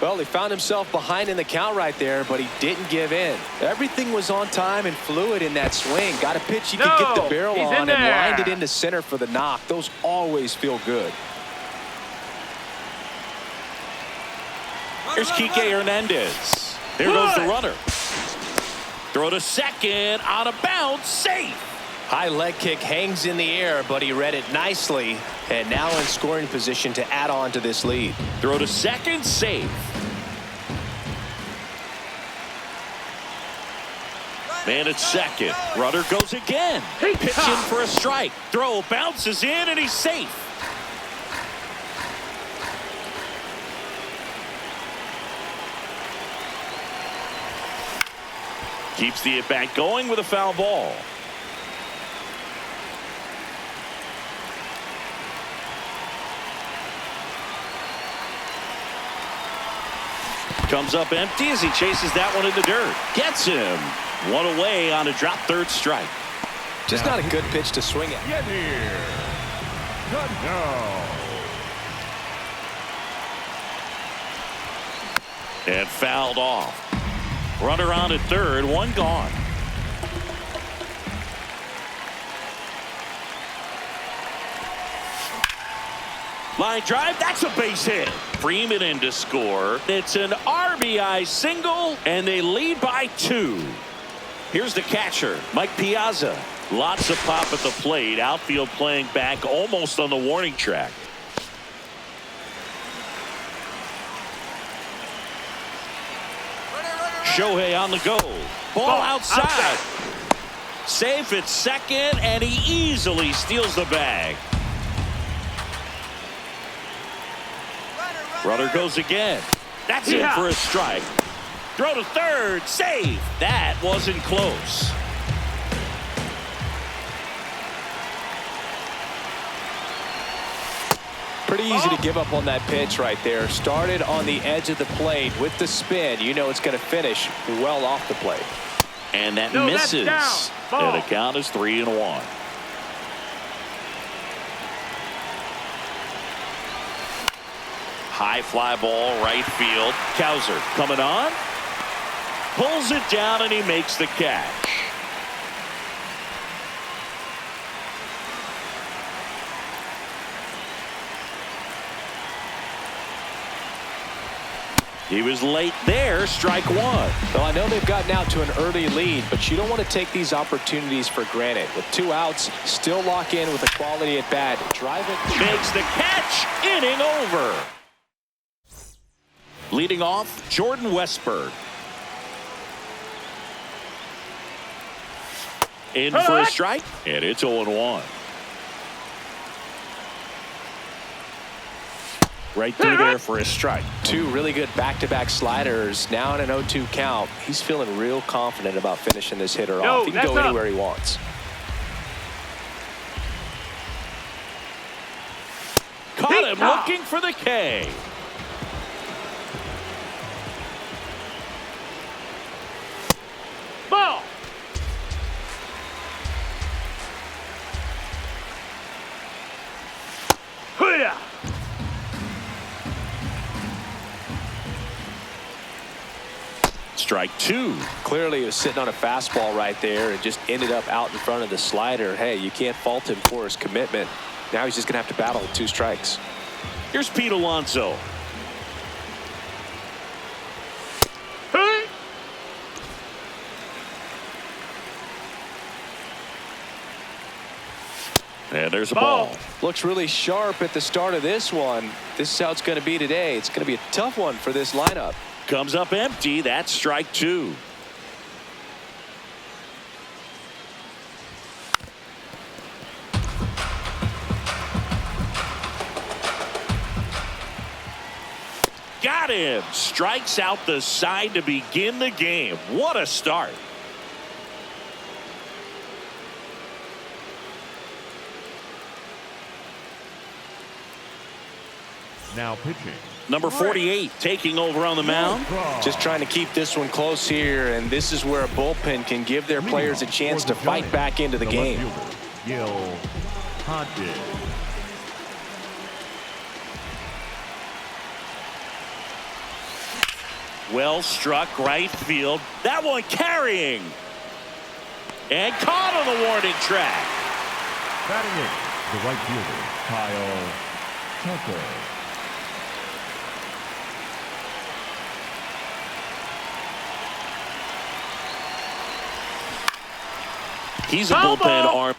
Well, he found himself behind in the count right there, but he didn't give in. Everything was on time and fluid in that swing. Got a pitch he could get the barrel on and lined it into center for the knock. Those always feel good. Here's Kike Hernandez. There goes the runner. Throw to second, out of bounds, safe. High leg kick hangs in the air, but he read it nicely, and now in scoring position to add on to this lead. Throw to second, safe. Man at second. Runner goes again. Pitch in for a strike. Throw bounces in, and he's safe. Keeps the at-bat going with a foul ball. Comes up empty as he chases that one in the dirt. Gets him. One away on a drop third strike. Just not a good pitch to swing at. Get here. Good go. And fouled off. Runner on at third, one gone. Line drive, that's a base hit. Freeman in to score. It's an RBI single, and they lead by 2. Here's the catcher, Mike Piazza. Lots of pop at the plate. Outfield playing back almost on the warning track. Shohei on the go. Ball outside. Safe at second, and he easily steals the bag. Runner goes again. That's in for a strike. Throw to third. Save. That wasn't close. Pretty easy to give up on that pitch right there. Started on the edge of the plate with the spin. You know it's going to finish well off the plate. And that misses. And the count is 3-1. High fly ball, right field. Cowser coming on. Pulls it down and he makes the catch. He was late there, strike one. Well, I know they've gotten out to an early lead, but you don't want to take these opportunities for granted. With 2 outs, still lock in with a quality at bat. Drive it. Makes the catch, inning over. Leading off, Jordan Westberg. In for a strike, and it's 0-1. Right through there for a strike. 2 really good back-to-back sliders. Now in an 0-2 count. He's feeling real confident about finishing this hitter off. He can go anywhere he wants. Caught him looking for the K. Ball. Hoo-yah. Strike 2. Clearly he was sitting on a fastball right there and just ended up out in front of the slider. Hey, you can't fault him for his commitment. Now he's just going to have to battle with 2 strikes. Here's Pete Alonso. Hey. And there's a ball. Looks really sharp at the start of this one. This is how it's going to be today. It's going to be a tough one for this lineup. Comes up empty. That's strike 2. Got him. Strikes out the side to begin the game. What a start. Now pitching. Number 48 taking over on the mound. Just trying to keep this one close here, and this is where a bullpen can give their players a chance to fight back into the game. Gil Hodges. Well struck right field. That one carrying. And caught on the warning track. Batting in, the right fielder, Kyle Tucker. He's a bullpen arm.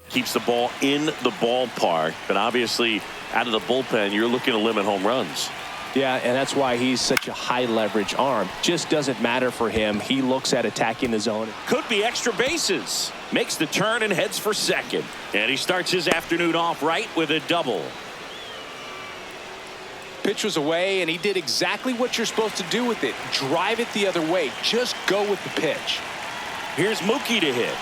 Keeps the ball in the ballpark, but obviously out of the bullpen, you're looking to limit home runs. Yeah, and that's why he's such a high leverage arm. Just doesn't matter for him. He looks at attacking the zone. Could be extra bases. Makes the turn and heads for second. And he starts his afternoon off right with a double. Pitch was away, and he did exactly what you're supposed to do with it. Drive it the other way. Just go with the pitch. Here's Mookie to hit.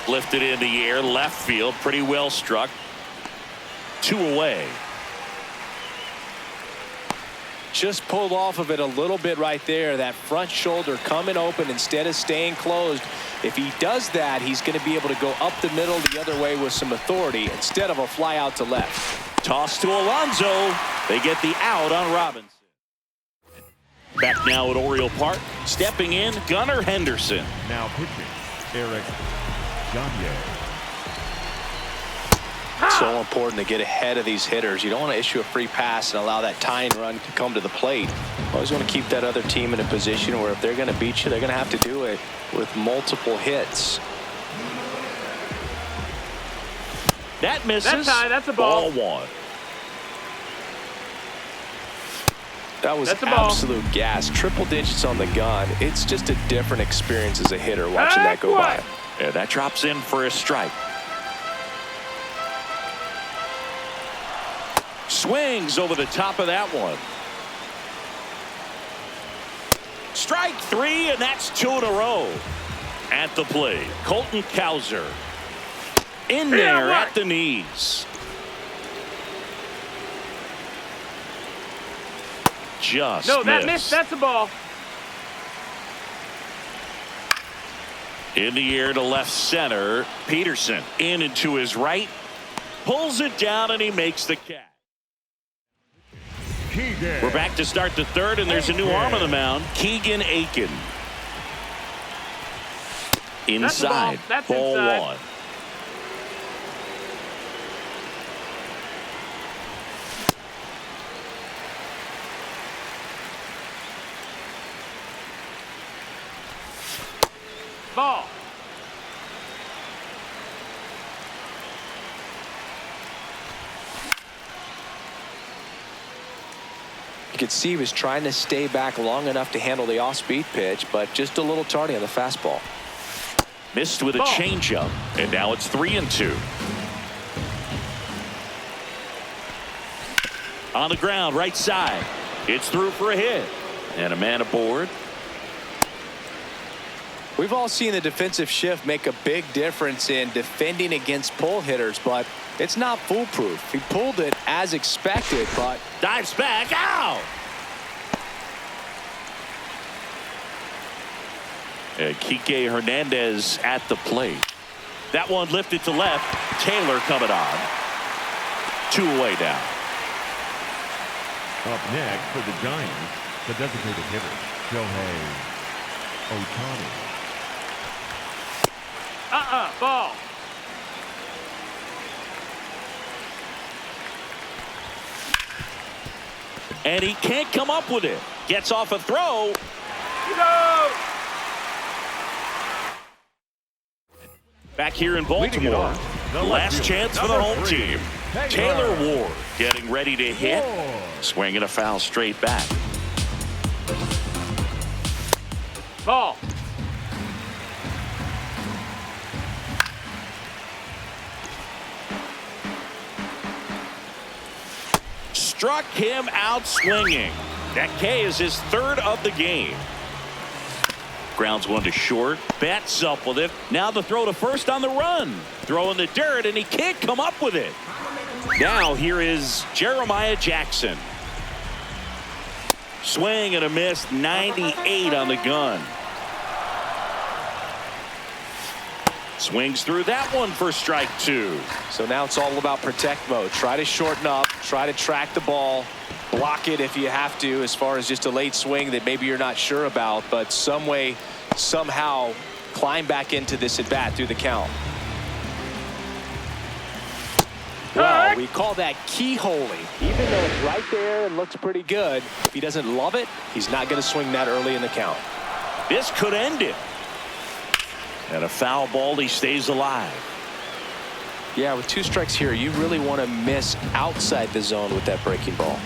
Lifted in the air, left field, pretty well struck. 2 away. Just pulled off of it a little bit right there. That front shoulder coming open instead of staying closed. If he does that, he's going to be able to go up the middle the other way with some authority instead of a fly out to left. Toss to Alonso. They get the out on Robinson. Back now at Oriole Park. Stepping in, Gunnar Henderson. Now pitching, Eric Gagne. So important to get ahead of these hitters. You don't want to issue a free pass and allow that tying run to come to the plate. Always want to keep that other team in a position where if they're going to beat you, they're going to have to do it with multiple hits. That misses. That's high. That's a ball. Ball 1. That was absolute gas. Triple digits on the gun. It's just a different experience as a hitter watching that go by. Yeah, that drops in for a strike. Swings over the top of that one. Strike 3, and that's 2 in a row. At the plate, Colton Cowser. In there at the knees. Just No, that missed. missed. That's a ball. In the air to left center. Peterson in and to his right. Pulls it down and he makes the catch. Keegan. We're back to start the third, and there's a new arm on the mound. Keegan Aiken. Inside. That's ball inside. one. Ball. You could see he was trying to stay back long enough to handle the off-speed pitch, but just a little tardy on the fastball. Missed with a changeup, and now it's 3-2. On the ground, right side. It's through for a hit. And a man aboard. We've all seen the defensive shift make a big difference in defending against pull hitters, but it's not foolproof. He pulled it as expected, but Dives back. Out. And Kike Hernandez at the plate. That one lifted to left. Taylor coming on. 2 away now. Up next for the Giants, the designated hitter, Shohei Ohtani. Ball. And he can't come up with it. Gets off a throw. No. Back here in Baltimore. Last chance for the home team. Taylor Ward getting ready to hit. Swinging a foul straight back. Ball. Struck him out swinging. That K is his 3rd of the game. Grounds one to short. Bats up with it. Now the throw to first on the run. Throw in the dirt, and he can't come up with it. Now here is Jeremiah Jackson. Swing and a miss. 98 on the gun. Swings through that one for strike 2. so now it's all about protect mode. Try to shorten up, try to track the ball, block it if you have to, as far as just a late swing that maybe you're not sure about, but some way, somehow climb back into this at bat through the count. Well, we call that keyholing. Even though it's right there and looks pretty good, if he doesn't love it, he's not going to swing that early in the count. This could end it. And a foul ball, he stays alive. Yeah, with 2 strikes here, you really want to miss outside the zone with that breaking ball.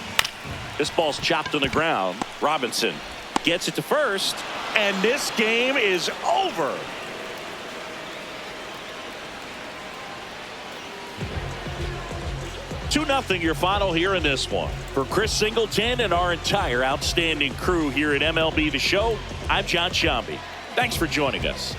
This ball's chopped on the ground. Robinson gets it to first, and this game is over. Two 2-0 your final here in this one. For Chris Singleton and our entire outstanding crew here at MLB The Show, I'm John Shambi. Thanks for joining us.